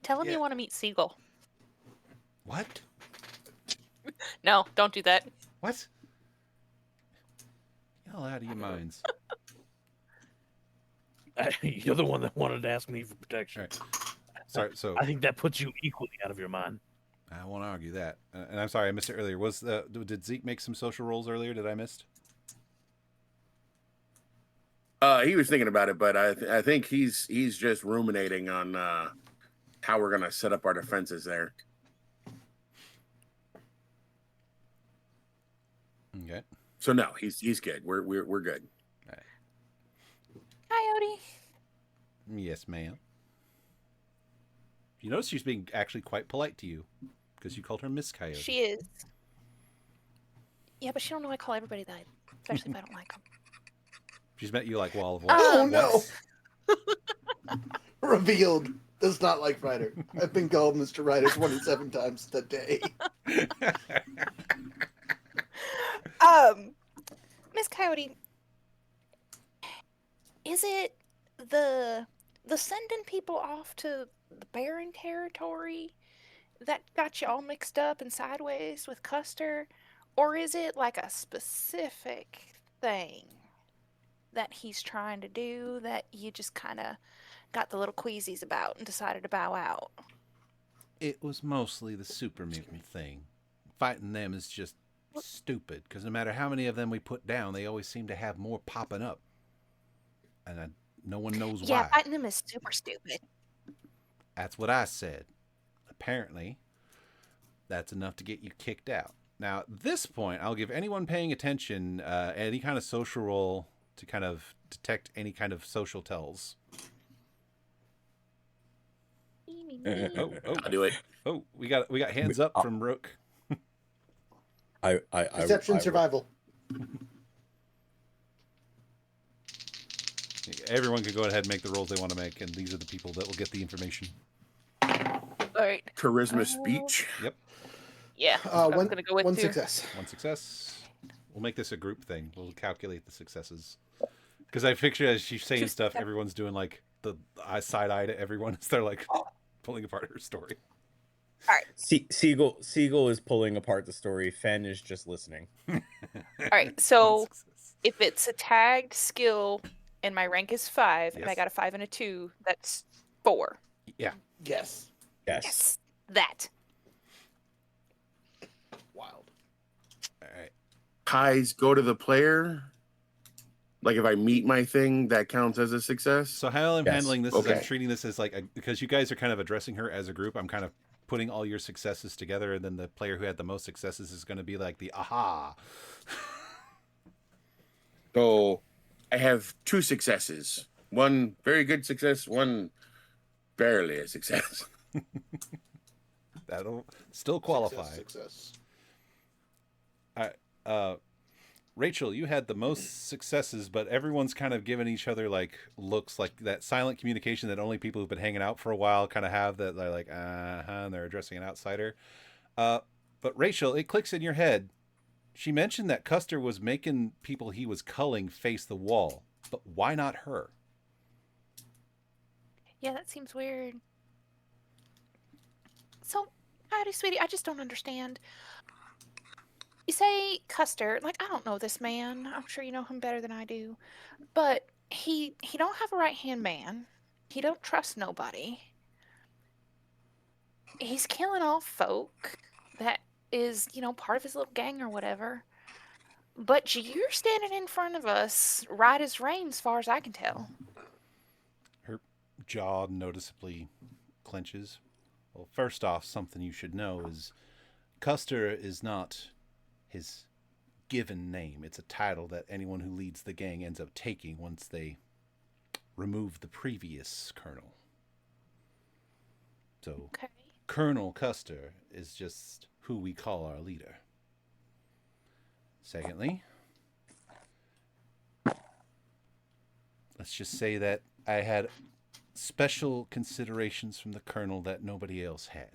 Tell him you want to meet Siegel. What? No, don't do that. What? Y'all out of your minds. You're the one that wanted to ask me for protection. Right. Sorry, so I think that puts you equally out of your mind. I won't argue that. And I'm sorry, I missed it earlier. Did Zeke make some social rolls earlier? Did I miss? He was thinking about it, but I think he's just ruminating on how we're gonna set up our defenses there. Okay. So no, he's good. We're good. All right. Coyote. Yes, ma'am. You notice she's being actually quite polite to you because you called her Miss Coyote. She is. Yeah, but she don't know I call everybody that, especially if I don't like them. She's met you like Wall of Wax. Oh no! once. Revealed. Does not like Ryder. I've been called Mr. Ryder 27 times today. Miss Coyote, is it the sending people off to the barren territory that got you all mixed up and sideways with Custer, or is it like a specific thing that he's trying to do that you just kind of got the little queasies about and decided to bow out? It was mostly the super mutant thing. Fighting them is just stupid, because no matter how many of them we put down, they always seem to have more popping up. And no one knows why. Yeah, fighting them is super stupid. That's what I said. Apparently, that's enough to get you kicked out. Now, at this point, I'll give anyone paying attention any kind of social roll to kind of detect any kind of social tells. I'll do it. Oh, we got hands up from Rook. Deception, survival. Everyone can go ahead and make the rolls they want to make, and these are the people that will get the information. All right. Charisma speech. Yep. Yeah. I'm gonna go with one two. success. One success. We'll make this a group thing. We'll calculate the successes. Because I picture as she's saying stuff, everyone's doing like the side eye to everyone as they're like pulling apart her story. All right. Siegel is pulling apart the story. Fen is just listening. All right. So if it's a tagged skill and my rank is 5 and I Yes. got a 5 and a 2, that's 4. Yeah. Yes. Yes. That. Wild. All right. Ties go to the player. Like if I meet my thing, that counts as a success. So how I'm Yes. handling this is I'm Okay. treating this as like because you guys are kind of addressing her as a group. I'm kind of putting all your successes together, and then the player who had the most successes is going to be like the aha. So I have 2 successes. One very good success, one barely a success. That'll still qualify. Success. All right. Rachel, you had the most successes, but everyone's kind of giving each other like looks, like that silent communication that only people who've been hanging out for a while kind of have, that they're like, and they're addressing an outsider. But Rachel, it clicks in your head. She mentioned that Custer was making people he was culling face the wall, but why not her? Yeah, that seems weird. So, Howdy, sweetie, I just don't understand. You say Custer, like, I don't know this man. I'm sure you know him better than I do. But he don't have a right-hand man. He don't trust nobody. He's killing off folk that is, part of his little gang or whatever. But you're standing in front of us right as rain, as far as I can tell. Her jaw noticeably clenches. Well, first off, something you should know is Custer is not his given name. It's a title that anyone who leads the gang ends up taking once they remove the previous colonel. So, Okay. Colonel Custer is just who we call our leader. Secondly, let's just say that I had special considerations from the colonel that nobody else had.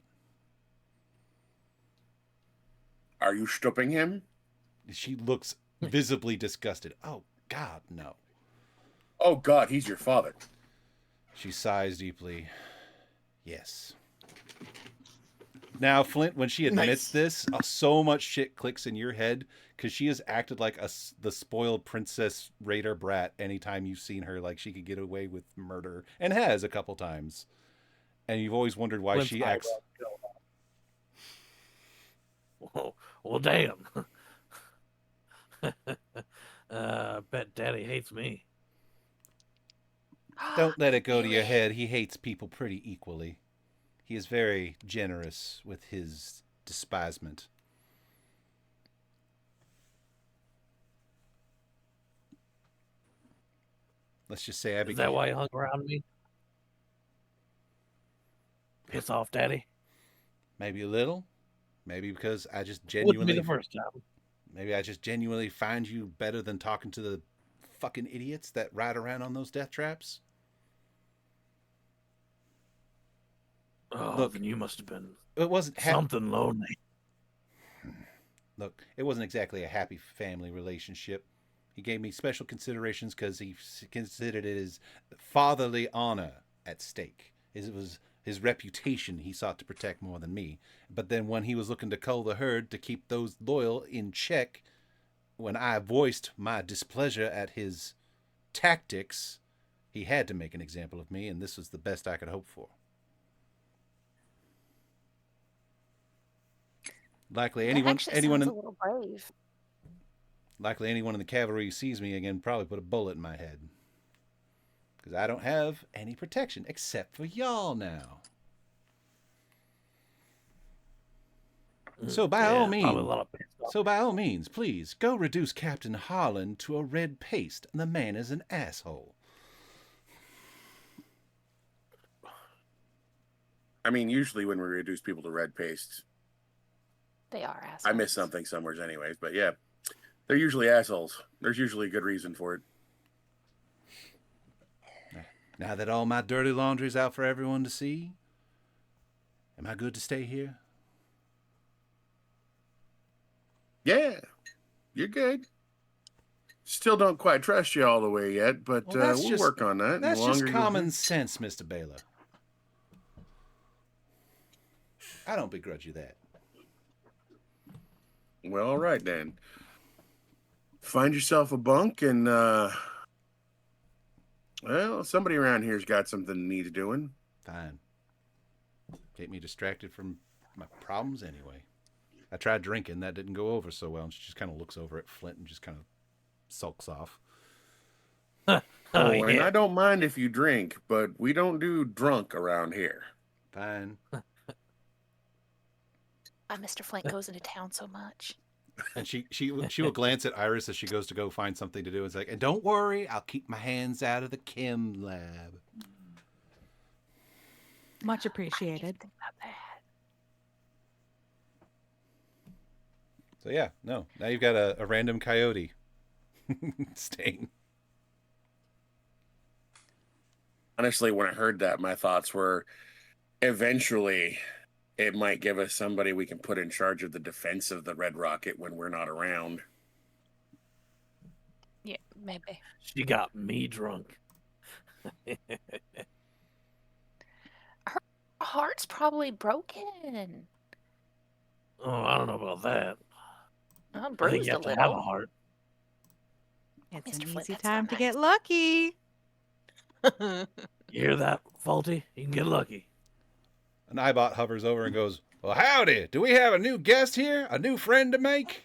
Are you stopping him? She looks visibly disgusted. Oh, God, no. Oh, God, he's your father. She sighs deeply. Yes. Now, Flint, when she admits this, so much shit clicks in your head because she has acted like the spoiled princess raider brat anytime you've seen her. Like she could get away with murder, and has a couple times. And you've always wondered why she acts. Well, damn. Bet Daddy hates me. Don't let it go to your head. He hates people pretty equally. He is very generous with his despisement. Let's just say I Is that why he hung around me? piss off Daddy? Maybe a little. Maybe because I just Wouldn't be genuinely. the first time. Maybe I just genuinely find you better than talking to the fucking idiots that ride around on those death traps. Oh, Look, then you must have been it wasn't something lonely. Look, it wasn't exactly a happy family relationship. He gave me special considerations because he considered it his fatherly honor at stake. It was his reputation he sought to protect more than me. But then when he was looking to cull the herd to keep those loyal in check, when I voiced my displeasure at his tactics, he had to make an example of me, and this was the best I could hope for. Likely anyone sounds in a little brave. likely anyone in the cavalry who sees me again probably put a bullet in my head. Because I don't have any protection except for y'all now. So by all means, please go reduce Captain Harlan to a red paste. The man is an asshole. I mean, usually when we reduce people to red paste, they are assholes. I miss something somewhere anyways, but yeah, they're usually assholes. There's usually a good reason for it. Now that all my dirty laundry's out for everyone to see, am I good to stay here? Yeah, you're good. Still don't quite trust you all the way yet, but we'll work on that. That's just common sense, Mr. Baylor. I don't begrudge you that. Well, all right then. Find yourself a bunk and, well, somebody around here's got something that needs doing. Fine. Get me distracted from my problems anyway. I tried drinking. That didn't go over so well. And she just kind of looks over at Flint and just kind of sulks off. And I don't mind if you drink, but we don't do drunk around here. Fine. Mr. Flint goes into town so much. And she will glance at Iris as she goes to go find something to do. It's like, and don't worry, I'll keep my hands out of the chem lab. Much appreciated. So yeah, no. Now you've got a random coyote staying. Honestly, when I heard that, my thoughts were eventually it might give us somebody we can put in charge of the defense of the Red Rocket when we're not around. Yeah, maybe. She got me drunk. Her heart's probably broken. Oh, I don't know about that. Oh, I think bruised you a have to little. have a heart. It's Mr. an Flint, easy that's time not to nice. get lucky. You hear that, Faulty? You can get lucky. An Ibot hovers over and goes, well, howdy. Do we have a new guest here? A new friend to make?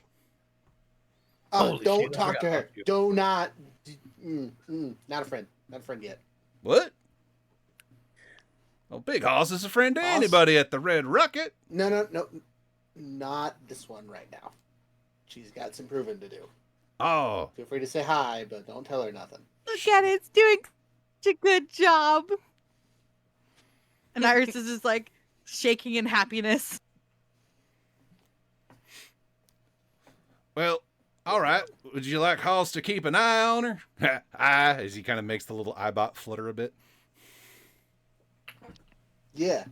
Don't shit, I talk to forgot her. about you. Do not. Not a friend. Not a friend yet. What? Well, Big Hoss is a friend to Hoss? anybody at the Red Rocket. No. Not this one right now. She's got some proving to do. Oh, Feel free to say hi, but don't tell her nothing. Look at it. It's doing such a good job. And Iris is just like shaking in happiness. well, all right. Would you like Hoss to keep an eye on her? As he kind of makes the little Ibot flutter a bit. Yeah.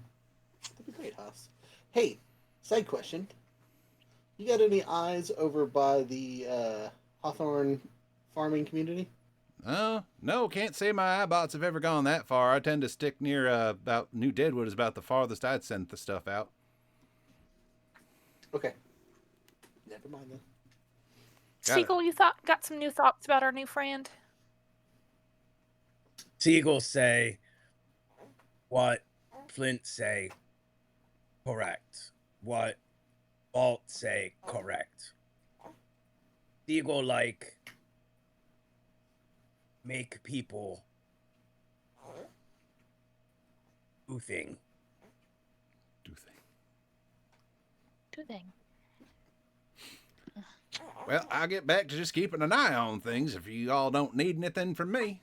That'd be great, Haas. Hey, side question. You got any eyes over by the Hawthorne farming community? No, can't say my Ibots have ever gone that far. I tend to stick near about New Deadwood is about the farthest I'd send the stuff out. Okay. Never mind then. Got it. Siegel, you got some new thoughts about our new friend? Siegel say what Flint say correct. What Alt say correct. Siegel like make people do thing. Do thing. Well, I'll get back to just keeping an eye on things if you all don't need anything from me.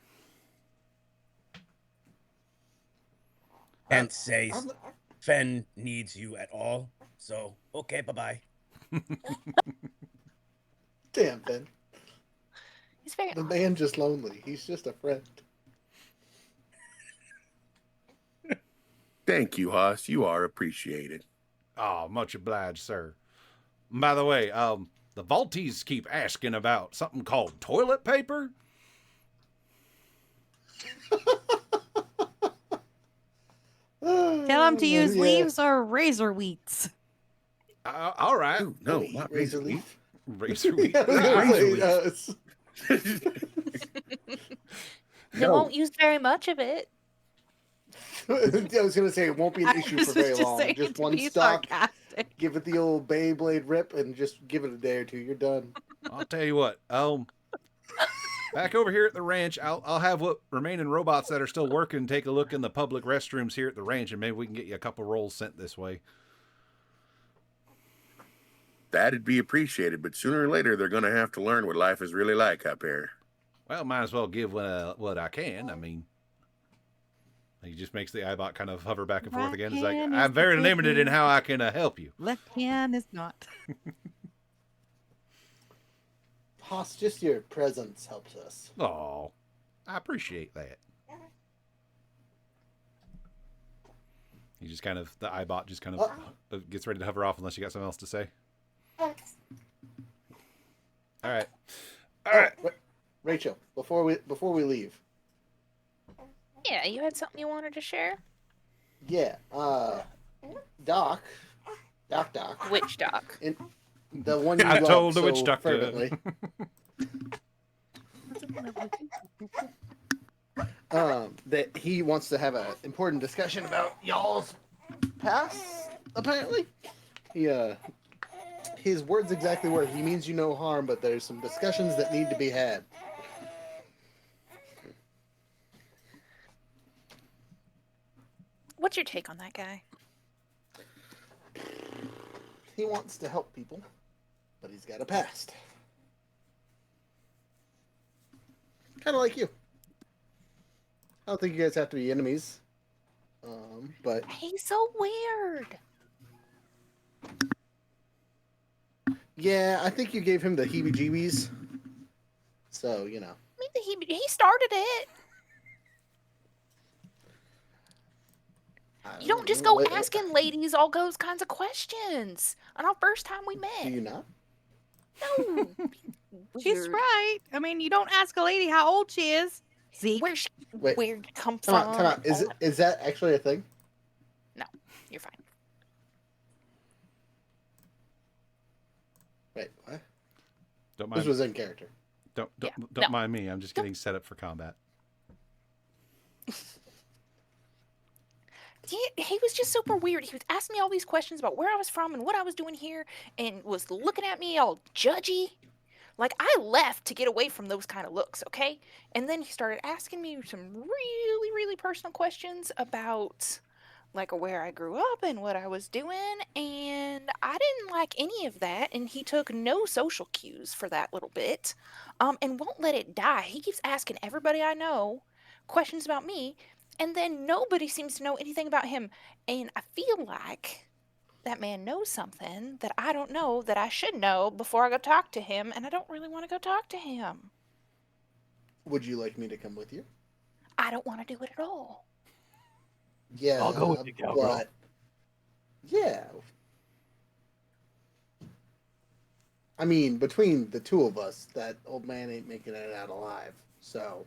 Can't say Fen needs you at all. So, okay, bye-bye. Damn, Ben. He's very The man just lonely. He's just a friend. Thank you, Haas. You are appreciated. Oh, much obliged, sir. By the way, the Vaulties keep asking about something called toilet paper. Tell them to use Yeah. leaves or razor weeks. All right. Ooh, no, Wait, not razor razor leaf? Razor week. Yeah, I was gonna Razor say, They won't use very much of it. I was gonna say it won't be an I issue was for very just long. saying Just to one be stock. sarcastic. Give it the old Beyblade rip and just give it a day or two. You're done. I'll tell you what. Back over here at the ranch, I'll have what remaining robots that are still working take a look in the public restrooms here at the ranch, and maybe we can get you a couple rolls sent this way. That'd be appreciated, but sooner or later they're going to have to learn what life is really like up here. Well, might as well give what I can. I mean, he just makes the iBot kind of hover back and forth Right again. It's like, hand is I'm very the limited in cookie. how I can help you. Left hand is not. Haas, just your presence helps us. Oh, I appreciate that. He just kind of, the iBot just kind of gets ready to hover off unless you got something else to say. All right. All right. Rachel, before we leave. Yeah, you had something you wanted to share? Yeah. Doc. Which Doc? The one you I love told the so witch doctor. fervently. That he wants to have an important discussion about y'all's past. Apparently, his words exactly were, he means you no harm, but there's some discussions that need to be had. What's your take on that guy? He wants to help people, but he's got a past. Kind of like you. I don't think you guys have to be enemies. But He's so weird. yeah, I think you gave him the heebie-jeebies. So, you know. I mean, he started it. You don't just go asking ladies all those kinds of questions on our first time we met. Do you not? No. She's Weird. right. I mean, you don't ask a lady how old she is. Zeke. Where's she Wait. weird come Come from? on, come on. Is that actually a thing? No, you're fine. Wait, what? Don't mind. This was in character. Don't no. mind me. I'm just getting set up for combat. He was just super weird. He was asking me all these questions about where I was from and what I was doing here, and was looking at me all judgy. Like, I left to get away from those kind of looks, okay? And then he started asking me some really, really personal questions about, like, where I grew up and what I was doing, and I didn't like any of that, and he took no social cues for that little bit, and won't let it die. He keeps asking everybody I know questions about me, and then nobody seems to know anything about him, and I feel like that man knows something that I don't know that I should know before I go talk to him, and I don't really want to go talk to him. Would you like me to come with you? I don't want to do it at all. Yeah, I'll go with you, cowgirl. but yeah. I mean, between the two of us, that old man ain't making it out alive. So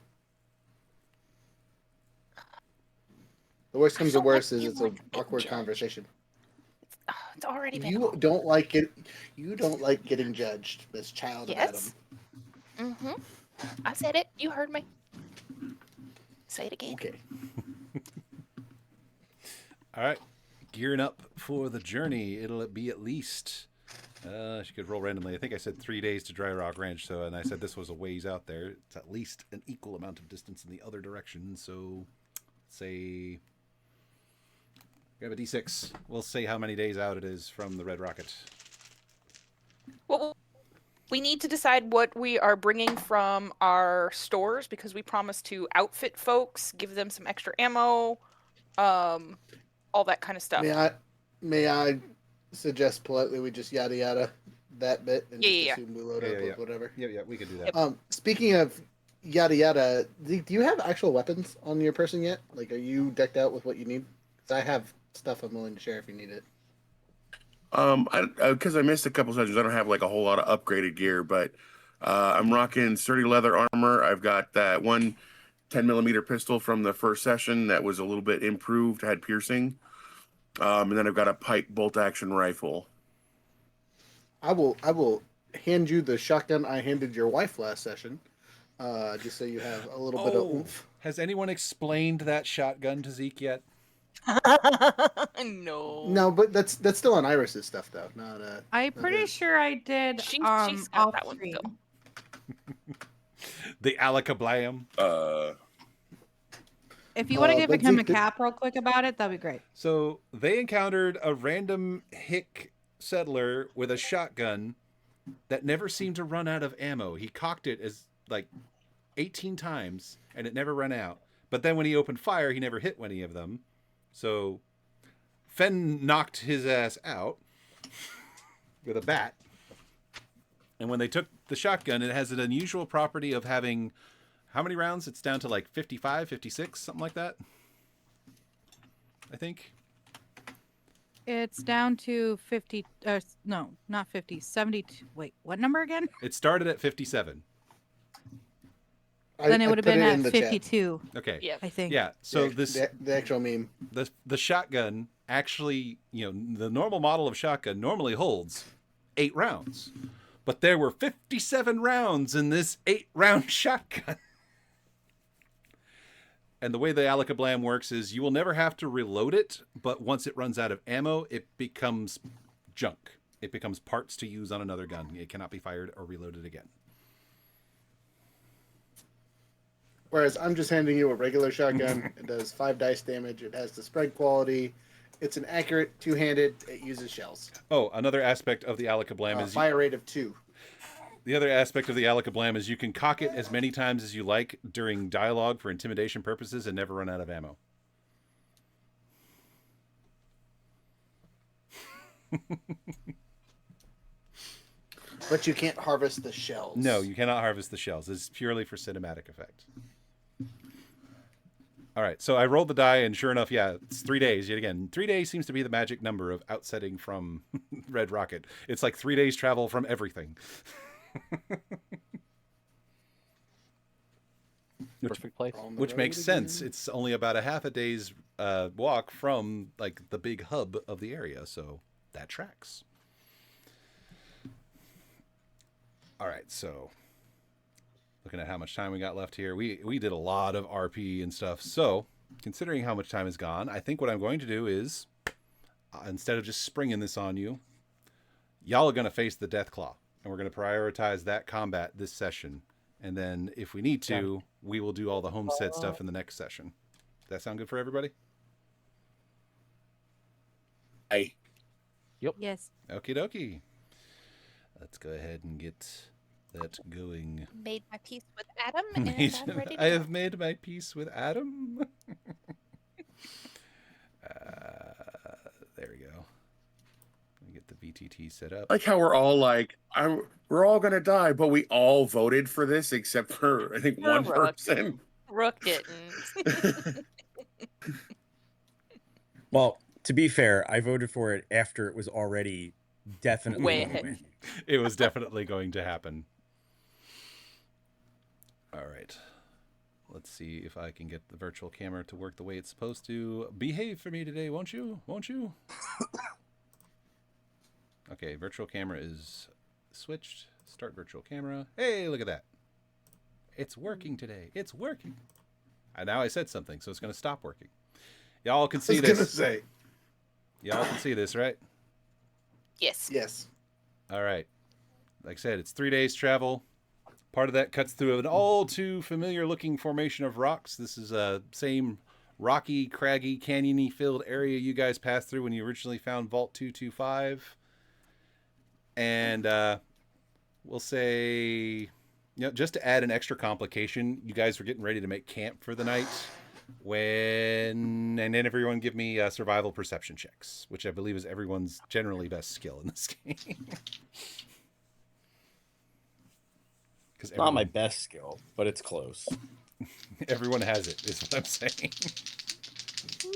the worst comes to worst is it's an awkward conversation. It's already been. You don't like it. You don't like getting judged, Miss Child of Adam. Yes. Mm-hmm. I said it. You heard me. Say it again. Okay. All right. Gearing up for the journey. It'll be at least, she could roll randomly. I think I said 3 days to Dry Rock Ranch. So, and I said this was a ways out there. It's at least an equal amount of distance in the other direction. So, say, we have a D6. We'll say how many days out it is from the Red Rocket. Well, we need to decide what we are bringing from our stores because we promised to outfit folks, give them some extra ammo, all that kind of stuff. May I suggest politely we just yada yada that bit and just assume we load up with whatever. Yeah, we could do that. Speaking of yada yada, do you have actual weapons on your person yet? Like, are you decked out with what you need? Because I have stuff I'm willing to share if you need it. Because I missed a couple sessions, I don't have like a whole lot of upgraded gear, but I'm rocking sturdy leather armor. I've got that one 10mm pistol from the first session that was a little bit improved, had piercing. And then I've got a pipe bolt action rifle. I will hand you the shotgun I handed your wife last session, just so you have a little bit of oomph. Has anyone explained that shotgun to Zeke yet? No. No, but that's still on Iris's stuff though. Not I'm pretty sure I did. She's off got that one screen. still. The alakablam. If you want to give but him a Zeke, cap real quick about it, that'd be great. So they encountered a random hick settler with a shotgun that never seemed to run out of ammo. He cocked it as like 18 times and it never ran out. But then when he opened fire, he never hit any of them. So Fen knocked his ass out with a bat. And when they took the shotgun, it has an unusual property of having how many rounds? It's down to like 55, 56, something like that. I think. It's down to 50. No, not 50. 72. Wait, what number again? It started at 57. Then it would have been at 52. Okay. Yeah. I think. Yeah. So the actual meme. The shotgun actually, the normal model of shotgun normally holds 8 rounds, but there were 57 rounds in this 8-round shotgun. And the way the alakablam works is you will never have to reload it, but once it runs out of ammo, it becomes junk. It becomes parts to use on another gun. It cannot be fired or reloaded again. Whereas I'm just handing you a regular shotgun. It does 5 dice damage. It has the spread quality. It's an accurate two-handed. It uses shells. Oh, another aspect of the alakablam is fire rate of 2. The other aspect of the alakablam is you can cock it as many times as you like during dialogue for intimidation purposes and never run out of ammo. But you can't harvest the shells. No, you cannot harvest the shells. It's purely for cinematic effect. All right, so I rolled the die, and sure enough, yeah, it's 3 days. Yet again, 3 days seems to be the magic number of outsetting from Red Rocket. It's like 3 days travel from everything. Perfect place. Which makes sense. It's only about a half a day's walk from like the big hub of the area, so that tracks. All right, so looking at how much time we got left here, we did a lot of RP and stuff. So considering how much time is gone, I think what I'm going to do is instead of just springing this on you, y'all are going to face the Deathclaw. And we're going to prioritize that combat this session. And then if we need to, we will do all the homestead stuff in the next session. Does that sound good for everybody? Hey. Yep. Yes. Okie dokie. Let's go ahead and get that going. Made my peace with Adam, and I'm ready to I go. have made my peace with Adam. There we go. Let me get the VTT set up. Like how we're all like, we're all gonna die, but we all voted for this except for I think one Rook. person. Rook didn't. Well, to be fair, I voted for it after it was already definitely Way going to ahead. win. It was definitely going to happen. All right. Let's see if I can get the virtual camera to work the way it's supposed to. Behave for me today, won't you? Won't you? Okay, virtual camera is switched. Start virtual camera. Hey, look at that. It's working today. It's working. And now I said something, so it's going to stop working. Y'all can see I was gonna this. say. Y'all can see this, right? Yes. Yes. All right. Like I said, it's 3 days travel. Part of that cuts through an all too familiar looking formation of rocks. This is a same rocky, craggy, canyony filled area you guys passed through when you originally found Vault 225. And we'll say, just to add an extra complication, you guys were getting ready to make camp for the night. And then everyone give me survival perception checks, which I believe is everyone's generally best skill in this game. It's not my best skill, but it's close. Everyone has it, is what I'm saying.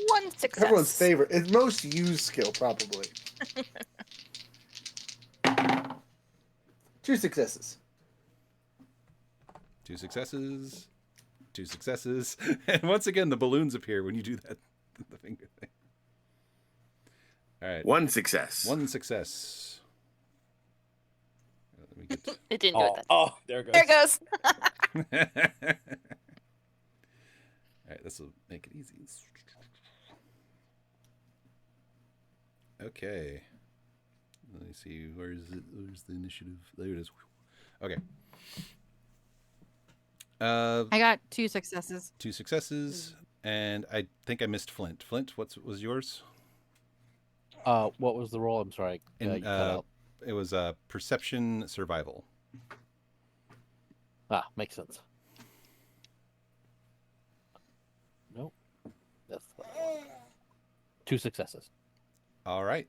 1 success. Everyone's favorite. It's most used skill, probably. 2 successes. 2 successes. 2 successes. And once again, the balloons appear when you do that. The finger thing. All right. 1 success. 1 success. Let me get to... It didn't do it. Oh, there it goes. There it goes. All right, this will make it easy. Okay. Let me see. Where is it? Where's the initiative? There it is. Okay. I got 2 successes. 2 successes, and I think I missed Flint. Flint, what was yours? What was the roll? I'm sorry. You cut out. It was perception survival. Makes sense. Nope. That's the 2 successes. All right.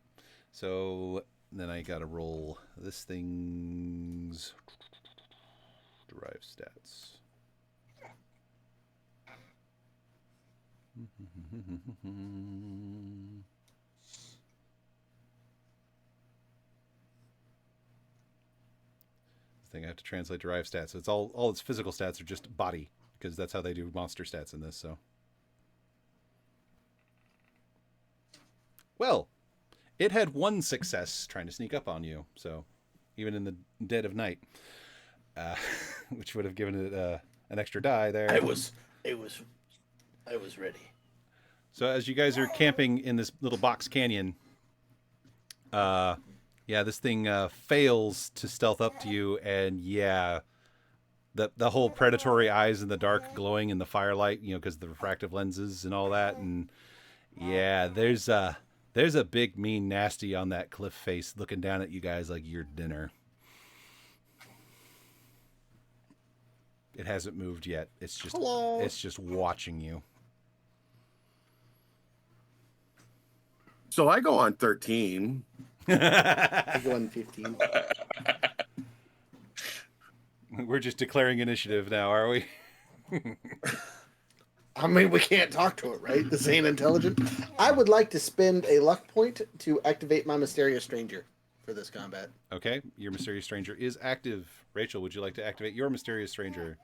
So then I got to roll this thing's derived stats. This thing I have to translate derived stats. So it's all its physical stats are just body, because that's how they do monster stats in this. So, well, it had 1 success trying to sneak up on you. So, even in the dead of night, which would have given it an extra die there. I was ready. So as you guys are camping in this little box canyon, this thing fails to stealth up to you, and the whole predatory eyes in the dark glowing in the firelight, because of the refractive lenses and all that, and there's a big mean nasty on that cliff face looking down at you guys like you're dinner. It hasn't moved yet. It's just watching you. So I go on 13. I go on 15. We're just declaring initiative now, are we? I mean, we can't talk to it, right? This ain't intelligent. I would like to spend a luck point to activate my Mysterious Stranger for this combat. Okay, your Mysterious Stranger is active. Rachel, would you like to activate your Mysterious Stranger?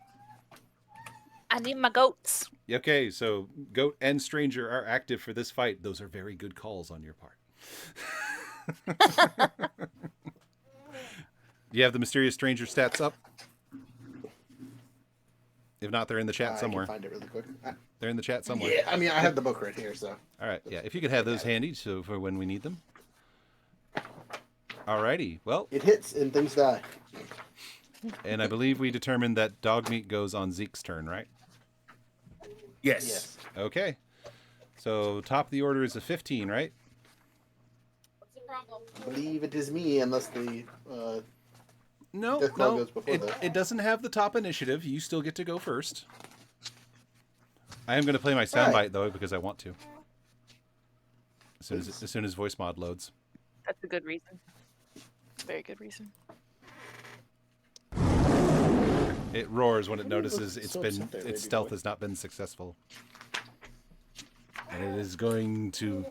I need my goats. Okay, so Goat and Stranger are active for this fight. Those are very good calls on your part. Do you have the Mysterious Stranger stats up? If not, they're in the chat somewhere. I can find it really quick. They're in the chat somewhere. Yeah, I mean, I have the book right here, so. All right, yeah. If you could have those handy so for when we need them. Alrighty, well. It hits and things die. And I believe we determined that dog meat goes on Zeke's turn, right? Yes. Okay. So top of the order is a 15, right? What's the problem? I believe it is me, unless the No, Death Claw goes before that. it doesn't have the top initiative. You still get to go first. I am going to play my soundbite though because I want to. As soon as voice mod loads. That's a good reason. Very good reason. It roars when it notices so upset there, its baby stealth boy. has not been successful, and it is going to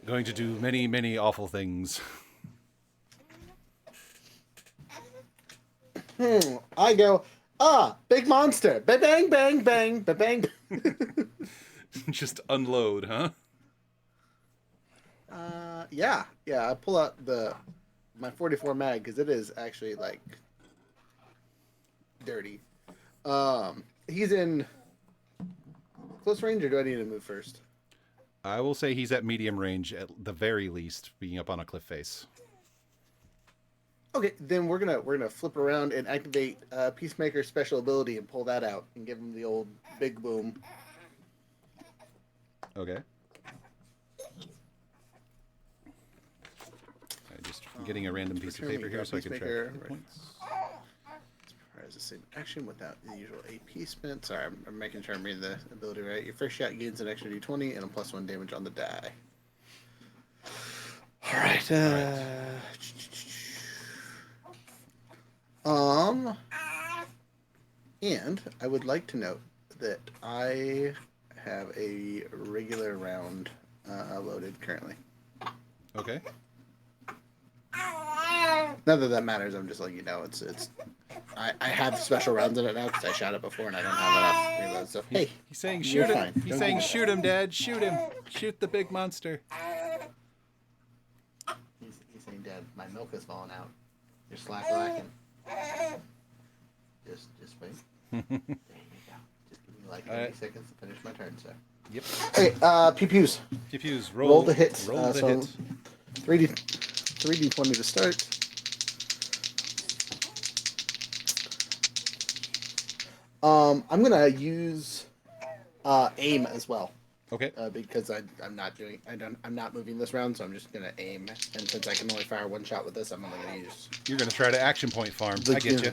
do many, many awful things. I go, big monster, bang, bang, bang, bang. Just unload, huh? Yeah. I pull out my 44 mag because it is actually like dirty. He's in close range, or do I need to move first? I will say he's at medium range at the very least, being up on a cliff face. Okay, then we're gonna flip around and activate Peacemaker's special ability and pull that out and give him the old big boom. Okay. I'm just getting a random piece of paper here so I can track Peacemaker. the points. as the same action without the usual AP spent. Sorry, I'm making sure I'm reading the ability right. Your first shot gains an extra d20 and a +1 damage on the die. All right. And I would like to note that I have a regular round loaded currently. Okay. Not that that matters. I'm just letting you know. I have special rounds in it now because I shot it before and I don't have enough reloads. So hey, He's saying you're shoot him. fine. He's Don't saying give a shoot him, Dad. Shoot him. Shoot the big monster. He's saying, Dad, my milk is falling out. You're slack-lacking. Just wait. There you go. Just give me like 30 seconds to finish my turn, sir. Yep. Okay, pew-pews. Pew-pews. Roll the hit. Roll the hit. 3d20 to start. I'm gonna use aim as well. Okay. Because I'm not moving this round, so I'm just gonna aim. And since I can only fire one shot with this, I'm only gonna use. You're gonna try to action point farm. I get you.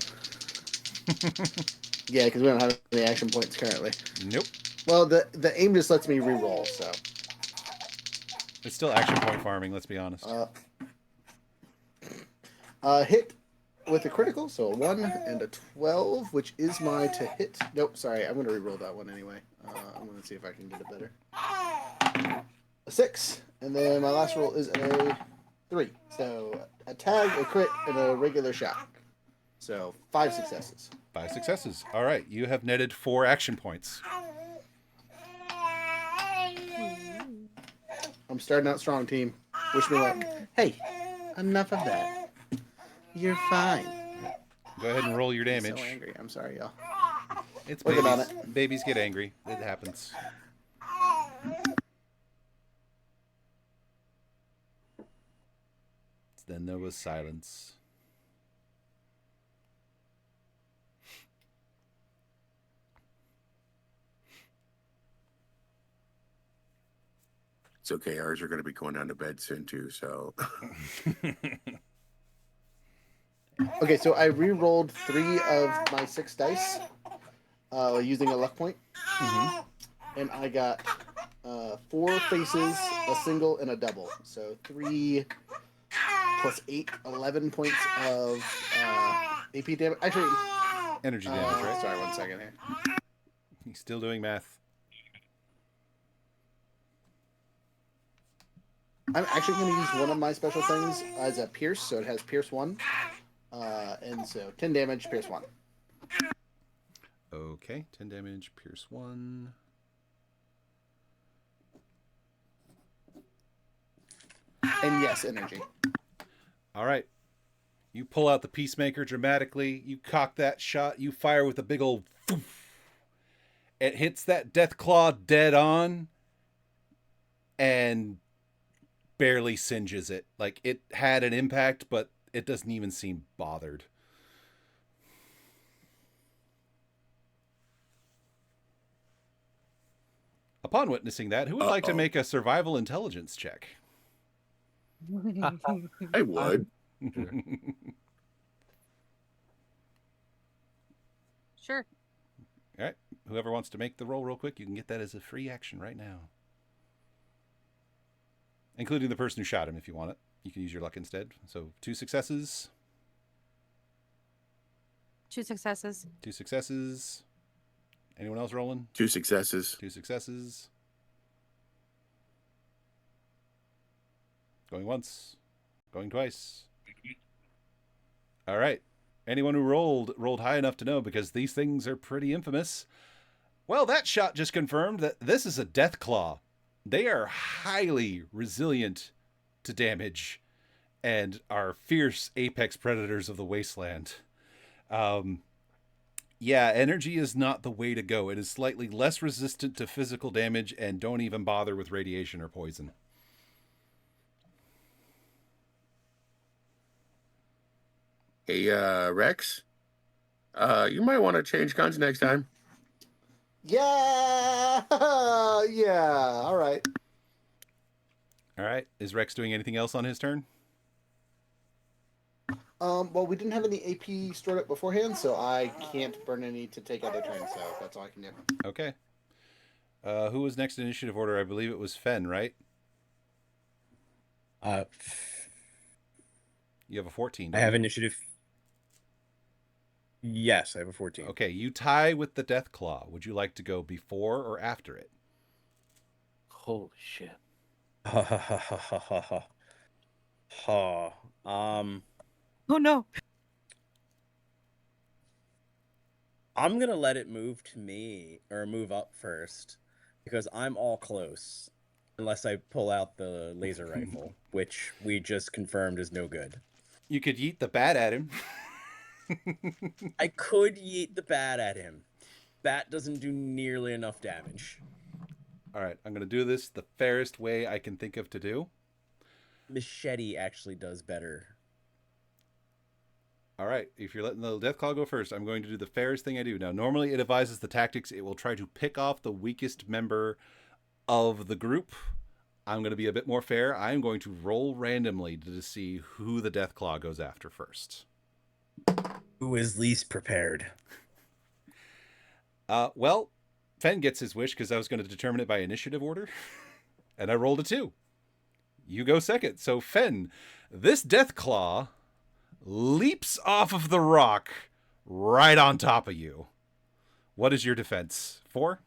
Yeah, because we don't have any action points currently. Nope. Well, the aim just lets me re-roll, so. It's still action point farming. Let's be honest. Hit with a critical, so a 1 and a 12, which is my to hit. Nope, sorry, I'm gonna re-roll that one anyway. I'm gonna see if I can get it better. A 6, and then my last roll is a 3. So a tag, a crit, and a regular shot. So 5 successes. 5 successes. All right, you have netted 4 action points. I'm starting out strong, team. Wish me luck. Hey, enough of that. You're fine. Go ahead and roll your I'm damage. so angry. I'm sorry, y'all. It's Working babies. on it. Babies get angry. It happens. Then there was silence. It's okay. Ours are going to be going down to bed soon too. So. Okay, so I re-rolled 3 of my 6 dice using a luck point. And I got 4 faces, a single, and a double. So 3 plus 8, 11 points of AP damage. Actually, energy damage, right? Sorry, 1 second here. He's still doing math. I'm actually going to use one of my special things as a pierce, so it has pierce 1. And so 10 damage, pierce 1. Okay, 10 damage, pierce 1. And yes, energy. All right. You pull out the Peacemaker dramatically. You cock that shot. You fire with a big old foof. It hits that death claw dead on and barely singes it. Like, it had an impact, but it doesn't even seem bothered. Upon witnessing that, who would like to make a survival intelligence check? I would. Sure. All right. Whoever wants to make the roll real quick, you can get that as a free action right now. Including the person who shot him if you want it. You can use your luck instead. So 2 successes. 2 successes. 2 successes. Anyone else rolling? 2 successes. 2 successes. Going once. Going twice. All right. Anyone who rolled high enough to know, because these things are pretty infamous. Well, that shot just confirmed that this is a death claw. They are highly resilient to damage and are fierce apex predators of the wasteland. Yeah, energy is not the way to go. It is slightly less resistant to physical damage, and don't even bother with radiation or poison. Hey, Rex, you might want to change guns next time. Yeah! Yeah, all right. All right. Is Rex doing anything else on his turn? Well, we didn't have any AP stored up beforehand, so I can't burn any to take out a turn, so that's all I can do. Okay. Who was next in initiative order? I believe it was Fen, right? You have a 14. I have initiative. Yes, I have a 14. Okay, you tie with the Death Claw. Would you like to go before or after it? Holy shit. Oh no. I'm gonna let it move to me or move up first because I'm all close. Unless I pull out the laser rifle, which we just confirmed is no good. You could yeet the bat at him. I could yeet the bat at him. Bat doesn't do nearly enough damage. All right, I'm going to do this the fairest way I can think of to do. Machete actually does better. All right, if you're letting the Death Claw go first, I'm going to do the fairest thing I do. Now, normally it advises the tactics. It will try to pick off the weakest member of the group. I'm going to be a bit more fair. I'm going to roll randomly to see who the Death Claw goes after first. Who is least prepared? Well, Fen gets his wish because I was going to determine it by initiative order, and I rolled a 2. You go second. So, Fen, this Death Claw leaps off of the rock right on top of you. What is your defense? 4?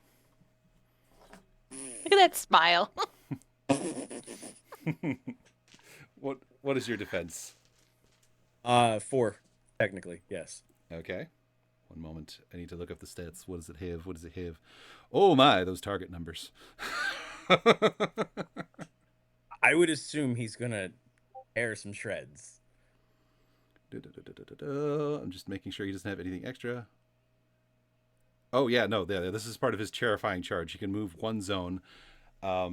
Look at that smile. What is your defense? 4, technically, yes. Okay. One moment. I need to look up the stats. What does it have? What does it have? Oh my, those target numbers. I would assume he's gonna tear some shreds. I'm just making sure he doesn't have anything extra. Oh yeah, no, this is part of his terrifying charge. He can move one zone. I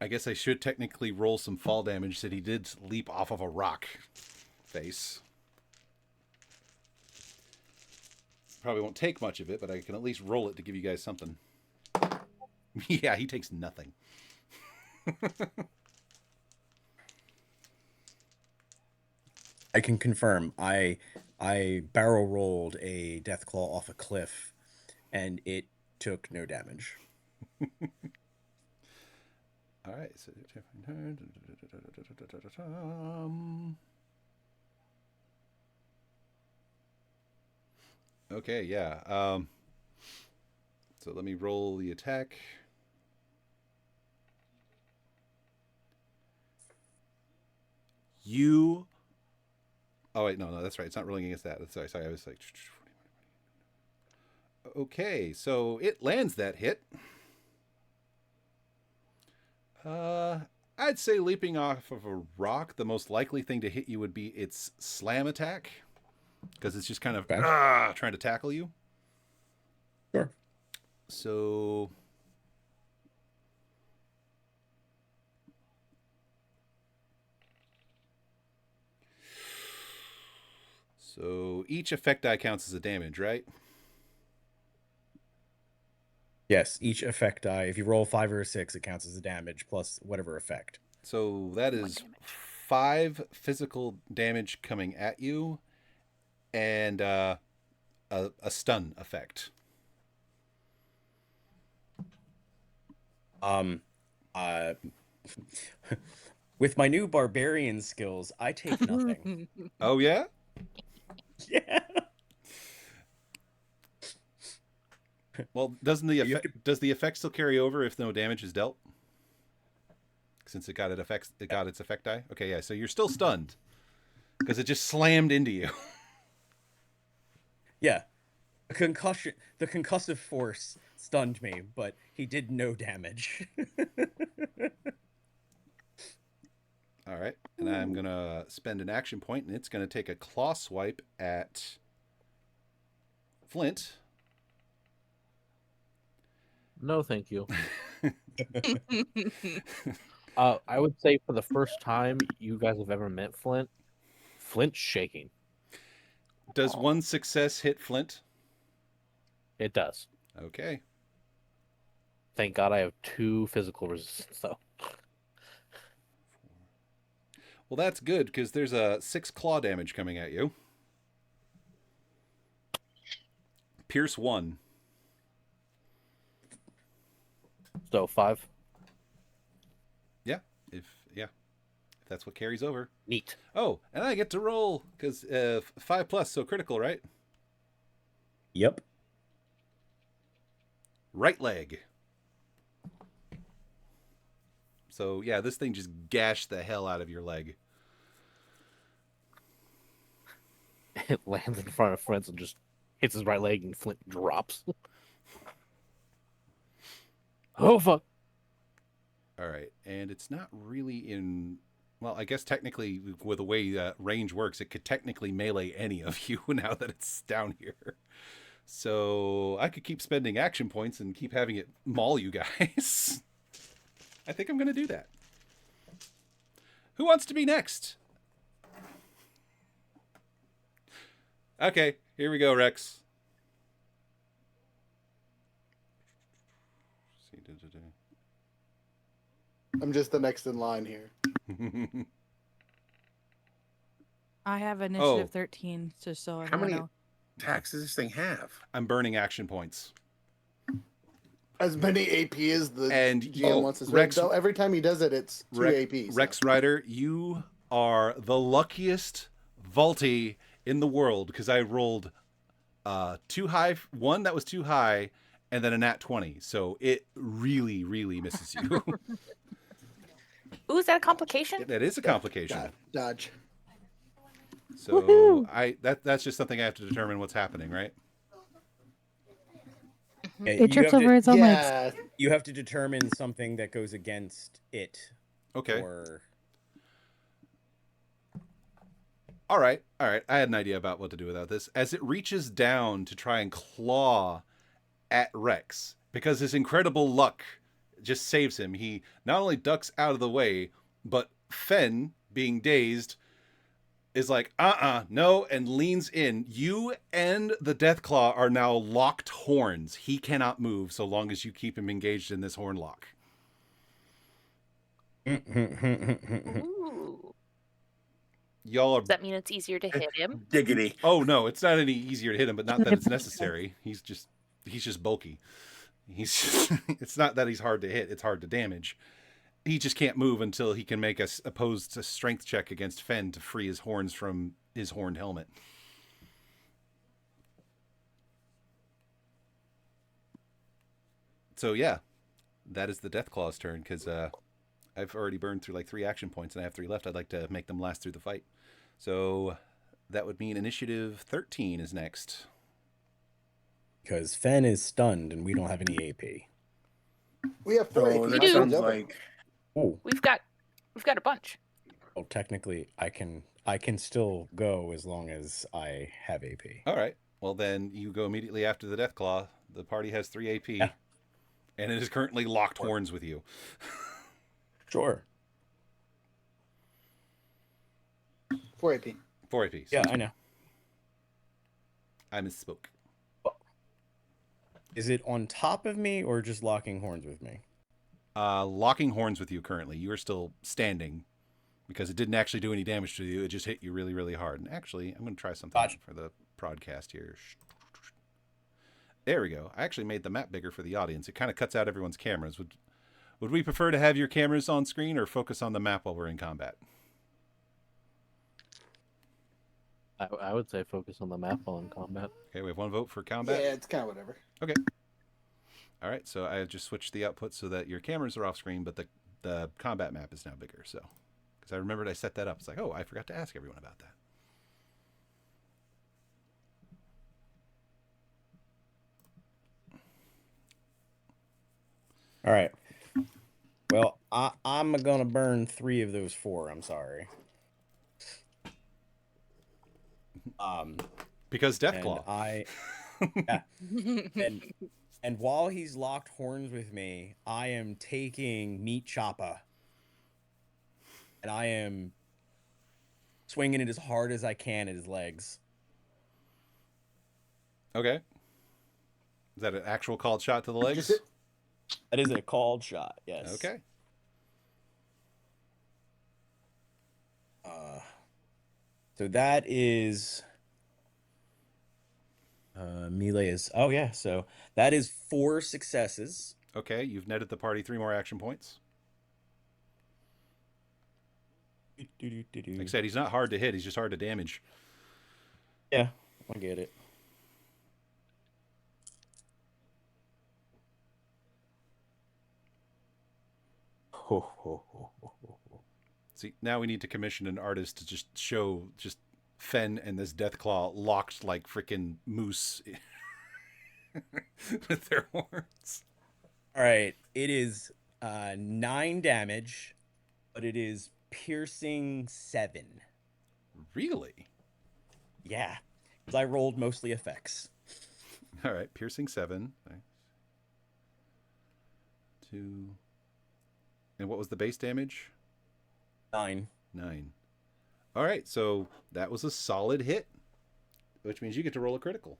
guess I should technically roll some fall damage that he did leap off of a rock face. Probably won't take much of it, but I can at least roll it to give you guys something. Yeah, he takes nothing. I can confirm. I barrel rolled a death claw off a cliff, and it took no damage. All right. So, okay. Yeah. So let me roll the attack. You. Oh wait, no, that's right. It's not rolling against that. Sorry. I was like. Okay, so it lands that hit. I'd say leaping off of a rock, the most likely thing to hit you would be its slam attack, because it's just kind of trying to tackle you. Sure. So each effect die counts as a damage, right? Yes, each effect die. If you roll 5 or a 6, it counts as a damage plus whatever effect. So that is 5 physical damage coming at you, and a stun effect. With my new barbarian skills, I take nothing. Oh yeah? Yeah. Well, does the effect still carry over if no damage is dealt? Since it got its effect die? Okay, yeah, so you're still stunned. Because it just slammed into you. Yeah. The concussive force stunned me, but he did no damage. All right, and I'm going to spend an action point, and it's going to take a claw swipe at Flint. No, thank you. I would say for the first time you guys have ever met Flint, Flint's shaking. Does one success hit Flint? It does. Okay. Thank God I have 2 physical resistance, though. Well, that's good because there's a 6 claw damage coming at you. Pierce 1. So 5. Yeah, if that's what carries over. Neat. Oh, and I get to roll because 5 plus, so critical, right? Yep. Right leg. So yeah, this thing just gashed the hell out of your leg. It lands in front of Fritz and just hits his right leg, and Flint drops. Oh fuck! All right, and it's not really in. Well, I guess technically, with the way range works, it could technically melee any of you now that it's down here. So I could keep spending action points and keep having it maul you guys. I think I'm going to do that. Who wants to be next? Okay, here we go, Rex. I'm just the next in line here. I have initiative Oh. 13, just so How everyone many knows. attacks does this thing have? I'm burning action points. As many AP as the And GM wants to spend. Rex, So every time he does it, it's 2 AP. So. Rex Rider, you are the luckiest Vaulty in the world because I rolled too high. One that was too high, and then a nat 20. So it really, really misses you. Ooh, is that a complication? That is a complication. Dodge. So that's just something I have to determine what's happening, right? Yeah, It trips over its own legs. You have to determine something that goes against it. Okay. Or... All right. I had an idea about what to do without this. As it reaches down to try and claw at Rex, because his incredible luck just saves him, he not only ducks out of the way, but Fen, being dazed, is like, no, and leans in. You and the Deathclaw are now locked horns. He cannot move so long as you keep him engaged in this horn lock. Ooh. Y'all are... Does that mean it's easier to hit him? Diggity. Oh, no, it's not any easier to hit him, but not that it's necessary. He's just bulky. It's not that he's hard to hit, it's hard to damage. He just can't move until he can make a opposed strength check against Fen to free his horns from his horned helmet. So yeah, that is the Deathclaw's turn because I've already burned through like 3 action points and I have 3 left. I'd like to make them last through the fight. So that would mean initiative 13 is next. Because Fen is stunned and we don't have any AP. We have 4 AP. That do. sounds like... Oh, We've got a bunch. well, technically, I can still go as long as I have AP. All right. Well, then you go immediately after the Deathclaw. The party has 3 AP. Yeah. And it is currently locked horns with you. Sure. 4 AP. 4 AP. Yeah, I know. I misspoke. Is it on top of me or just locking horns with me? Locking horns with you currently. You are still standing because it didn't actually do any damage to you. It just hit you really, really hard. And actually, I'm going to try something for the broadcast here. There we go. I actually made the map bigger for the audience. It kind of cuts out everyone's cameras. Would we prefer to have your cameras on screen or focus on the map while we're in combat? I would say focus on the map while in combat. Okay, we have 1 vote for combat. Yeah, it's kind of whatever. Okay. All right, so I just switched the output so that your cameras are off screen, but the combat map is now bigger. So, because I remembered I set that up. It's like, oh, I forgot to ask everyone about that. All right. Well, I'm gonna burn 3 of those 4. I'm sorry. Because Deathclaw. And while he's locked horns with me, I am taking Meat Choppa, and I am swinging it as hard as I can at his legs. Okay. Is that an actual called shot to the legs? That is a called shot. Yes. Okay. So that is melee is so that is 4 successes. Okay, you've netted the party 3 more action points. Like I said, he's not hard to hit, he's just hard to damage. Yeah, I get it. See, now we need to commission an artist to just show just Fen and this Deathclaw locked like freaking moose with their horns. All right, it is 9 damage, but it is piercing 7. Really? Yeah, because I rolled mostly effects. All right, piercing 7. Nice. 2. And what was the base damage? 9. 9. All right, so that was a solid hit, which means you get to roll a critical.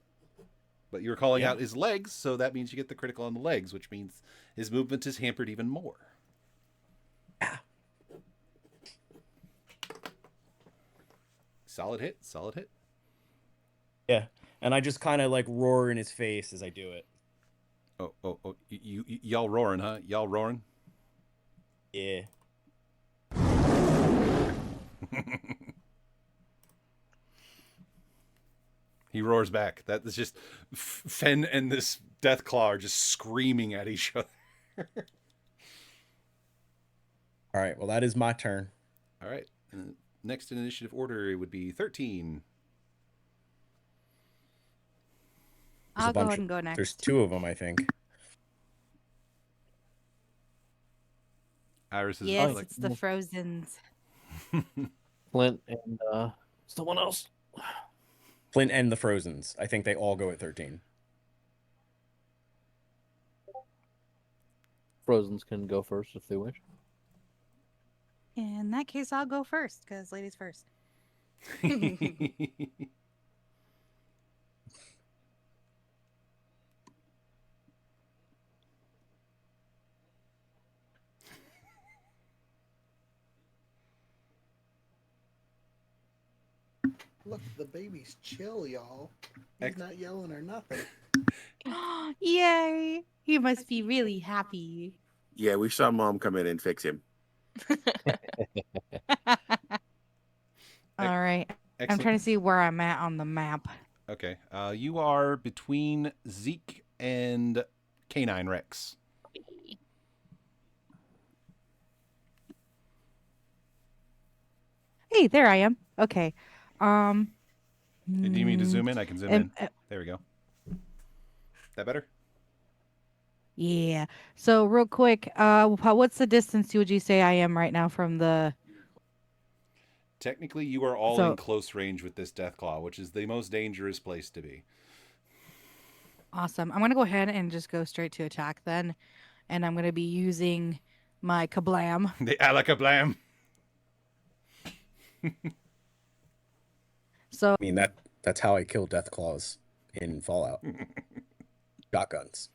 But you were calling out his legs, so that means you get the critical on the legs, which means his movement is hampered even more. Yeah. Solid hit, solid hit. Yeah, and I just kind of like roar in his face as I do it. Oh! Y'all roaring, huh? Y'all roaring? Yeah. He roars back. That is just Fen and this Deathclaw are just screaming at each other. All right, well, that is my turn. All right. Next in initiative order, it would be 13. I'll go ahead and go next. There's 2 of them, I think. Iris is yes, it's the Frozens. Flint and someone else. Flint and the Frozens. I think they all go at 13. Frozens can go first if they wish. In that case, I'll go first, because ladies first. Look, the baby's chill, y'all. He's not yelling or nothing. Yay! He must be really happy. Yeah, we saw Mom come in and fix him. All right. Excellent. I'm trying to see where I'm at on the map. Okay. You are between Zeke and Canine Rex. Hey, there I am. Okay. Do you need me to zoom in? I can zoom in. There we go. That better? Yeah. So real quick, what's the distance would you say I am right now from the... Technically, you are all in close range with this Deathclaw, which is the most dangerous place to be. Awesome. I'm going to go ahead and just go straight to attack then. And I'm going to be using my Kablam. The Alakablam. So I mean, that's how I kill Deathclaws in Fallout. Shotguns.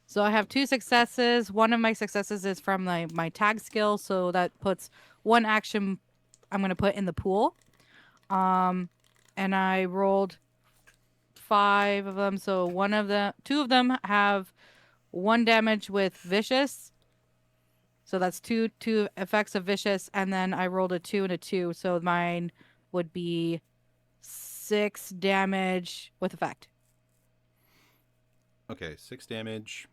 So I have 2 successes. One of my successes is from my tag skill, so that puts 1 action I'm going to put in the pool. And I rolled 5 of them, so 2 of them have 1 damage with vicious. So that's two effects of vicious, and then I rolled a 2 and a 2, so mine would be 6 damage with effect. Okay, 6 damage.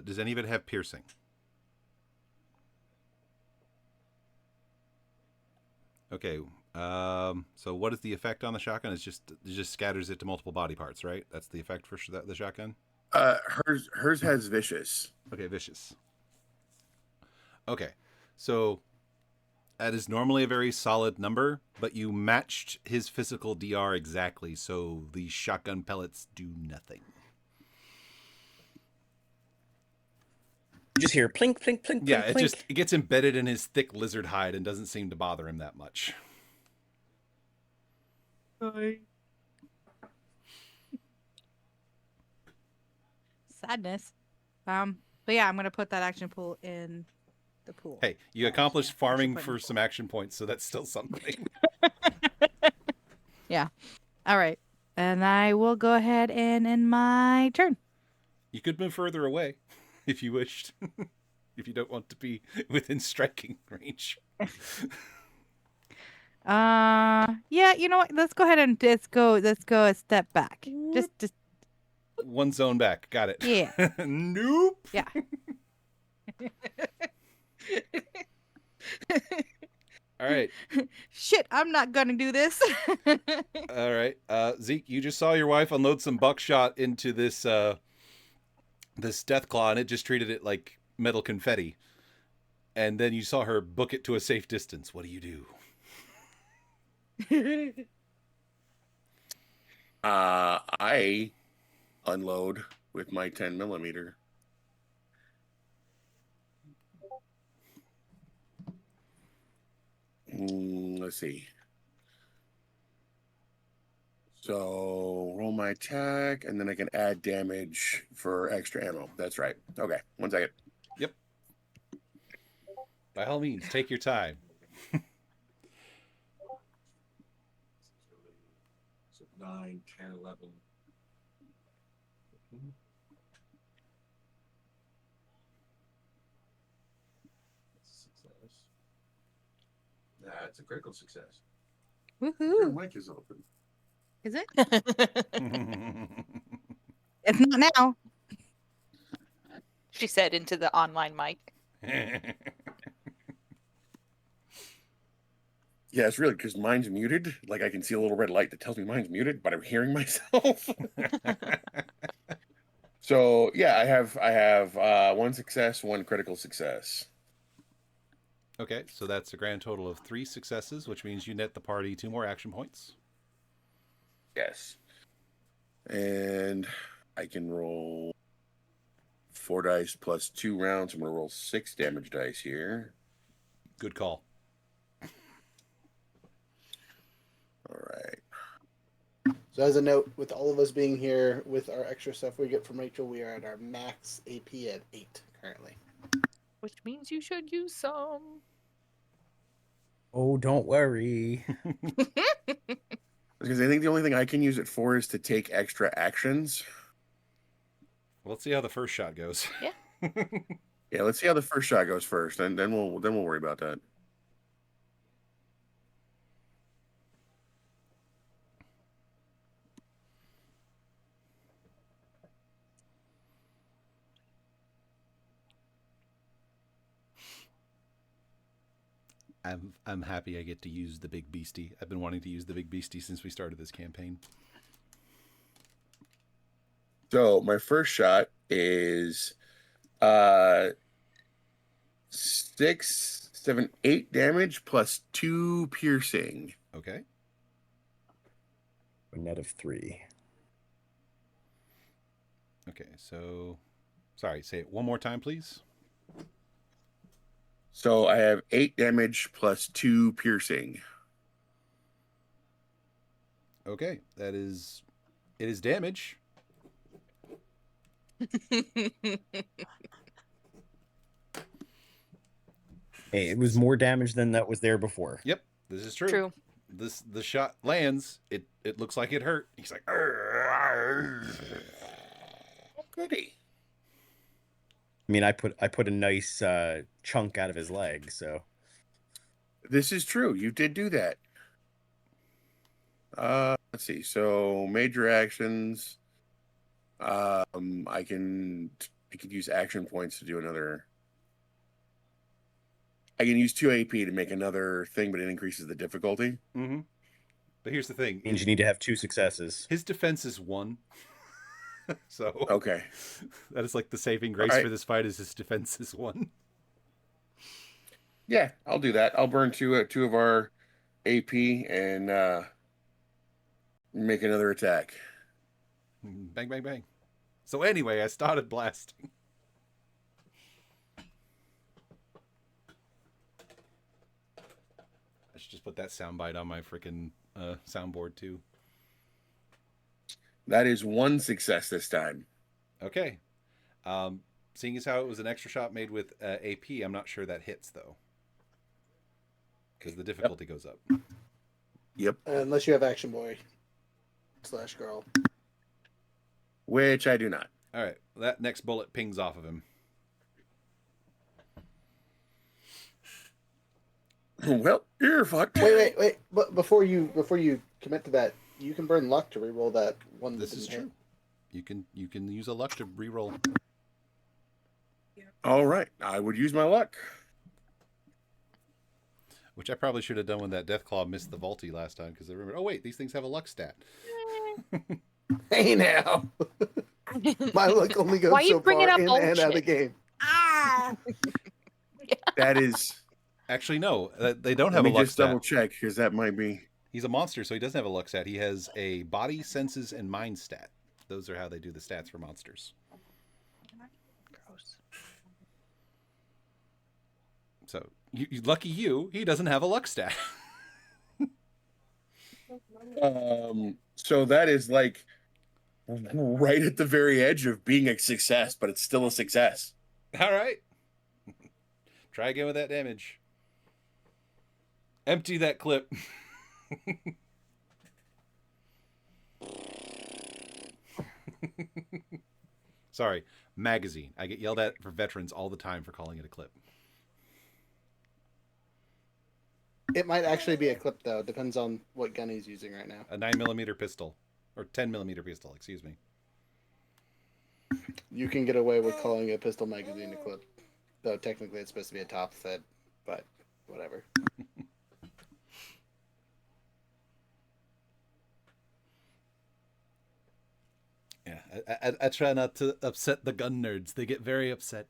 Does any of it have piercing? Okay. So what is the effect on the shotgun? It just scatters it to multiple body parts, right? That's the effect for the shotgun? Hers has vicious. Okay, vicious. Okay. So that is normally a very solid number, but you matched his physical DR exactly, so the shotgun pellets do nothing. You just hear plink, plink, plink, Yeah, plink, it gets embedded in his thick lizard hide and doesn't seem to bother him that much. Sadness. But yeah, I'm gonna put that action pool in the pool. Hey, you accomplished farming for some action points, so that's still something. Yeah. All right. And I will go ahead and end my turn. You could move further away if you wished. If you don't want to be within striking range. Yeah, you know what? Let's go ahead and let's go a step back. Just one zone back. Got it. Yeah. Nope. Yeah. All right. Shit, I'm not gonna do this. All right. Zeke, you just saw your wife unload some buckshot into this this death claw, and it just treated it like metal confetti. And then you saw her book it to a safe distance. What do you do? I unload with my 10 millimeter. Let's see. So roll my attack, and then I can add damage for extra ammo. That's right. Okay, 1 second. Yep. By all means, take your time. So 9, 10, 11. Success. That's a critical success. Your Woohoo. mic is open. Is it? It's not now. She said into the online mic. Yeah, it's really because mine's muted. Like I can see a little red light that tells me mine's muted, but I'm hearing myself. So yeah, I have 1 success, 1 critical success. Okay, so that's a grand total of 3 successes, which means you net the party 2 more action points. Yes. And I can roll 4 dice plus 2 rounds. I'm going to roll 6 damage dice here. Good call. All right. So as a note, with all of us being here with our extra stuff we get from Rachel, we are at our max AP at 8 currently. Which means you should use some. Oh, don't worry. Because I think the only thing I can use it for is to take extra actions. Well, let's see how the first shot goes. Yeah. Yeah, let's see how the first shot goes first, and then we'll worry about that. I'm happy I get to use the big beastie. I've been wanting to use the big beastie since we started this campaign. So my first shot is 6, 7, 8 damage plus 2 piercing. Okay. A net of 3. Okay, so sorry, say it one more time, please. So I have 8 damage plus 2 piercing. Okay, it is damage. Hey, it was more damage than that was there before. Yep, this is true. True. The shot lands. It looks like it hurt. He's like, goody. I mean, I put a nice chunk out of his leg, so. This is true. You did do that. Let's see. So major actions. I could use action points to do another. I can use 2 AP to make another thing, but it increases the difficulty. Mm-hmm. But here's the thing. Means you need to have 2 successes. His defense is 1. So okay. That is like the saving grace for this fight is his defense is 1. Yeah, I'll do that. I'll burn 2 of our AP and make another attack. Bang, bang, bang. So anyway, I started blasting. I should just put that soundbite on my freaking soundboard too. That is 1 success this time. Okay. seeing as how it was an extra shot made with AP, I'm not sure that hits though, because the difficulty goes up. Yep. Unless you have Action Boy / girl. Which I do not. All right, that next bullet pings off of him. Well, you're fucked. Wait. But before you commit to that, you can burn luck to reroll that one. This is true. You can use a luck to reroll. All right, I would use my luck. Which I probably should have done when that Deathclaw missed the Vaulty last time, because I remember, oh wait, these things have a luck stat. Hey now. My luck only goes so far in and out of the game. That is... Actually, no, they don't have a luck stat. Let me just double check, because that might be... He's a monster, so he doesn't have a luck stat. He has a body, senses, and mind stat. Those are how they do the stats for monsters. Gross. So, lucky you, he doesn't have a luck stat. So that is like right at the very edge of being a success, but it's still a success. All right. Try again with that damage. Empty that clip. Sorry, magazine. I get yelled at for veterans all the time for calling it a clip. It might actually be a clip, though. Depends on what gun he's using right now. A 9mm pistol. Or 10mm pistol, excuse me. You can get away with calling a pistol magazine a clip. Though technically it's supposed to be a top fed, but whatever. Yeah, I try not to upset the gun nerds. They get very upset.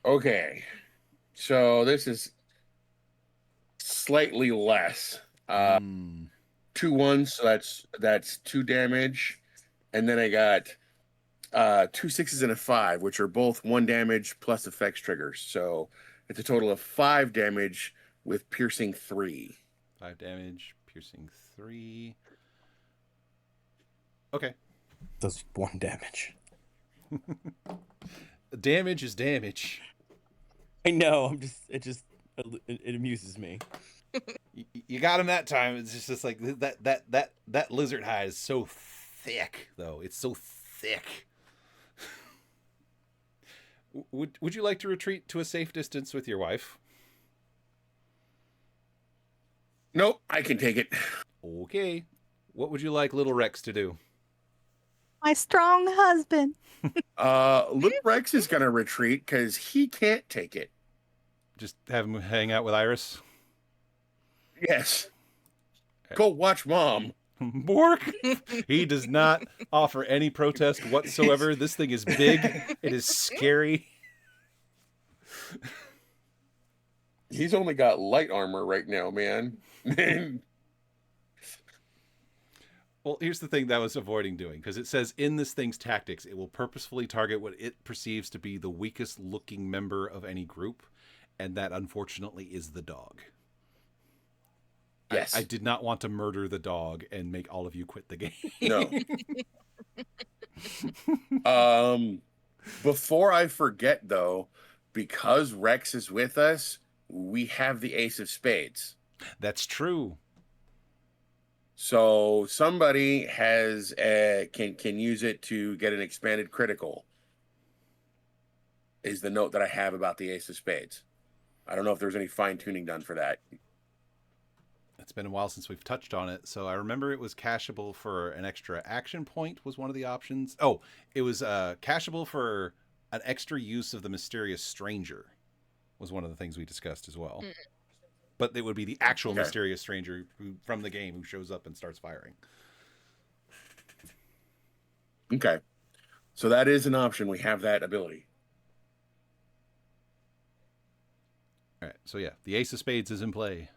Okay, so this is slightly less. 2 1s, so that's 2 damage, and then I got 2 6s and a 5, which are both 1 damage plus effects triggers. So it's a total of 5 damage with piercing 3. 5 damage, piercing 3. Okay. Does 1 damage. Damage is damage. I know. It amuses me. You got him that time. It's just like that lizard hide is so thick, though. It's so thick. Would you like to retreat to a safe distance with your wife? Nope, I can take it. Okay. What would you like Little Rex to do? My strong husband. Little Rex is gonna retreat because he can't take it. Just have him hang out with Iris? Yes. Go watch Mom. Bork. He does not offer any protest whatsoever. This thing is big. It is scary. He's only got light armor right now, man. Well, here's the thing that I was avoiding doing, because it says in this thing's tactics, it will purposefully target what it perceives to be the weakest looking member of any group, and that unfortunately is the dog. Yes. I did not want to murder the dog and make all of you quit the game. No. Before I forget, though, because Rex is with us, we have the Ace of Spades. That's true. So somebody has can use it to get an expanded critical. Is the note that I have about the Ace of Spades. I don't know if there's any fine tuning done for that. It's been a while since we've touched on it, so I remember it was cashable for an extra action point was one of the options. Oh, it was cashable for an extra use of the Mysterious Stranger was one of the things we discussed as well. But it would be the actual Mysterious Stranger from the game who shows up and starts firing. Okay. So that is an option. We have that ability. All right. So yeah, the Ace of Spades is in play.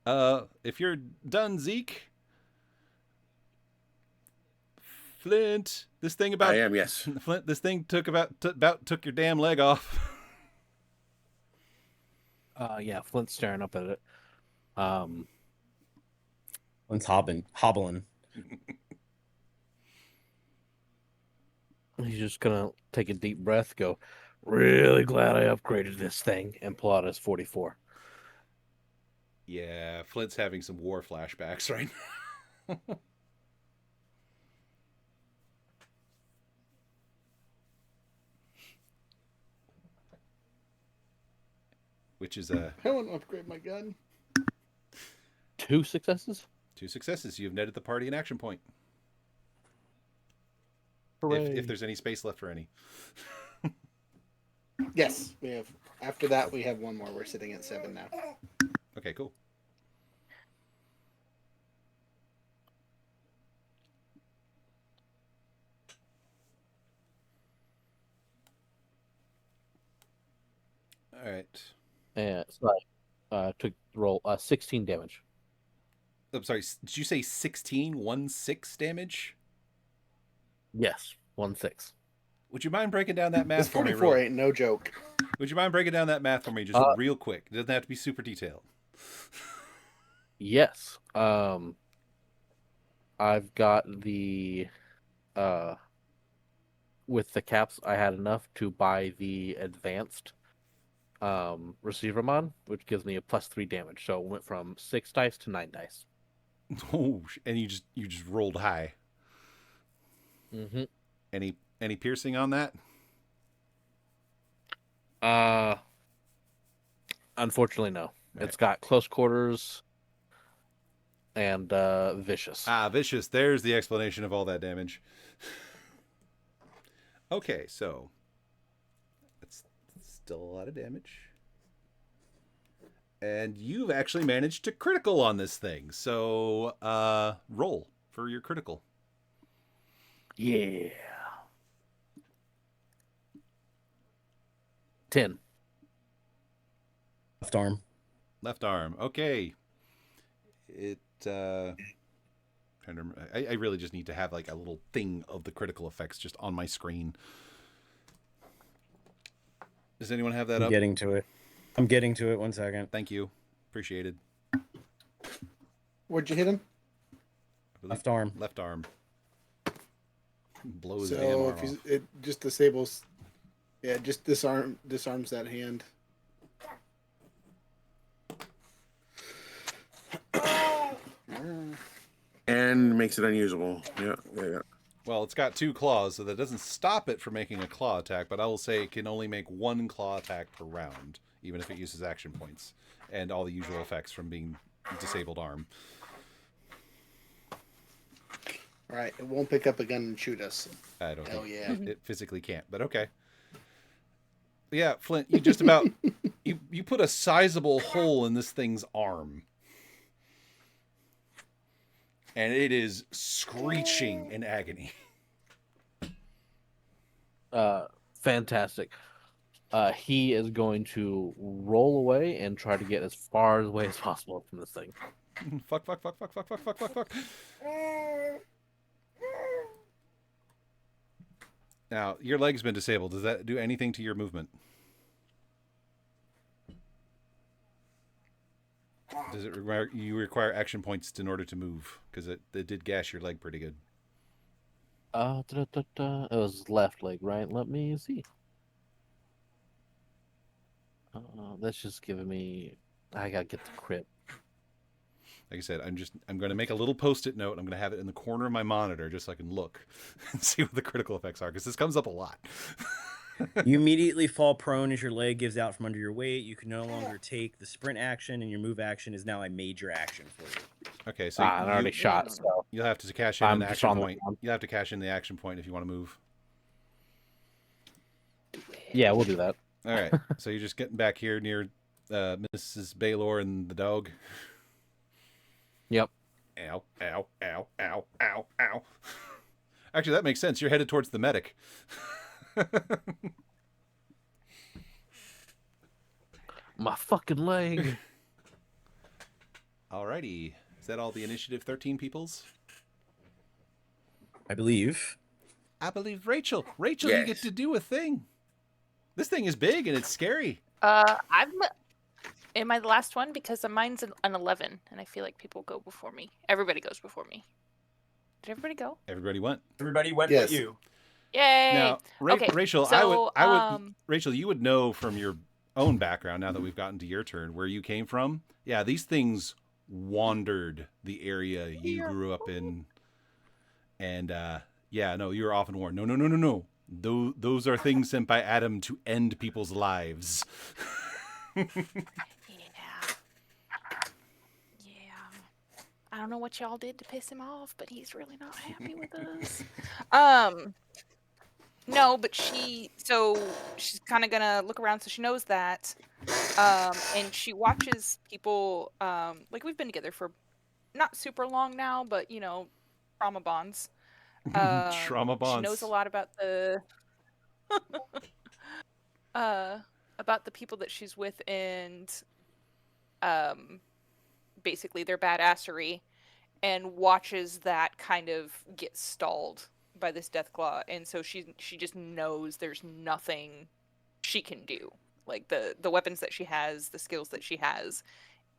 If you're done, Zeke. Flint, this thing about... I am, yes. Flint, this thing took took your damn leg off. Yeah, Flint's staring up at it. Flint's hobbling. He's just gonna take a deep breath, go, really glad I upgraded this thing, and pull out his 44. Yeah, Flint's having some war flashbacks right now. Which is I want to upgrade my gun. 2 successes? 2 successes. You've netted the party an action point. Hooray. If there's any space left for any. Yes, we have. After that, we have one more. We're sitting at 7 now. Okay, cool. All right. And sorry, took roll 16 damage. I'm sorry. Did you say 16? 1/6 damage? Yes, 1/6. Would you mind breaking down that math This for me? 44 ain't no joke. Would you mind breaking down that math for me just real quick? It doesn't have to be super detailed. Yes. I've got the with the caps, I had enough to buy the advanced receiver mod, which gives me a +3 damage. So it went from 6 dice to 9 dice. Oh, and you just rolled high. Mm-hmm. Any piercing on that? Unfortunately, no. Right. It's got close quarters and vicious. Vicious. There's the explanation of all that damage. Okay, so that's still a lot of damage. And you've actually managed to critical on this thing. So roll for your critical. Yeah. 10. Left arm. Left arm. Okay. It trying to remember, I really just need to have like a little thing of the critical effects just on my screen. Does anyone have that I'm up? getting to it. I'm getting to it. 1 second. Thank you. Appreciated. Where'd you hit him? Left arm. Left arm. Blows So damn arm if off. it just disables, yeah, just disarms that hand. And makes it unusable. Yeah. Well, it's got 2 claws, so that doesn't stop it from making a claw attack, but I will say it can only make 1 claw attack per round, even if it uses action points, and all the usual effects from being disabled arm. All right, it won't pick up a gun and shoot us. I don't Hell think yeah. it physically can't, but okay. Yeah, Flint, you just about you put a sizable hole in this thing's arm. And it is screeching in agony. Fantastic. He is going to roll away and try to get as far away as possible from this thing. Fuck. Now, your leg's been disabled. Does that do anything to your movement? Does it require action points in order to move? Because it did gash your leg pretty good. It was left leg, right? Let me see. That's just giving me. I gotta get the crit. Like I said, I'm going to make a little post-it note. I'm going to have it in the corner of my monitor just so I can look and see what the critical effects are, because this comes up a lot. You immediately fall prone as your leg gives out from under your weight. You can no longer take the sprint action, and your move action is now a major action for you. Okay, so I already shot. So you'll have to cash in I'm an just action on the point. ground. You'll have to cash in the action point if you want to move. Yeah, we'll do that. All right, so you're just getting back here near Mrs. Baylor and the dog. Yep. Ow, ow, ow, ow, ow, ow. Actually, that makes sense. You're headed towards the medic. My fucking leg. Alrighty. Is that all the initiative 13 peoples? I believe. I believe Rachel. Rachel, you get to do a thing. This thing is big and it's scary. Am I the last one? Because mine's an 11, and I feel like people go before me. Everybody goes before me. Did everybody go? Everybody went. Everybody went Yes. but you. Yay! Now, Okay, Rachel, so, Rachel, you would know from your own background now that we've gotten to your turn where you came from. Yeah, these things wandered the area you grew up in, and yeah, no, you were often warned. No, no, no, no, no. Those are things sent by Adam to end people's lives. Yeah. I don't know what y'all did to piss him off, but he's really not happy with us. No, but she's kind of gonna look around, so she knows that, and she watches people. Like we've been together for not super long now, but trauma bonds. Trauma She knows bonds. a lot about the people that she's with, and basically their badassery, and watches that kind of get stalled by this Deathclaw, and so she just knows there's nothing she can do. Like the weapons that she has, the skills that she has,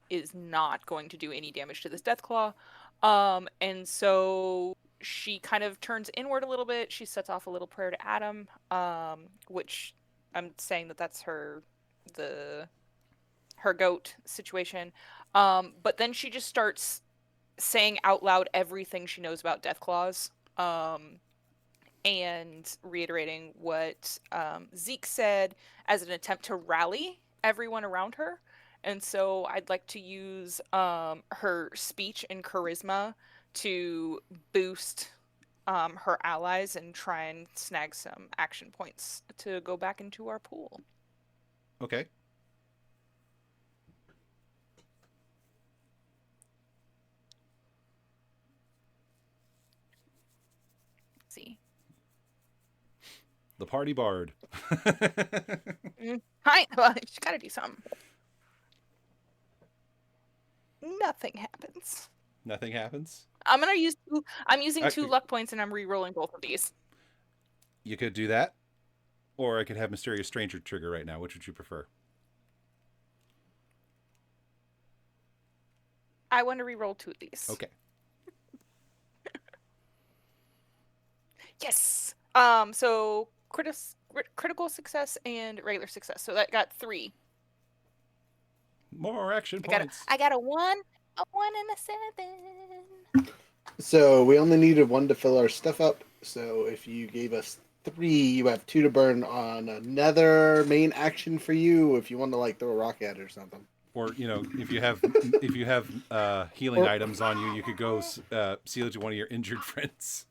is not going to do any damage to this Deathclaw. And so she kind of turns inward a little bit. She sets off a little prayer to Adam, which I'm saying that's her goat situation. But then she just starts saying out loud everything she knows about Deathclaws, and reiterating what Zeke said as an attempt to rally everyone around her. And so I'd like to use her speech and charisma to boost her allies and try and snag some action points to go back into our pool. Okay. See. The party bard. Hi. Well, she's got to do something. Nothing happens. Nothing happens? I'm using 2 luck points, and I'm re-rolling both of these. You could do that, or I could have Mysterious Stranger trigger right now. Which would you prefer? I want to re-roll 2 of these. Okay. Yes. So critical success and regular success. So that got 3. More action points. I got a 1, and a 7. So we only needed 1 to fill our stuff up. So if you gave us 3, you have 2 to burn on another main action for you. If you want to like throw a rock at it or something. Or if you have healing items on you, you could go seal it to one of your injured friends.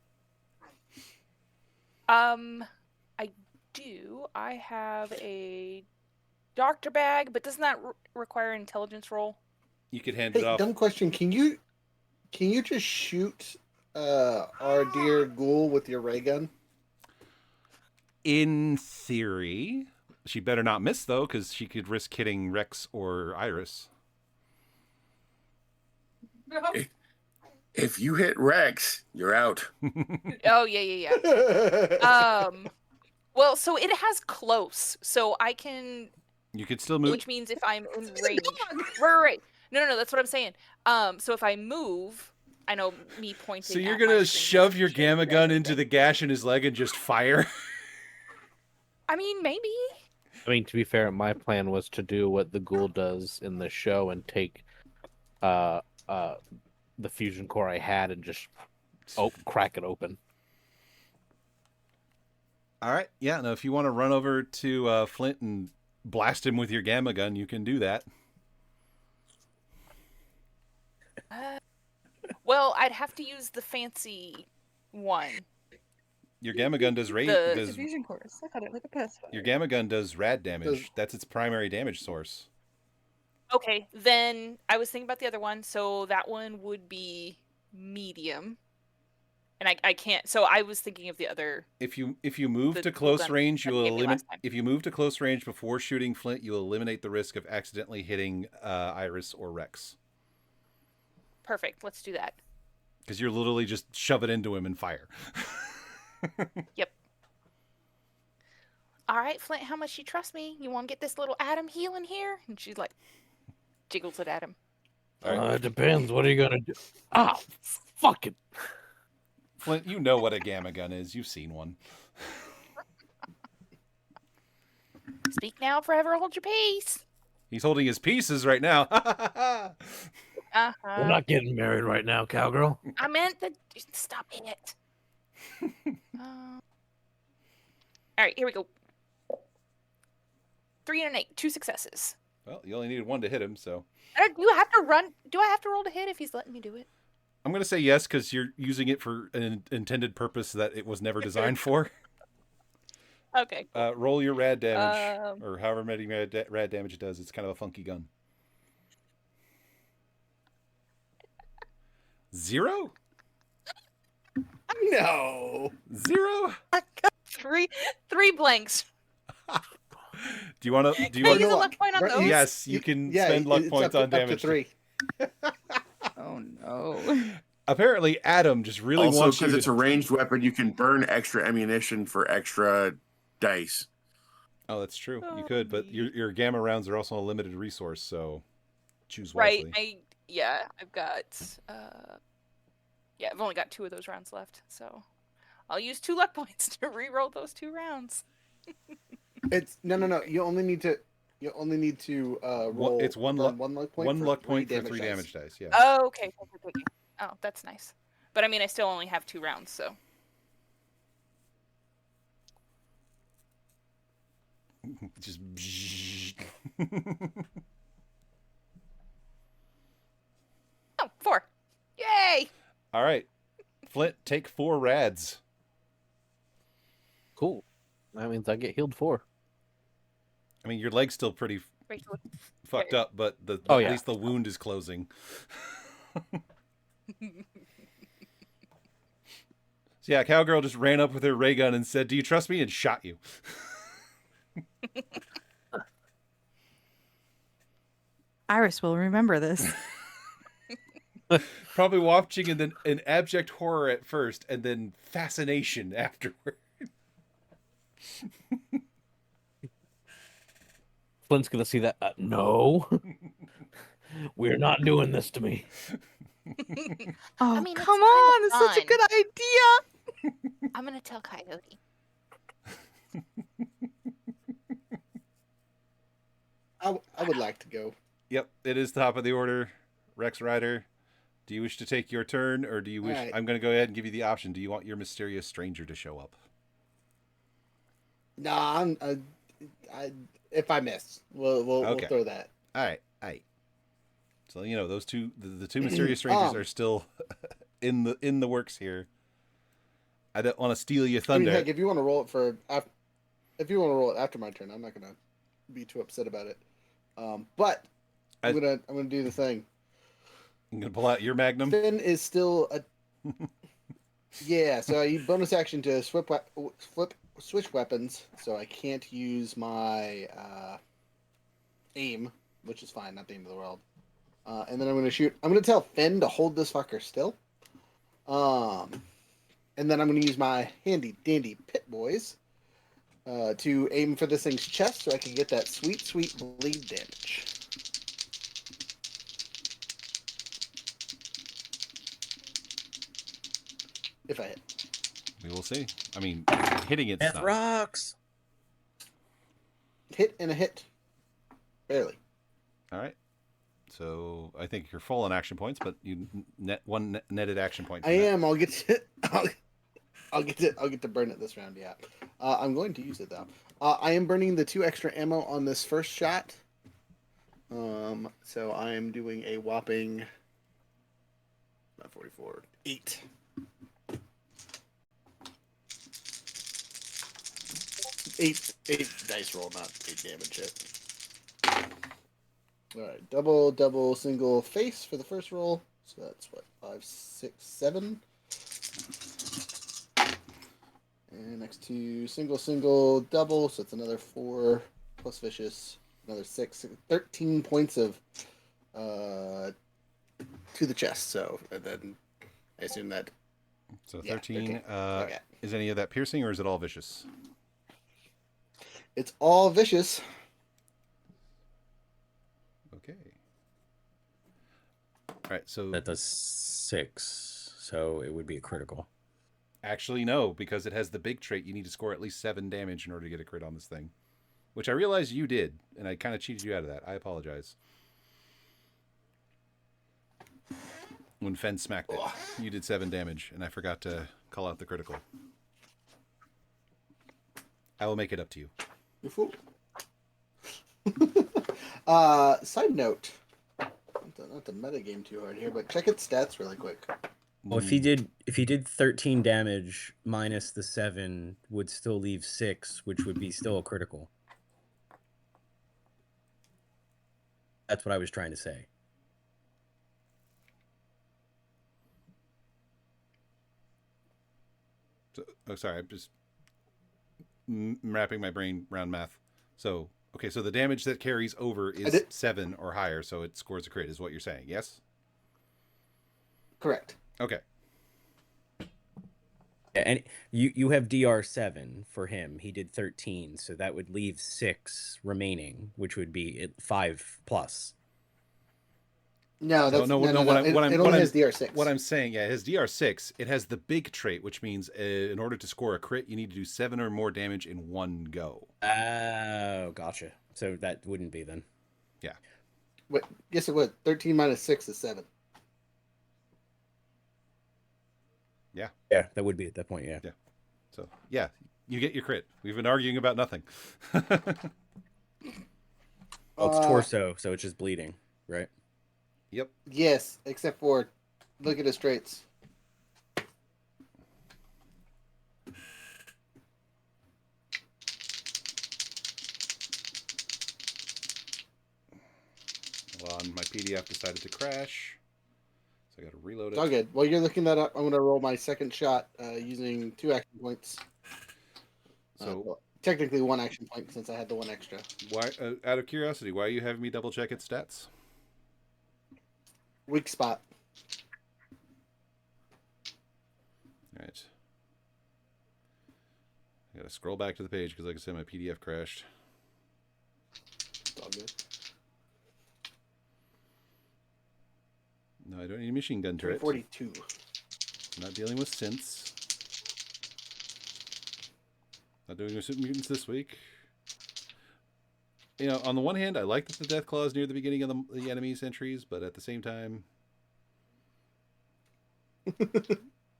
I do. I have a doctor bag, but doesn't that require an intelligence roll? You could hand it off. Dumb question. Can you just shoot our dear ghoul with your ray gun? In theory, she better not miss though, because she could risk hitting Rex or Iris. If you hit Rex, you're out. Oh yeah. Well, so it has close, so I can. You could still move. Which means if I'm in range, right. No, that's what I'm saying. So if I move, I know me pointing. So you're gonna shove your gamma gun into the gash in his leg and just fire? I mean, maybe. I mean, to be fair, my plan was to do what the ghoul does in the show and take the fusion core I had and just crack it open. All right. Yeah. Now, if you want to run over to Flint and blast him with your gamma gun, you can do that. Well, I'd have to use the fancy one. Your gamma gun does fusion cores. I thought it like a pacifier. Your gamma gun does rad damage. That's its primary damage source. Okay, then I was thinking about the other one, so that one would be medium. And I can't. So I was thinking of the other. If you move to close range, you will eliminate. If you move to close range before shooting Flint, you will eliminate the risk of accidentally hitting Iris or Rex. Perfect. Let's do that. Because you're literally just shove it into him and fire. Yep. All right, Flint. How much you trust me? You want to get this little Adam healing here? And she's like, jiggles at Adam. It depends. What are you gonna do? Ah, fuck it. Flint, you know what a gamma gun is. You've seen one. Speak now, forever hold your peace. He's holding his pieces right now. We're not getting married right now, cowgirl. I meant that. Stop it. All right, here we go. 3 and an 8, 2 successes. Well, you only needed one to hit him, so. Do you have to run? Do I have to roll to hit if he's letting me do it? I'm going to say yes because you're using it for an intended purpose that it was never designed for. Okay. Cool. Roll your rad damage, or however many rad damage it does. It's kind of a funky gun. 0? No. 0? I got three blanks. Do you want to? Do you Can I want use a luck point on those? Yes, you can spend luck points on damage. Up to 3. Oh no. Apparently, Adam just really also, wants you because to... it's a ranged weapon, you can burn extra ammunition for extra dice. Oh, that's true. You could, but your gamma rounds are also a limited resource, so choose Right. wisely. I've got. I've only got 2 of those rounds left, so I'll use 2 luck points to re-roll those 2 rounds. It's no. You only need to roll. It's one luck point for 3 damage dice. Yeah. Oh, okay. Oh, that's nice. But I mean, I still only have 2 rounds, so. Just. Oh, 4. Yay! All right, Flint, take 4 rads. Cool. That means I get healed 4. I mean, your leg's still pretty fucked up, but at least the wound is closing. So yeah, Cowgirl just ran up with her ray gun and said, "Do you trust me?" and shot you. Iris will remember this. Probably watching and then in abject horror at first, and then fascination afterward. Flint's gonna see that. No, we're not doing this to me. Oh, I mean, come on! It's such a fun. good idea. I'm gonna tell Coyote. I would like to go. Yep, it is top of the order. Rex Rider, do you wish to take your turn, or do you wish... Right. I'm going to go ahead and give you the option. Do you want your mysterious stranger to show up? Nah, if I miss, we'll throw that. All right. So those two, the 2 mysterious strangers are still in the works here. I don't want to steal your thunder. I mean, heck, if you want to roll it after my turn, I'm not gonna be too upset about it. But I'm gonna do the thing. I'm gonna pull out your magnum. Finn is still a. Yeah, so I use bonus action to switch weapons, so I can't use my aim, which is fine, not the end of the world. And then I'm going to shoot. I'm going to tell Finn to hold this fucker still. And then I'm going to use my handy dandy pit boys to aim for this thing's chest, so I can get that sweet bleed damage. If I hit. We will see. I mean, hitting it's Death not. rocks. Hit and a hit. Barely. All right. So I think you're full on action points, but you net one netted action point. I am. I'll get to. I'll get to burn it this round. Yeah. I'm going to use it though. I am burning the 2 extra ammo on this first shot. So I am doing a whopping. Not 44. 8. Eight dice roll, not 8 damage hit. All right, double, single face for the first roll. So that's what 5, 6, 7. And next to single, double. So it's another 4 plus vicious, another 6, 13 points of to the chest. So and then I assume that. So 13. Okay. Is any of that piercing or is it all vicious? It's all vicious. Okay. All right, so that does 6, so it would be a critical. Actually, no, because it has the big trait. You need to score at least 7 damage in order to get a crit on this thing. Which I realize you did, and I kind of cheated you out of that. I apologize. When Fen smacked it, you did 7 damage, and I forgot to call out the critical. I will make it up to you. You fool. Side note. Not to metagame too hard here, but check its stats really quick. Well, if he did 13 damage minus the 7, would still leave 6, which would be still a critical. That's what I was trying to say. So, oh, sorry, I'm just wrapping my brain around math. So, okay, so the damage that carries over is 7 or higher, so it scores a crit, is what you're saying, yes? Correct. Okay. Yeah, and you have DR7 for him. He did 13, so that would leave 6 remaining, which would be 5 plus. No, that's no. It only has DR6. What I'm saying, yeah, his DR6, it has the big trait, which means in order to score a crit, you need to do 7 or more damage in one go. Oh, gotcha. So that wouldn't be then. Yeah. Wait, yes, it would. 13 minus 6 is 7. Yeah. Yeah, that would be at that point, yeah. Yeah. So, yeah, you get your crit. We've been arguing about nothing. Well, it's torso, so it's just bleeding, right? Yep. Yes, except for look at his traits. Hold on, my PDF decided to crash. So I got to reload it. It's all good. While you're looking that up, I'm going to roll my second shot using 2 action points. So technically 1 action point since I had the 1 extra. Why? Out of curiosity, why are you having me double check its stats? Weak spot. All right. I got to scroll back to the page because, like I said, my PDF crashed. It's all good. No, I don't need a machine gun turret. 42. I'm not dealing with synths. Not doing with super mutants this week. You know, on the one hand, I like that the Death Claw is near the beginning of the enemy's entries, but at the same time,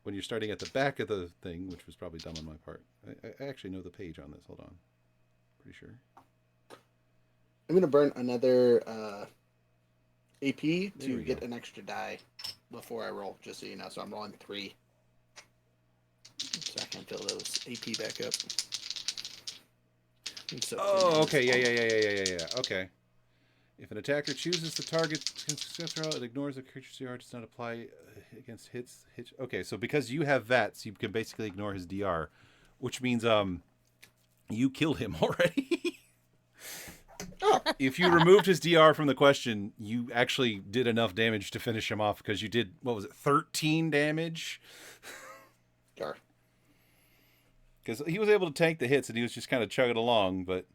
when you're starting at the back of the thing, which was probably dumb on my part. I actually know the page on this. Hold on. Pretty sure. I'm going to burn another AP to get go. an extra die before I roll, just so you know. So I'm rolling 3. So I can fill those AP back up. So oh, okay. Yeah. Okay. If an attacker chooses the target it ignores the creature's DR, does not apply against hits. Okay, so because you have VATS, you can basically ignore his DR, which means you killed him already. If you removed his DR from the question, you actually did enough damage to finish him off because you did, what was it, 13 damage? Sure. Because he was able to tank the hits and he was just kind of chugging along, but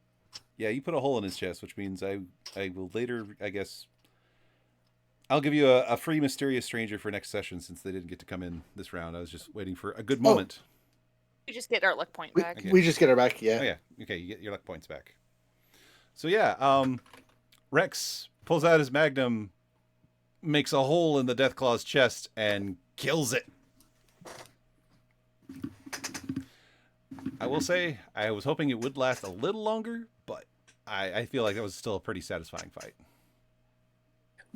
yeah, you put a hole in his chest, which means I will later, I guess, I'll give you a free Mysterious Stranger for next session since they didn't get to come in this round. I was just waiting for a good moment. We just get our luck point back. We just get our back, yeah. Oh, yeah. Okay, you get your luck points back. So yeah, Rex pulls out his magnum, makes a hole in the Deathclaw's chest, and kills it. I will say, I was hoping it would last a little longer, but I feel like that was still a pretty satisfying fight.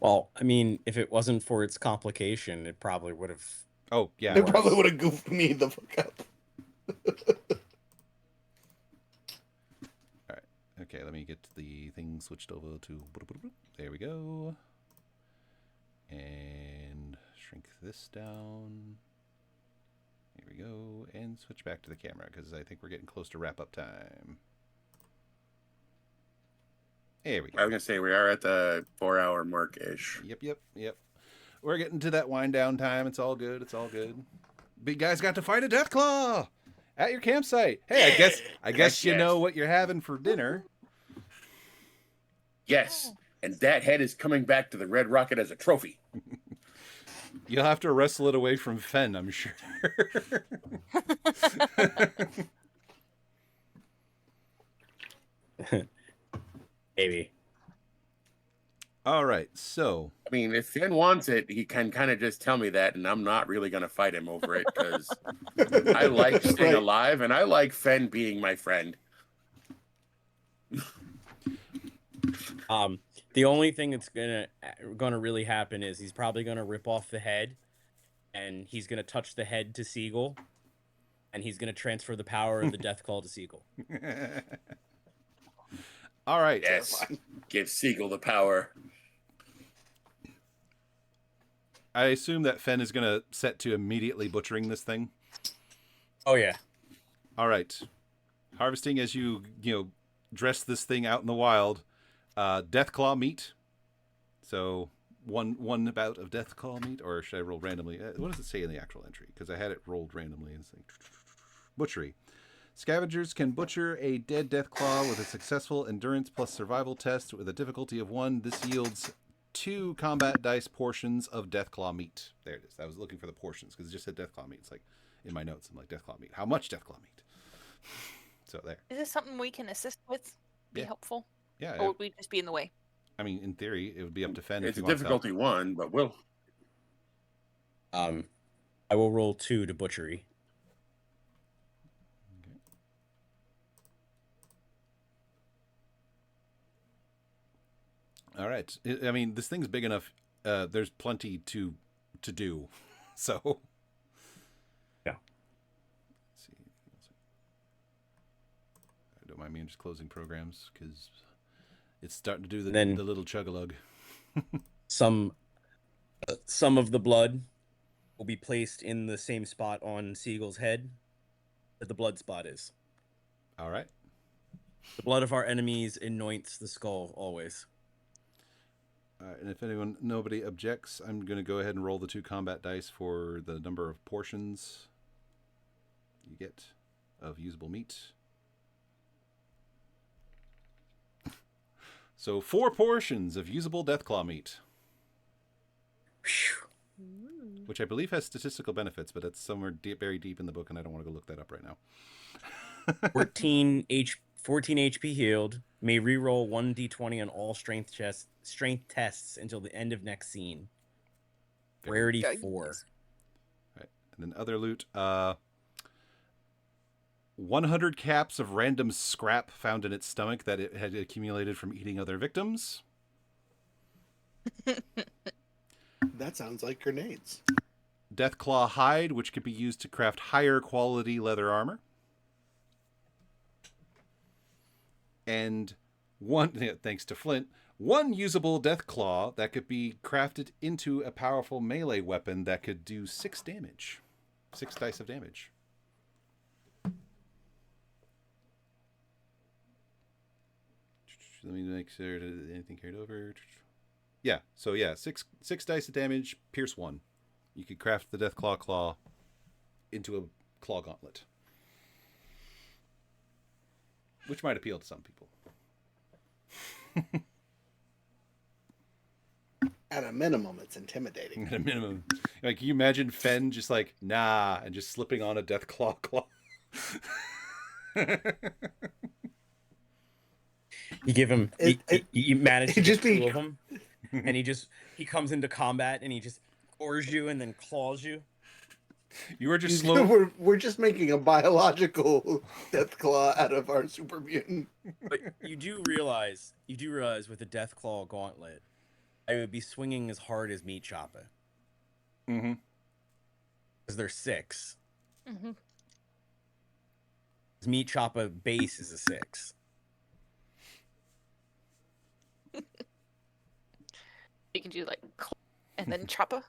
Well, I mean, if it wasn't for its complication, it probably would have. Oh, yeah. It probably would have goofed me the fuck up. All right. Okay, let me get the thing switched over to... There we go. And shrink this down. Here we go. And switch back to the camera because I think we're getting close to wrap-up time. There we go. I was going to say, we are at the 4-hour mark-ish. Yep. We're getting to that wind-down time. It's all good. Big guys got to fight a Deathclaw at your campsite. Hey, I guess you know what you're having for dinner. Yes, and that head is coming back to the Red Rocket as a trophy. You'll have to wrestle it away from Fen, I'm sure. Maybe. All right, so I mean, if Finn wants it, he can kind of just tell me that, and I'm not really going to fight him over it because I like staying alive, and I like Finn being my friend. The only thing that's gonna really happen is he's probably gonna rip off the head, and he's gonna touch the head to Seagull, and he's gonna transfer the power of the Death Claw to Seagull. All right. Yes. Give Seagull the power. I assume that Fen is going to set to immediately butchering this thing. Oh, yeah. All right. Harvesting as you dress this thing out in the wild. Deathclaw meat. So one bout of Deathclaw meat, or should I roll randomly? What does it say in the actual entry? Because I had it rolled randomly. It's like butchery. Scavengers can butcher a dead Deathclaw with a successful endurance plus survival test with a difficulty of 1. This yields 2 combat dice portions of Deathclaw meat. There it is. I was looking for the portions because it just said Deathclaw meat. It's like in my notes. I'm like, Deathclaw meat. How much Deathclaw meat? So there. Is this something we can assist with? Be helpful? Yeah. Or would we just be in the way? I mean, in theory, it would be up to Fen. It's if a he wants difficulty help. 1, but we'll. I will roll 2 to butchery. All right. I mean, this thing's big enough. There's plenty to do. So. Yeah. Let's see. Don't mind me. I'm just closing programs because it's starting to do the little chug-a-lug. Some of the blood will be placed in the same spot on Seagull's head that the blood spot is. All right. The blood of our enemies anoints the skull always. All right, and if nobody objects, I'm going to go ahead and roll the 2 combat dice for the number of portions you get of usable meat. So 4 portions of usable Deathclaw meat. Which I believe has statistical benefits, but it's somewhere very deep in the book, and I don't want to go look that up right now. 14 HP healed. May reroll 1d20 on all strength tests until the end of next scene. Rarity 4. Right. And then other loot. 100 caps of random scrap found in its stomach that it had accumulated from eating other victims. That sounds like grenades. Deathclaw hide, which could be used to craft higher quality leather armor. And thanks to Flint, 1 usable Deathclaw that could be crafted into a powerful melee weapon that could do 6 damage. 6 dice of damage. Let me make sure anything carried over. Yeah, so yeah, 6 dice of damage, pierce 1. You could craft the Deathclaw claw into a claw gauntlet. Which might appeal to some people. At a minimum, it's intimidating. At a minimum. Like, can you imagine Fen just like, nah, and just slipping on a Deathclaw claw? You give him, you manage to just 2 of them, and he comes into combat and he just gores you and then claws you. You were just slow. We're just making a biological Deathclaw out of our super mutant. But you do realize with the Deathclaw gauntlet, I would be swinging as hard as Meat Chopper. Mm-hmm. Because they're 6. Mm-hmm. Meat Chopper base is a 6. You can do like and then chopper.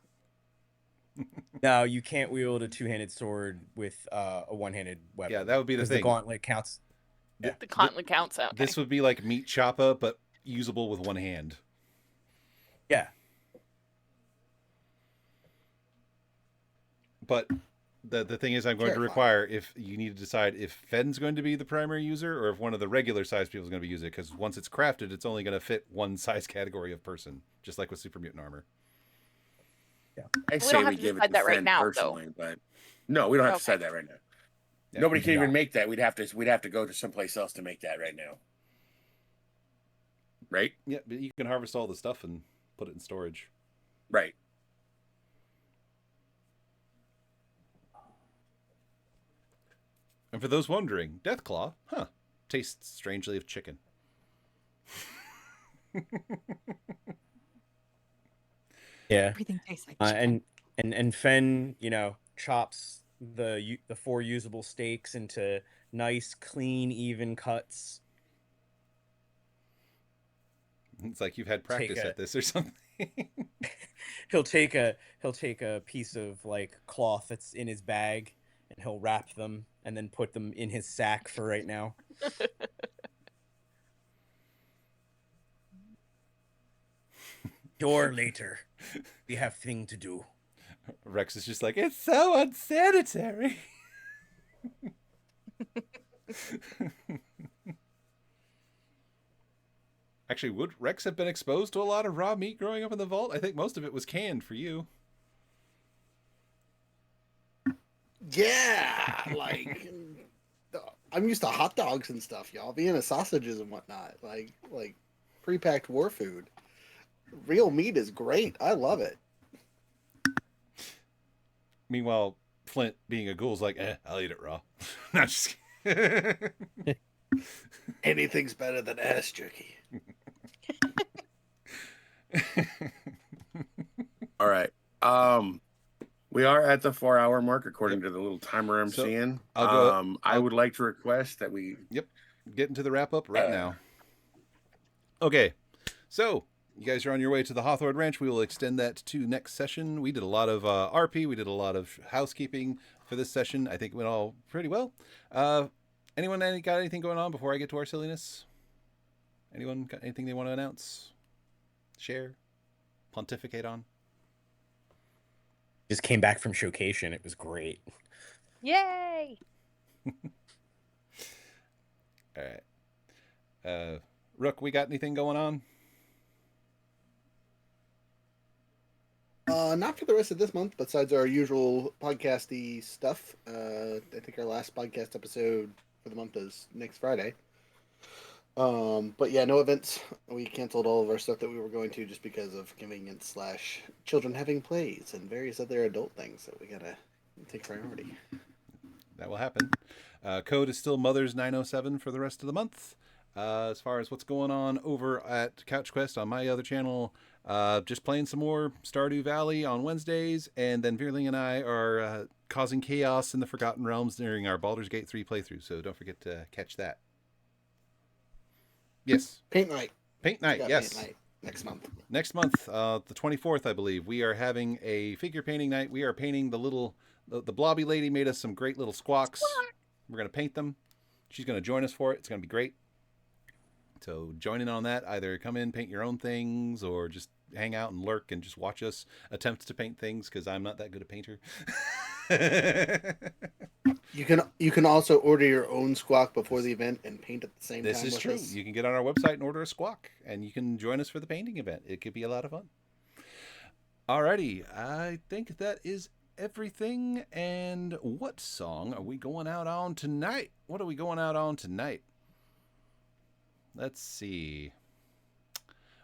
No, you can't wield a 2-handed sword with a 1-handed weapon. Yeah, that would be the thing. The gauntlet counts. Yeah. The gauntlet counts out. This would be like Meat Choppa, but usable with 1 hand. Yeah. But the thing is, I'm going to require, if you need to decide if Fen's going to be the primary user or if one of the regular size people is going to be using it, because once it's crafted, it's only going to fit 1 size category of person, just like with super mutant armor. I'd We say don't have we to give it decide to that right Fen now, though. personally, but no, we don't have to Okay. decide that right now. Yeah. Nobody can No. even make that. We'd have to go to someplace else to make that right now. Right? Yeah, but you can harvest all the stuff and put it in storage. Right. And for those wondering, Deathclaw, tastes strangely of chicken. Yeah. Everything tastes like chicken. And Fen, chops the 4 usable steaks into nice, clean, even cuts. It's like you've had practice at this or something. He'll take a piece of like cloth that's in his bag and he'll wrap them and then put them in his sack for right now. Or later. We have thing to do. Rex is just like, it's so unsanitary. Actually, would Rex have been exposed to a lot of raw meat growing up in the vault? I think most of it was canned for you. Yeah, like I'm used to hot dogs and stuff, y'all. Vienna sausages and whatnot, like pre-packed war food. Real meat is great. I love it. Meanwhile, Flint, being a ghoul, is like, I'll eat it raw. Not just kidding. Anything's better than ass jerky. All right. We are at the 4-hour mark according to the little timer I'm seeing. I would like to request that we get into the wrap up right now. Okay. So, you guys are on your way to the Hawthorne Ranch. We will extend that to next session. We did a lot of RP. We did a lot of housekeeping for this session. I think it went all pretty well. Anyone got anything going on before I get to our silliness? Anyone got anything they want to announce? Share? Pontificate on? Just came back from Showcation. It was great. Yay! All right. Rook, we got anything going on? Not for the rest of this month, besides our usual podcasty stuff. I think our last podcast episode for the month is next Friday. But yeah, no events. We canceled all of our stuff that we were going to just because of convenience / children having plays and various other adult things that we gotta take priority. That will happen. Code is still Mother's 907 for the rest of the month. As far as what's going on over at Couch Quest on my other channel, just playing some more Stardew Valley on Wednesdays, and then Veerling and I are causing chaos in the Forgotten Realms during our Baldur's Gate 3 playthrough, so don't forget to catch that. Yes. Paint night. Paint night, yes. Paint night next month. Next month, the 24th, I believe, we are having a figure painting night. We are painting the blobby lady made us some great little squawks. We're going to paint them. She's going to join us for it. It's going to be great. So join in on that. Either come in, paint your own things, or just hang out and lurk and just watch us attempt to paint things, because I'm not that good a painter. You can also order your own squawk before the event and paint at the same time. This is with true. us. You can get on our website and order a squawk, and you can join us for the painting event. It could be a lot of fun. Alrighty, I think that is everything. And what song are we going out on tonight? What are we going out on tonight? Let's see.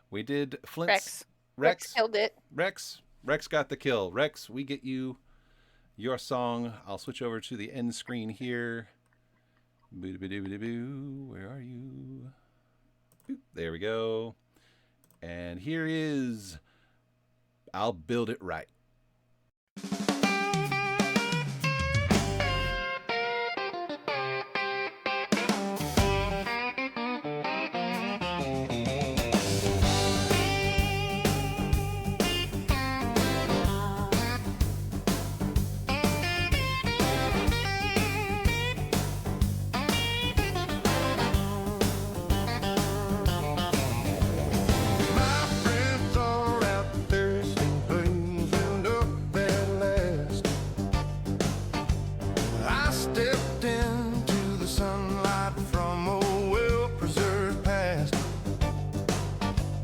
We did Flint's... Rex killed it. Rex got the kill. Rex, we get you your song. I'll switch over to the end screen here. Boo-doo-boo-doo-boo-doo. Where are you? Boop. There we go. And here is I'll Build It Right.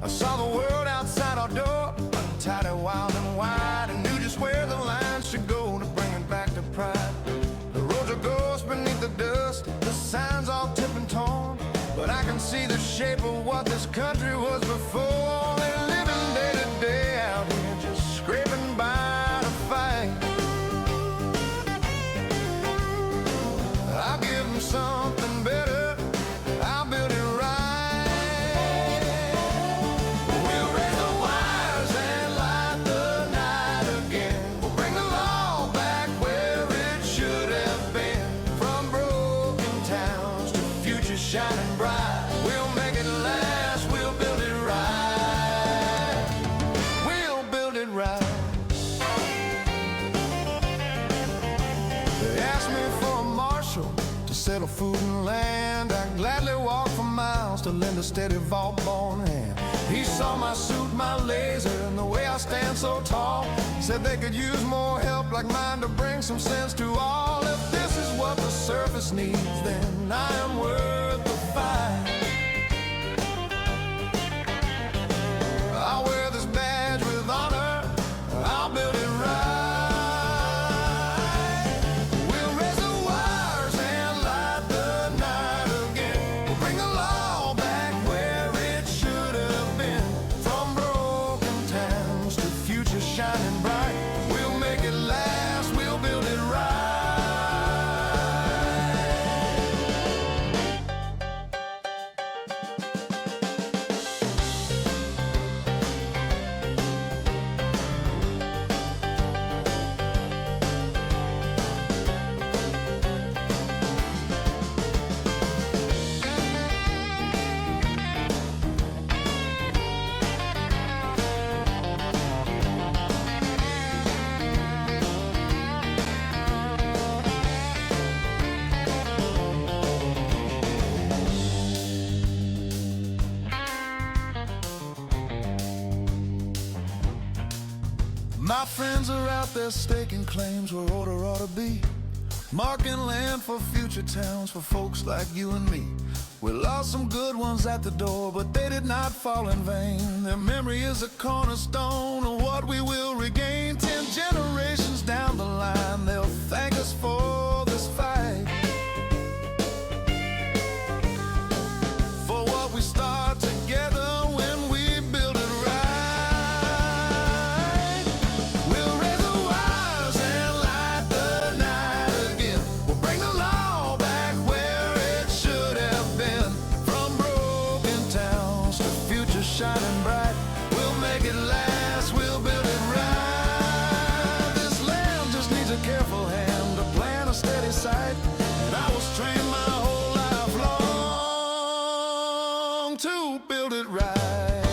I saw the world outside our door, untied, wild and wide, and knew shape of what this country was before. They're living day to day out here, just scraping by to fight. I'll give them something better, I'll build it right. We'll raise the wires and light the night again. We'll bring the law back where it should have been. From broken towns to future shining bright. We'll make it last, we'll build it right. We'll build it right. They asked me for a marshal to settle food and land. I gladly walk for miles to lend a steady vault-born hand. He saw my suit, my laser, and the way I stand so tall. Said they could use more help like mine to bring some sense to all. If this is what the surface needs, then I am worth the fight. I'll wear this badge with honor, I'll build it right. We'll raise the wires and light the night again. We'll bring the law back where it should have been. From broken towns to future shining bright. We'll make it last, we'll build it right. My friends are out there staking claims where order ought to be. Marking land for future towns for folks like you and me. We lost some good ones at the door, but they did not fall in vain. Their memory is a cornerstone of what we will regain. 10 generations down the line, they'll thank us for this fight. For what we start together when we build it right. We'll raise the wires and light the night again. We'll bring the law back where it should have been. From broken towns to future shining bright. We'll make it last, we'll build it right. This land just needs a careful hand to plant a steady sight. And I was trained my whole life long to build it right.